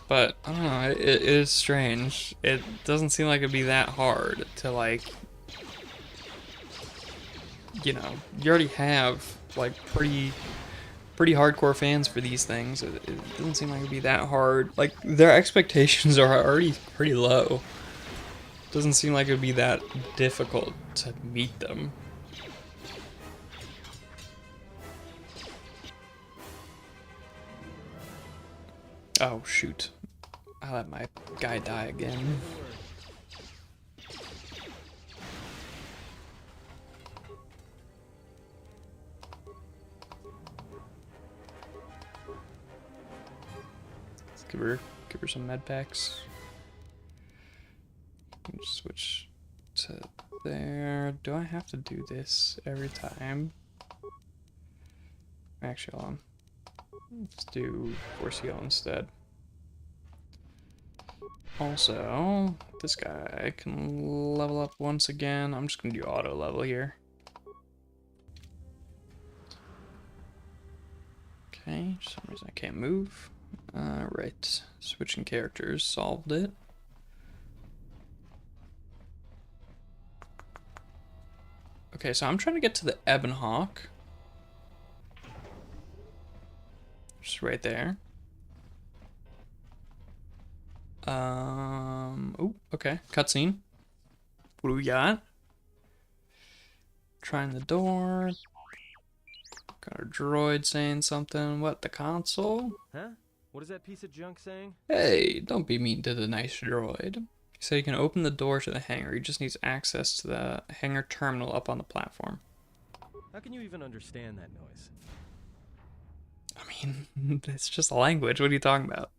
But, I don't know, it is strange. It doesn't seem like it'd be that hard to, like, you know, you already have, like, pretty hardcore fans for these things. It doesn't seem like it'd be that hard. Like, their expectations are already pretty low. Doesn't seem like it would be that difficult to meet them. Oh, shoot. I let my guy die again. Let's give her some med packs. Switch to there. Do I have to do this every time? Actually, hold on. Let's do force heal instead. Also, this guy can level up once again. I'm just gonna do auto level here. Okay, for some reason I can't move. Right, switching characters solved it. Okay, so I'm trying to get to the Ebon Hawk. Just right there. Oh, okay. Cutscene. What do we got? Trying the door. Got a droid saying something. What, the console? Huh? What is that piece of junk saying? Hey, don't be mean to the nice droid. He said he can open the door to the hangar. He just needs access to the hangar terminal up on the platform. How can you even understand that noise? I mean, it's just a language. What are you talking about?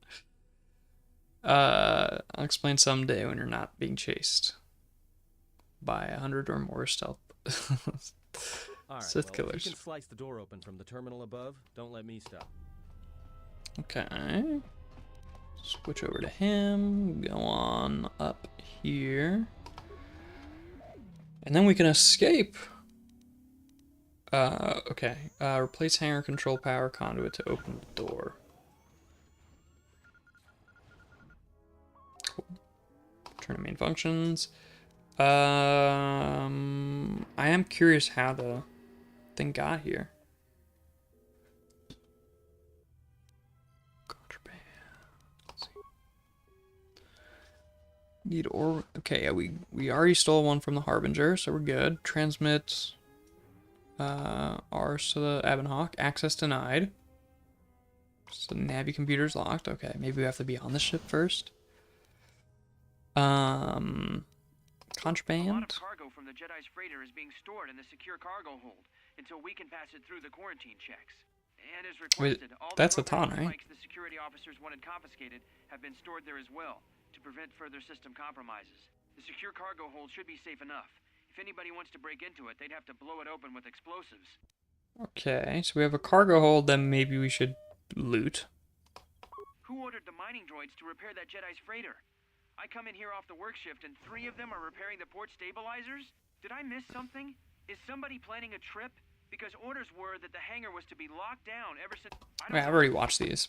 I'll explain someday when you're not being chased by 100 or more stealth Alright, Sith well, killers. if you can slice the door open from the terminal above, don't let me stop. Okay. Switch over to him. Go on up here. And then we can escape. Okay. Replace hangar control power conduit to open the door. Cool. Turn to main functions. I am curious how the thing got here. Contraband. Let's see. Need or okay, yeah, we already stole one from the Harbinger, so we're good. Transmit ours to the Ebon Hawk. Access denied. So the Navi computer's locked. Okay, maybe we have to be on the ship first. Contraband. A lot of cargo from the Jedi's freighter is being stored in the secure cargo hold until we can pass it through the quarantine checks. And as requested, all that's the a ton, programming right? spikes the security officers wanted confiscated have been stored there as well to prevent further system compromises. The secure cargo hold should be safe enough. If anybody wants to break into it, they'd have to blow it open with explosives. Okay, so we have a cargo hold that maybe we should loot. Who ordered the mining droids to repair that Jedi's freighter? I come in here off the work shift and 3 of them are repairing the port stabilizers? Did I miss something? Is somebody planning a trip? Because orders were that the hangar was to be locked down ever since... Wait, I've already watched these.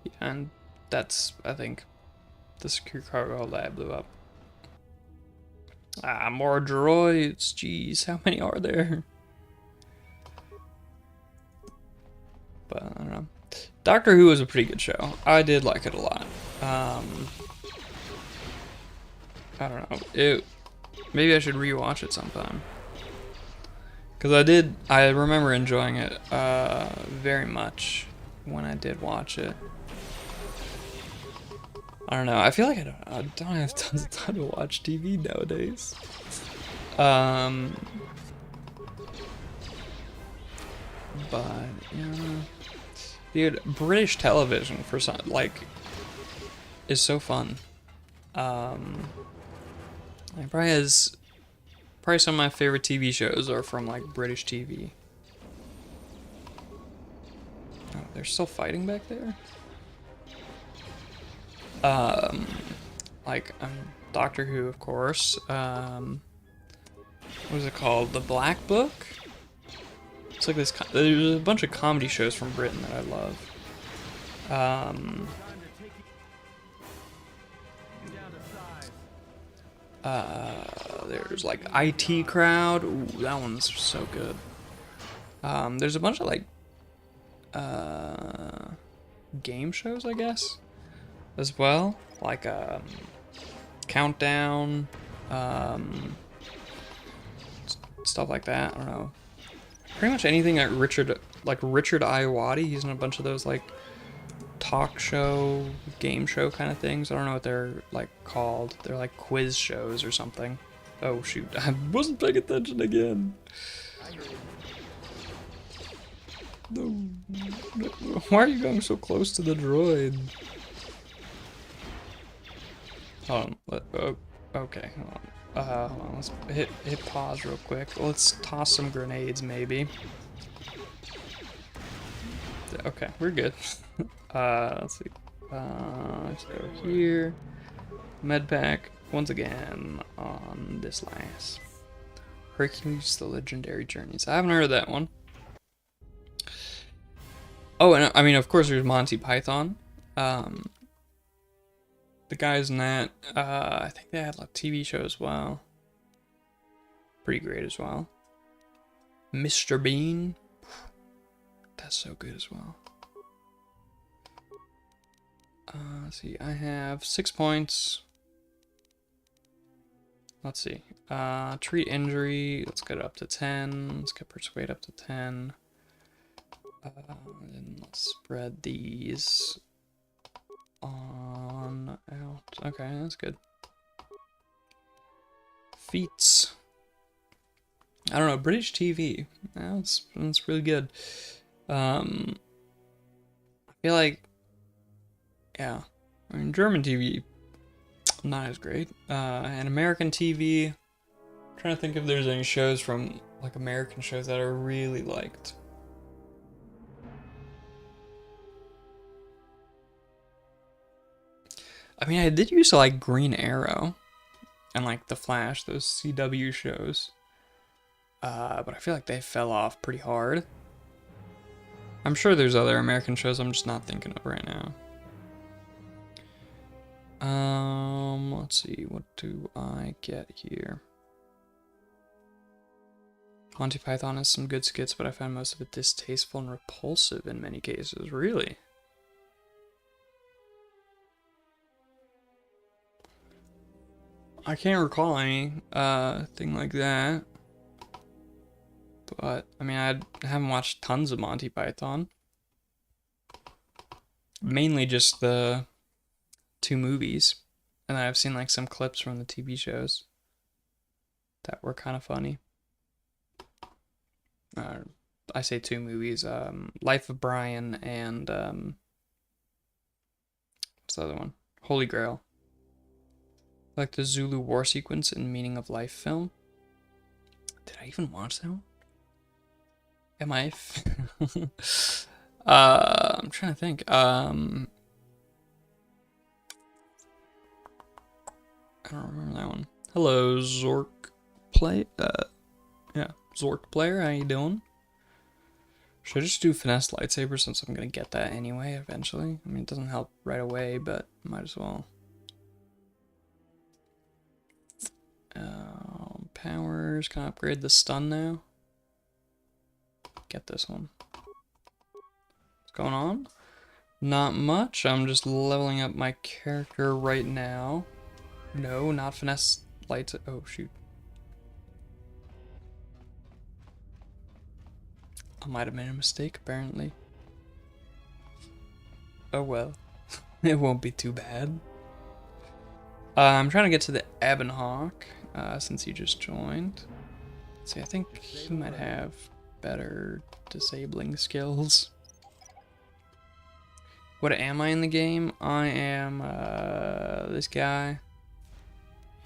Yeah, and that's, I think, the secure cargo hold that I blew up. Ah, more droids. Jeez, how many are there? But I don't know. Doctor Who was a pretty good show. I did like it a lot. I don't know. Maybe I should rewatch it sometime. Because I remember enjoying it very much when I did watch it. I don't know. I feel like I don't have tons of time to watch TV nowadays. But yeah, dude, British television for some is so fun. It probably some of my favorite TV shows are from like British TV. Oh, they're still fighting back there. Doctor Who, of course. What is it called? The Black Book? It's like this. There's a bunch of comedy shows from Britain that I love. There's like IT Crowd. Ooh, that one's so good. There's a bunch of like game shows, I guess, as well. Like Countdown, stuff like that. I don't know. Pretty much anything that Richard Iowati. He's in a bunch of those like talk show, game show kind of things. I don't know what they're like called. They're like quiz shows or something. Oh shoot, I wasn't paying attention again. No. Why are you going so close to the droid? Hold on. Oh, okay, hold on. Hold on. Let's hit pause real quick. Let's toss some grenades, maybe. Okay, we're good. Let's see. Let's go here. Med pack once again on this last. Hercules: The Legendary Journeys. I haven't heard of that one. Oh, and I mean, of course, there's Monty Python. The guys in that, I think they had like TV show as well. Pretty great as well. Mr. Bean. That's so good as well. Let's see, I have 6 points. Let's see. Treat injury. Let's get it up to 10. Let's get persuade up to 10. And let's spread these on out. Okay, that's good. Feats. I don't know, British TV. That's really good. I feel like, yeah, I mean, German TV, not as great. And American TV, I'm trying to think if there's any shows from, like, American shows that I really liked. I mean, I did used to like Green Arrow and like The Flash, those CW shows. But I feel like they fell off pretty hard. I'm sure there's other American shows I'm just not thinking of right now. Let's see, what do I get here? Monty Python has some good skits, but I found most of it distasteful and repulsive in many cases. Really? I can't recall any thing like that. But, I mean, I haven't watched tons of Monty Python. Mainly just the 2 movies. And I've seen like some clips from the TV shows that were kind of funny. I say 2 movies. Life of Brian and what's the other one? Holy Grail. Like the Zulu war sequence in Meaning of Life film. Did I even watch that one? Am I? I'm trying to think. I don't remember that one. Hello, Zork play. Yeah, Zork player. How you doing? Should I just do finesse lightsaber since I'm gonna get that anyway eventually? I mean, it doesn't help right away, but might as well. Powers. Can I upgrade the stun now? Get this one. What's going on? Not much. I'm just leveling up my character right now. No, not finesse lights. Oh, shoot. I might have made a mistake, apparently. Oh well. It won't be too bad. I'm trying to get to the Ebonhawk, since he just joined. See, I think he might have better disabling skills. What am I in the game? I am this guy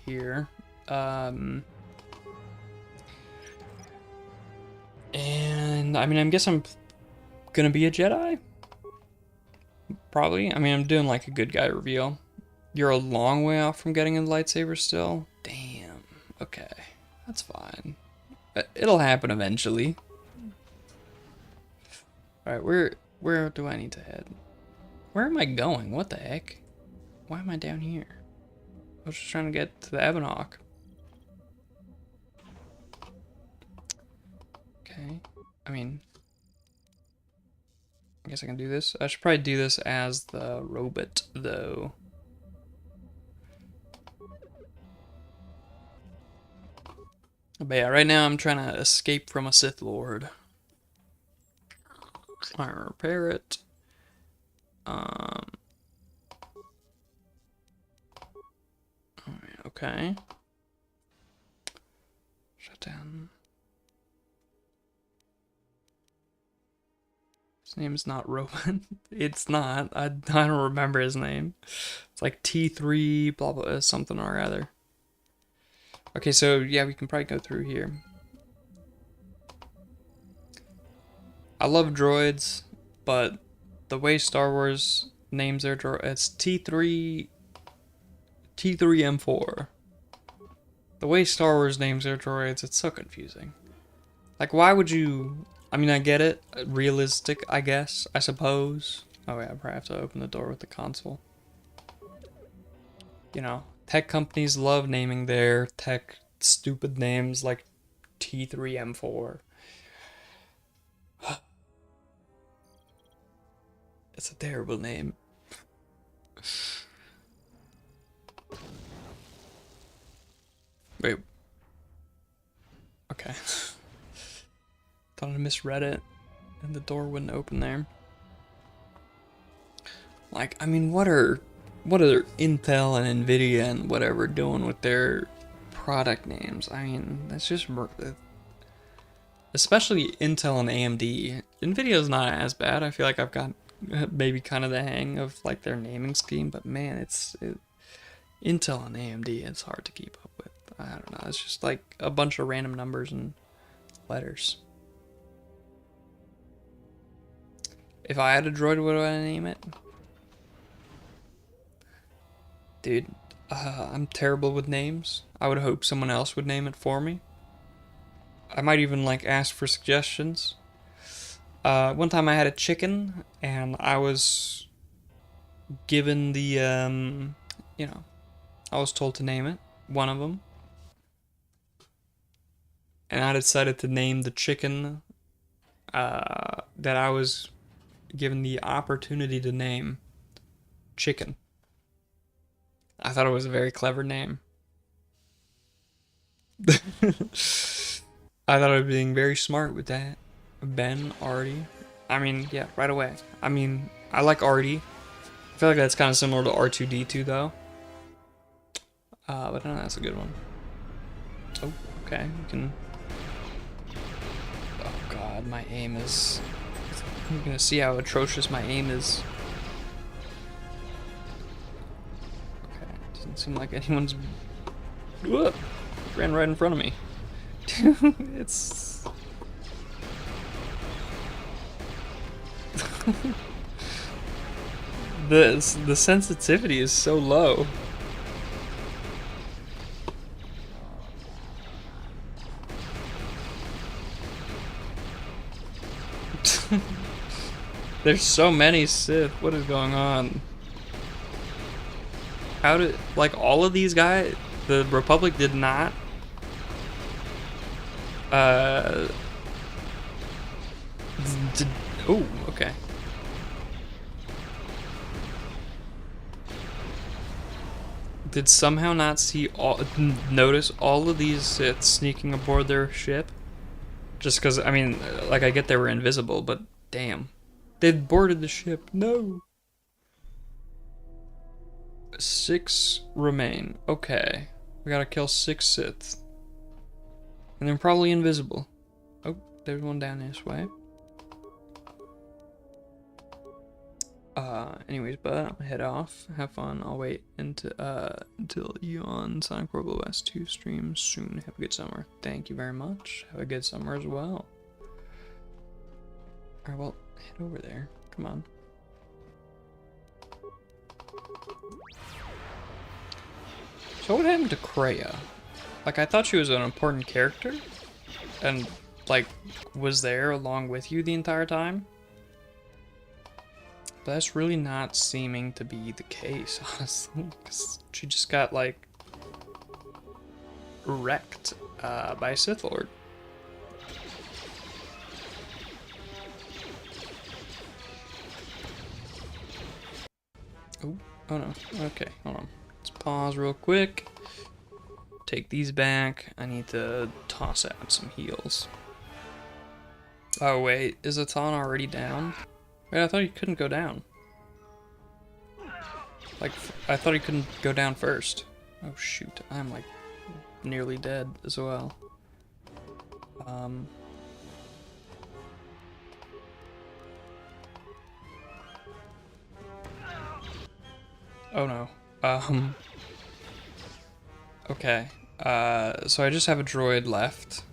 here. And I mean, I guess I'm gonna be a Jedi. Probably. I mean, I'm doing like a good guy reveal. You're a long way off from getting a lightsaber still? Damn. Okay. That's fine. It'll happen eventually. Alright, where do I need to head? Where am I going? What the heck? Why am I down here? I was just trying to get to the Ebonhawk. Okay. I mean, I guess I can do this. I should probably do this as the robot, though. But yeah, right now I'm trying to escape from a Sith Lord. Alright, repair it. Okay. Shut down. name is not Roman. It's not. I don't remember his name. It's like T3 blah blah something or other. Okay, so yeah, we can probably go through here. I love droids, but the way Star Wars names their droid, it's T3M4. The way Star Wars names their droids, it's so confusing. Like, why would you... I mean, I get it. Realistic, I guess. I suppose. Oh, yeah, I probably have to open the door with the console. You know, tech companies love naming their tech stupid names like T3M4. It's a terrible name. Wait. Okay. Thought I misread it, and the door wouldn't open there. Like, I mean, what are Intel and Nvidia and whatever doing with their product names? I mean, that's just especially Intel and AMD. Nvidia's not as bad. I feel like I've got maybe kind of the hang of like their naming scheme, but man, Intel and AMD, it's hard to keep up with. I don't know. It's just like a bunch of random numbers and letters. If I had a droid, what would I name it? Dude, I'm terrible with names. I would hope someone else would name it for me. I might even like ask for suggestions. One time I had a chicken and I was given the, you know, I was told to name it, one of them. And I decided to name the chicken that I was given the opportunity to name Chicken. I thought it was a very clever name. I thought I was being very smart with that. Ben, Artie. I mean, yeah, right away. I mean, I like Artie. I feel like that's kind of similar to R2-D2 though. But no, that's a good one. Oh, okay, you can... Oh god, my aim is... You're gonna see how atrocious my aim is. Okay, doesn't seem like anyone's... Whoop! Ran right in front of me. It's... the sensitivity is so low. There's so many Sith. What is going on? How did, like, all of these guys, the Republic did not oh, okay. Did somehow not see notice all of these Sith sneaking aboard their ship? Just because, I mean, like, I get they were invisible, but damn. They boarded the ship. No. 6 remain. Okay. We gotta kill 6 Sith. And they're probably invisible. Oh, there's one down this way. Anyways, but I'm gonna head off. Have fun. I'll wait until Eon Sonic Robo S2 streams soon. Have a good summer. Thank you very much. Have a good summer as well. Alright, well, head over there. Come on. So what happened to Kreia? Like, I thought she was an important character. And, like, was there along with you the entire time? But that's really not seeming to be the case, honestly. 'Cause she just got, like, wrecked by a Sith Lord. Oh no. Okay, hold on. Let's pause real quick. Take these back. I need to toss out some heals. Oh wait, is Atan already down? Wait, I thought he couldn't go down. Like, I thought he couldn't go down first. Oh shoot, I'm like nearly dead as well. Oh no. Okay. So I just have a droid left.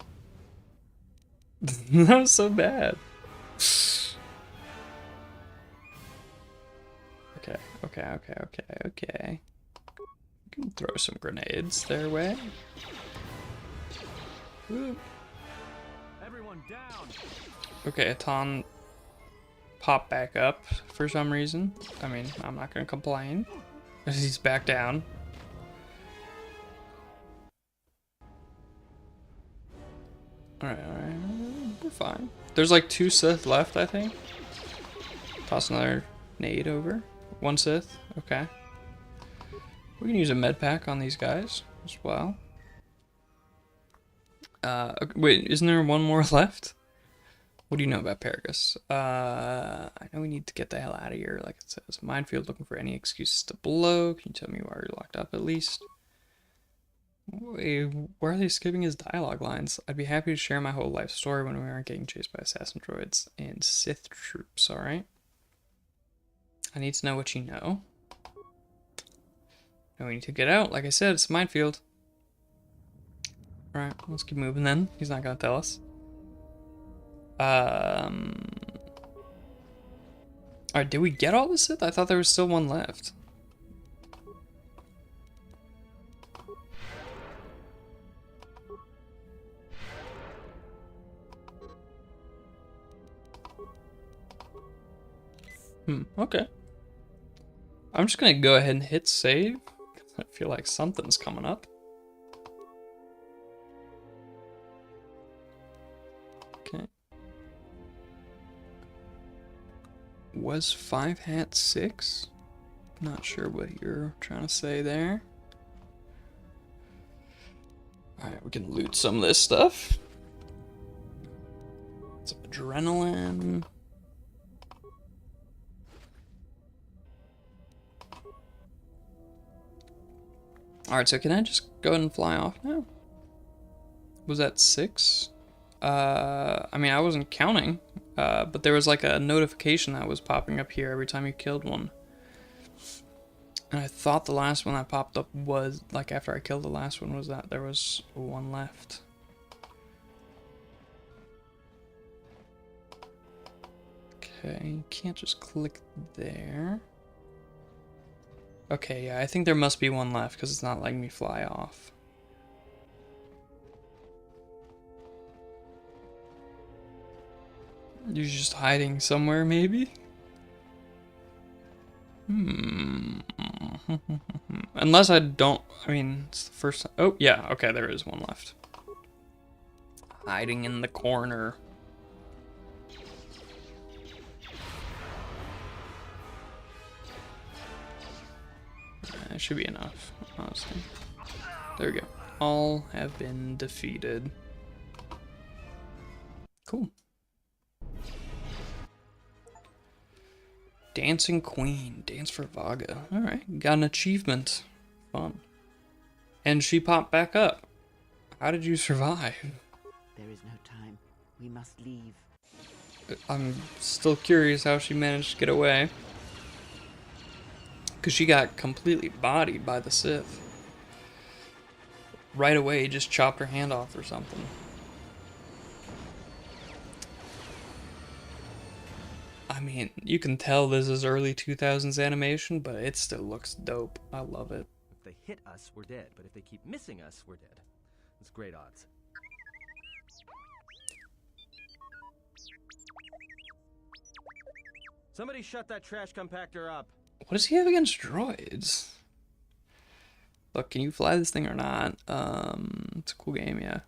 That was so bad. Okay. You can throw some grenades their way. Woo. Everyone down. Okay, Atan popped back up for some reason. I mean, I'm not gonna complain. He's back down. Alright, we're fine. There's like 2 Sith left, I think. Toss another nade over. 1 Sith, okay. We can use a med pack on these guys as well. Wait, isn't there 1 more left? What do you know about Paragus? I know we need to get the hell out of here, like it says. Minefield, looking for any excuses to blow. Can you tell me why you're locked up at least? Wait, why are they skipping his dialogue lines? I'd be happy to share my whole life story when we aren't getting chased by assassin droids and Sith troops, alright? I need to know what you know. And we need to get out. Like I said, it's a minefield. Alright, let's keep moving then. He's not gonna tell us. Alright, did we get all the Sith? I thought there was still 1 left. Okay. I'm just gonna go ahead and hit save. I feel like something's coming up. Okay. Was 5 hat 6? Not sure what you're trying to say there. Alright, we can loot some of this stuff. Some adrenaline. Alright, so can I just go ahead and fly off now? Was that 6? I mean, I wasn't counting, but there was like a notification that was popping up here every time you killed one. And I thought the last one that popped up was, like after I killed the last one, was that there was 1 left. Okay, you can't just click there. Okay, yeah, I think there must be 1 left because it's not letting me fly off. You're just hiding somewhere, maybe? Unless I don't, I mean, it's the first time. Oh, yeah, okay, there is 1 left. Hiding in the corner. That should be enough, honestly. There we go. All have been defeated. Cool. Dancing Queen. Dance for Vaga. Alright, got an achievement. Fun. And she popped back up. How did you survive? There is no time. We must leave. I'm still curious how she managed to get away. Because she got completely bodied by the Sith. Right away, just chopped her hand off or something. I mean, you can tell this is early 2000s animation, but it still looks dope. I love it. If they hit us, we're dead. But if they keep missing us, we're dead. It's great odds. Somebody shut that trash compactor up. What does he have against droids? Look, can you fly this thing or not? It's a cool game, yeah.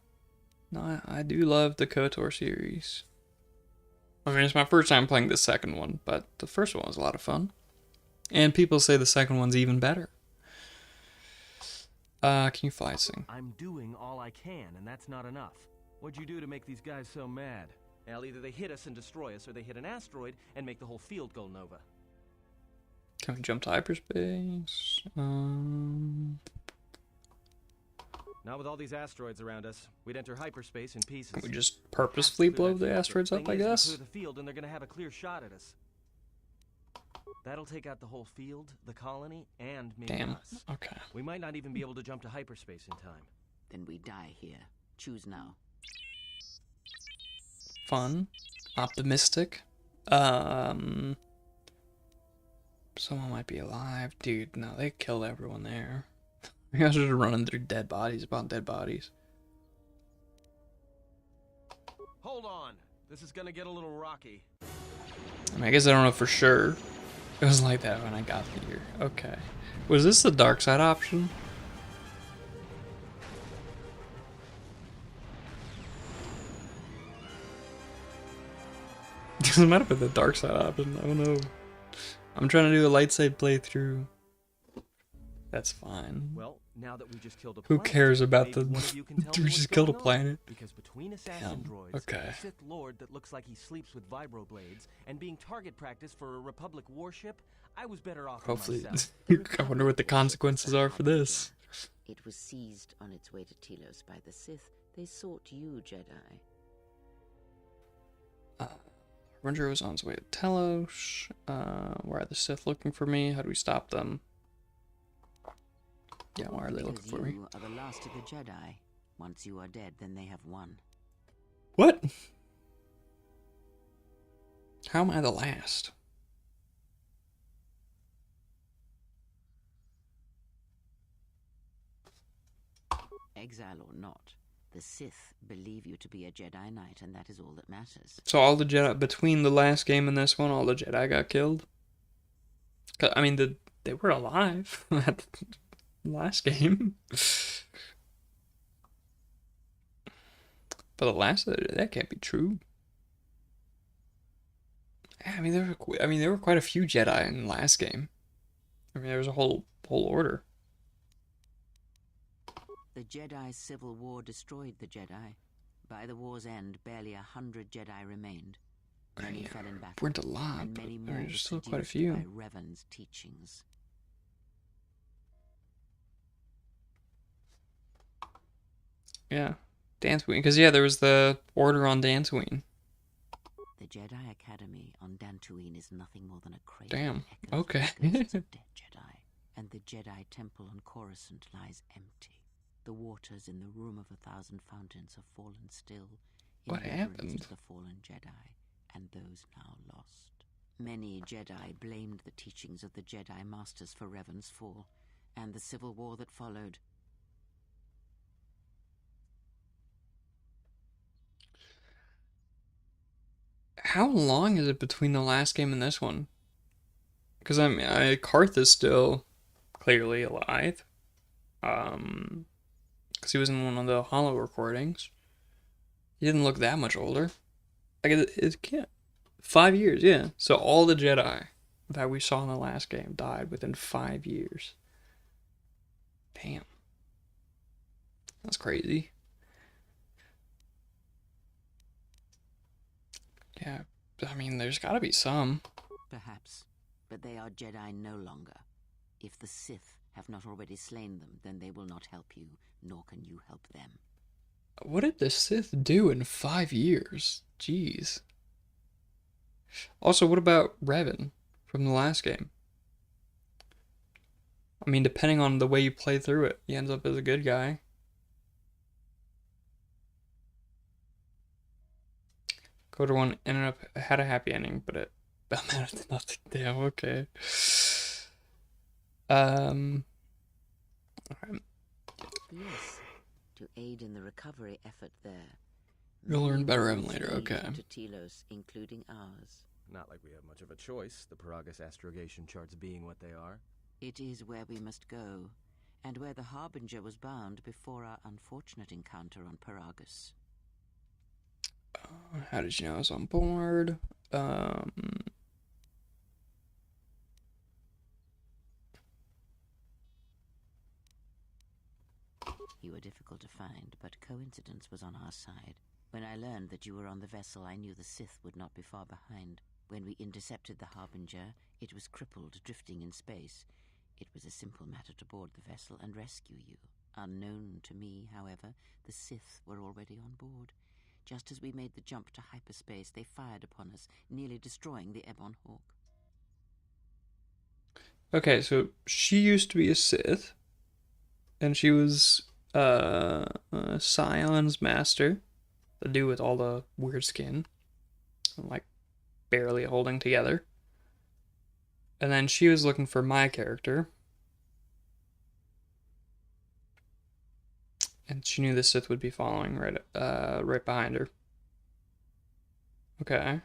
No, I do love the KOTOR series. I mean, it's my first time playing the second one, but the first one was a lot of fun. And people say the second one's even better. Can you fly this thing? I'm doing all I can, and that's not enough. What'd you do to make these guys so mad? Well, either they hit us and destroy us, or they hit an asteroid and make the whole field go nova. Can we jump to hyperspace? Not with all these asteroids around us. We'd enter hyperspace in pieces. Can we just purposefully blow the asteroids up, I guess? Clear the field, and they're gonna have a clear shot at us. That'll take out the whole field, the colony, and maybe Damn. us. Okay. We might not even be able to jump to hyperspace in time. Then we die here. Choose now. Fun. Optimistic. Someone might be alive. Dude, no, they killed everyone there. You guys are just running through dead bodies upon dead bodies. Hold on. This is gonna get a little rocky. I mean, I guess I don't know for sure. It was like that when I got here. Okay. Was this the dark side option? This might have been the dark side option. I don't know. I'm trying to do a light side playthrough. That's fine. Well, now that we just killed a Who planet, cares about maybe the... one of you can tell me we what's just killed a going on? planet. Because between assassin droids, Okay. a Sith Lord that looks like he sleeps with vibroblades, and being target practice for a Republic warship, I was better off with Hopefully, myself. I wonder what the consequences are for this. It was seized on its way to Telos by the Sith. They sought you, Jedi. Ranger was on his way to Telos. Where are the Sith looking for me? How do we stop them? Yeah, why are they looking Because for me? you are the last of the Jedi. Once you are dead, then they have won. What? How am I the last? Exile or not, the Sith believe you to be a Jedi Knight, and that is all that matters. So all the Jedi, between the last game and this one, all the Jedi got killed? 'Cause, I mean, they were alive at the last game. But the last, that can't be true. I mean, there were quite a few Jedi in the last game. I mean, there was a whole order. The Jedi Civil War destroyed the Jedi. By the war's end, barely 100 Jedi remained. Many fell in battle, Weren't a lot, and but many more there's were still quite a seduced few. by Revan's teachings. Yeah, Dantooine, because there was the order on Dantooine. The Jedi Academy on Dantooine is nothing more than a cradle. Damn. Echoes Okay. the ghosts of dead Jedi, and the Jedi Temple on Coruscant lies empty. The waters in the Room of 1,000 Fountains have fallen still. In What reverence happened? to the fallen Jedi, and those now lost. Many Jedi blamed the teachings of the Jedi Masters for Revan's fall, and the civil war that followed. How long is it between the last game and this one? Because Karth is still clearly alive. Because he was in one of the Hollow recordings. He didn't look that much older. Like it can't. 5 years, yeah. So all the Jedi that we saw in the last game died within 5 years. Damn. That's crazy. Yeah, I mean, there's gotta be some. Perhaps, but they are Jedi no longer. If the Sith have not already slain them, then they will not help you, nor can you help them. What did the Sith do in 5 years? Jeez. Also, what about Revan from the last game? I mean, depending on the way you play through it, he ends up as a good guy. Kotor 1 had a happy ending, but it amounted to nothing. Damn, okay. Alright. Yes, to aid in the recovery effort there. You'll learn better Many Revan later, roads okay. lead To Telos, including ours. Not like we have much of a choice, the Paragus astrogation charts being what they are. It is where we must go, and where the Harbinger was bound before our unfortunate encounter on Paragus. How did you know I was on board? You were difficult to find, but coincidence was on our side. When I learned that you were on the vessel, I knew the Sith would not be far behind. When we intercepted the Harbinger, it was crippled, drifting in space. It was a simple matter to board the vessel and rescue you. Unknown to me, however, the Sith were already on board. Just as we made the jump to hyperspace, they fired upon us, nearly destroying the Ebon Hawk. Okay, so she used to be a Sith, and she was Scion's master, the dude with all the weird skin, like barely holding together. And then she was looking for my character, and she knew the Sith would be following right behind her. Okay.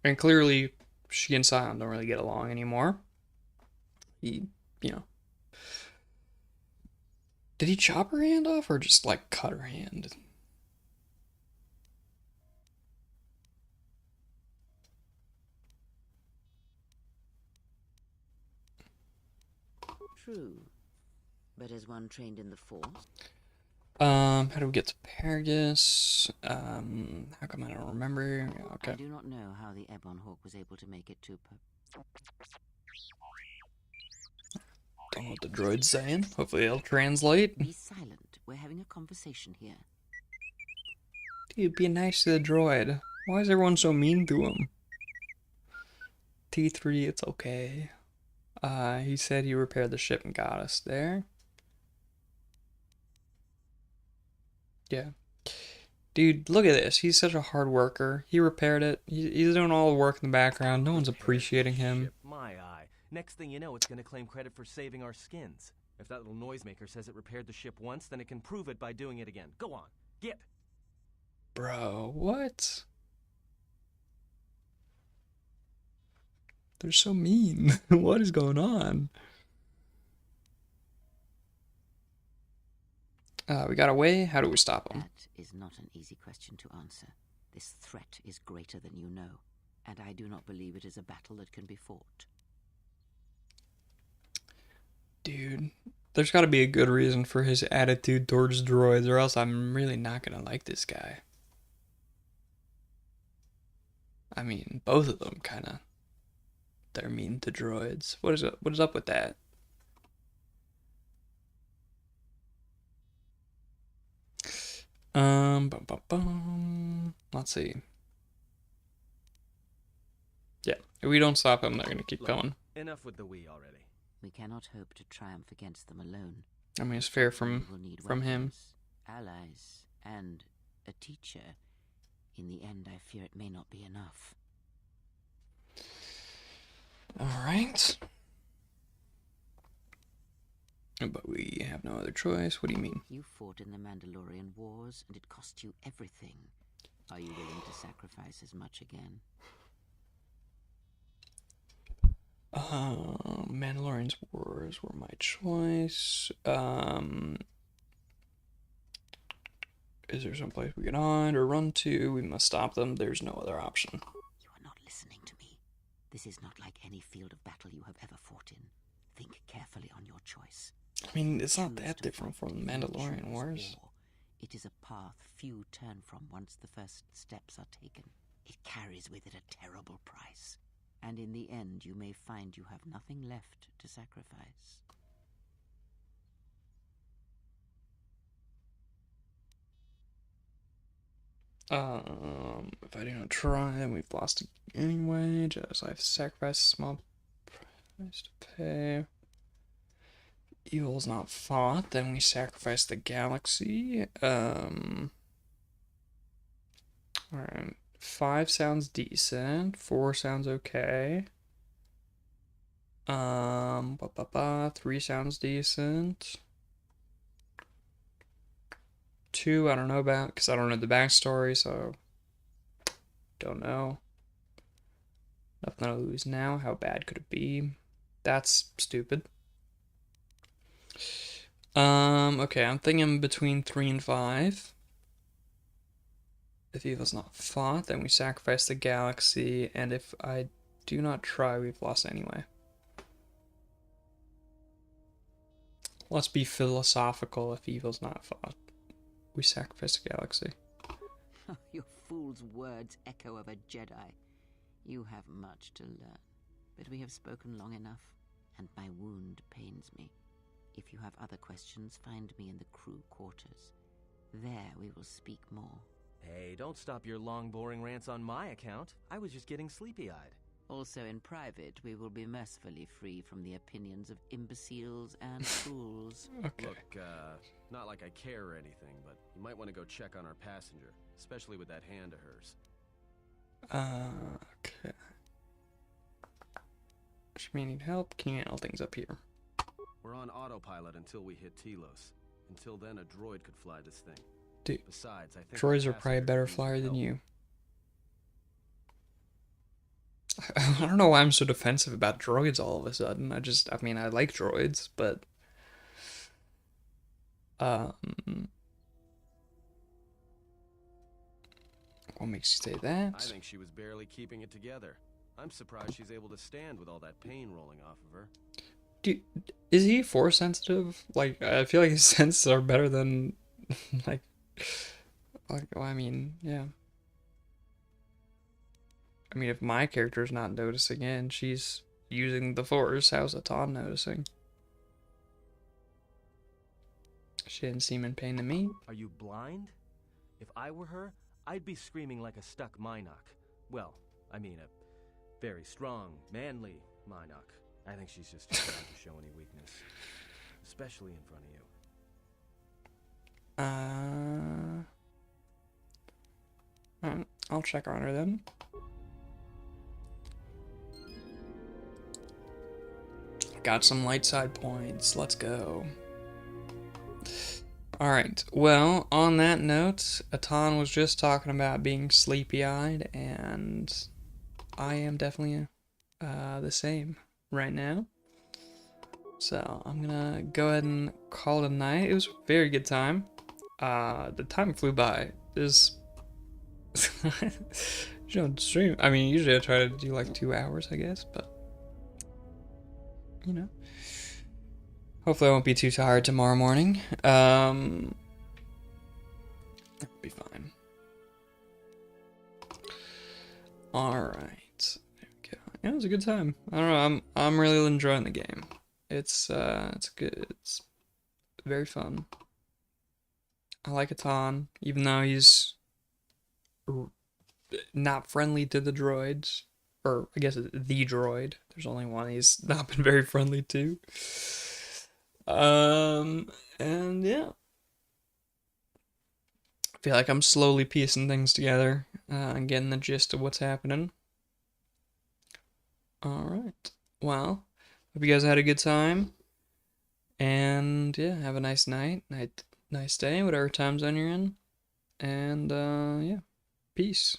And clearly, she and Scion don't really get along anymore. He, you know, did he chop her hand off or just like cut her hand? True. But as one trained in the Force? How do we get to Paragus? How come I don't remember? Yeah, okay. I do not know how the Ebon Hawk was able to make it to Don't know what the droid's saying. Hopefully it'll translate. Be silent. We're having a conversation here. Dude, be nice to the droid. Why is everyone so mean to him? T3, it's okay. He said he repaired the ship and got us there. Yeah. Dude, look at this. He's such a hard worker. He repaired it. He's doing all the work in the background. No one's appreciating him. My eye. Next thing you know, it's going to claim credit for saving our skins. If that little noisemaker says it repaired the ship once, then it can prove it by doing it again. Go on. Get. Bro, what? They're so mean. What is going on? We got away. How do we stop them? That is not an easy question to answer. This threat is greater than you know, and I do not believe it is a battle that can be fought. Dude, there's got to be a good reason for his attitude towards droids, or else I'm really not gonna like this guy. I mean, both of them kind of. They're mean to droids. What is up with that? Let's see. Yeah, if we don't stop them, they're gonna keep going. Enough with the we already. We cannot hope to triumph against them alone. I mean, it's fair from him. Allies, and a teacher. In the end, I fear it may not be enough. Alright. But we have no other choice. What do you mean? You fought in the Mandalorian Wars, and it cost you everything. Are you willing to sacrifice as much again? Mandalorian's Wars were my choice. Is there some place we can hide or run to? We must stop them. There's no other option. You are not listening to me. This is not like any field of battle you have ever fought in. Think carefully on your choice. I mean, it's not that different from the Mandalorian Wars. It is a path few turn from once the first steps are taken. It carries with it a terrible price. And in the end, you may find you have nothing left to sacrifice. If I do not try, then we've lost anyway. Just I have to sacrifice a small price to pay. Evil's not fought, then we sacrifice the galaxy. Alright. 5 sounds decent. 4 sounds okay. 3 sounds decent. 2, I don't know about, because I don't know the backstory, so don't know. Nothing to lose now. How bad could it be? That's stupid. Okay, I'm thinking between 3 and 5. If evil's not fought, then we sacrifice the galaxy, and if I do not try, we've lost anyway. Let's be philosophical. If evil's not fought, we sacrifice the galaxy. Your fool's words echo of a Jedi. You have much to learn, but we have spoken long enough, and my wound pains me. If you have other questions, find me in the crew quarters. There we will speak more. Hey, don't stop your long, boring rants on my account. I was just getting sleepy-eyed. Also, in private, we will be mercifully free from the opinions of imbeciles and fools. Okay. Look, not like I care or anything, but you might want to go check on our passenger, especially with that hand of hers. Okay. She may need help. Can you handle things up here? We're on autopilot until we hit Telos. Until then, a droid could fly this thing. Dude, Besides, I think droids the are probably a passenger better needs some flyer than help. you. I don't know why I'm so defensive about droids all of a sudden. I mean, I like droids, but what makes you say that? I think she was barely keeping it together. I'm surprised she's able to stand with all that pain rolling off of her. Dude, is he force sensitive? Like, I feel like his senses are better than, like, well, I mean, yeah. I mean, if my character's not noticing it and she's using the force, how's Atan noticing? She didn't seem in pain to me. Are you blind? If I were her, I'd be screaming like a stuck Minok. Well, I mean a very strong, manly Minok. I think she's just trying not to show any weakness. Especially in front of you. Alright, I'll check on her then. Got some light side points. Let's go. Alright, well, on that note, Atan was just talking about being sleepy-eyed, and I am definitely the same right now. So, I'm gonna go ahead and call it a night. It was a very good time. The time flew by. This you know, stream. I mean, usually I try to do like 2 hours, I guess, but you know. Hopefully I won't be too tired tomorrow morning. It'll be fine. Alright. Okay. Yeah, it was a good time. I don't know, I'm really enjoying the game. It's good. It's very fun. I like Atan, even though he's not friendly to the droids. Or, I guess, the droid. There's only one he's not been very friendly to. And yeah. I feel like I'm slowly piecing things together, and getting the gist of what's happening. Alright. Well, hope you guys had a good time. And yeah, have a nice night, nice day, whatever time zone you're in. And yeah, peace.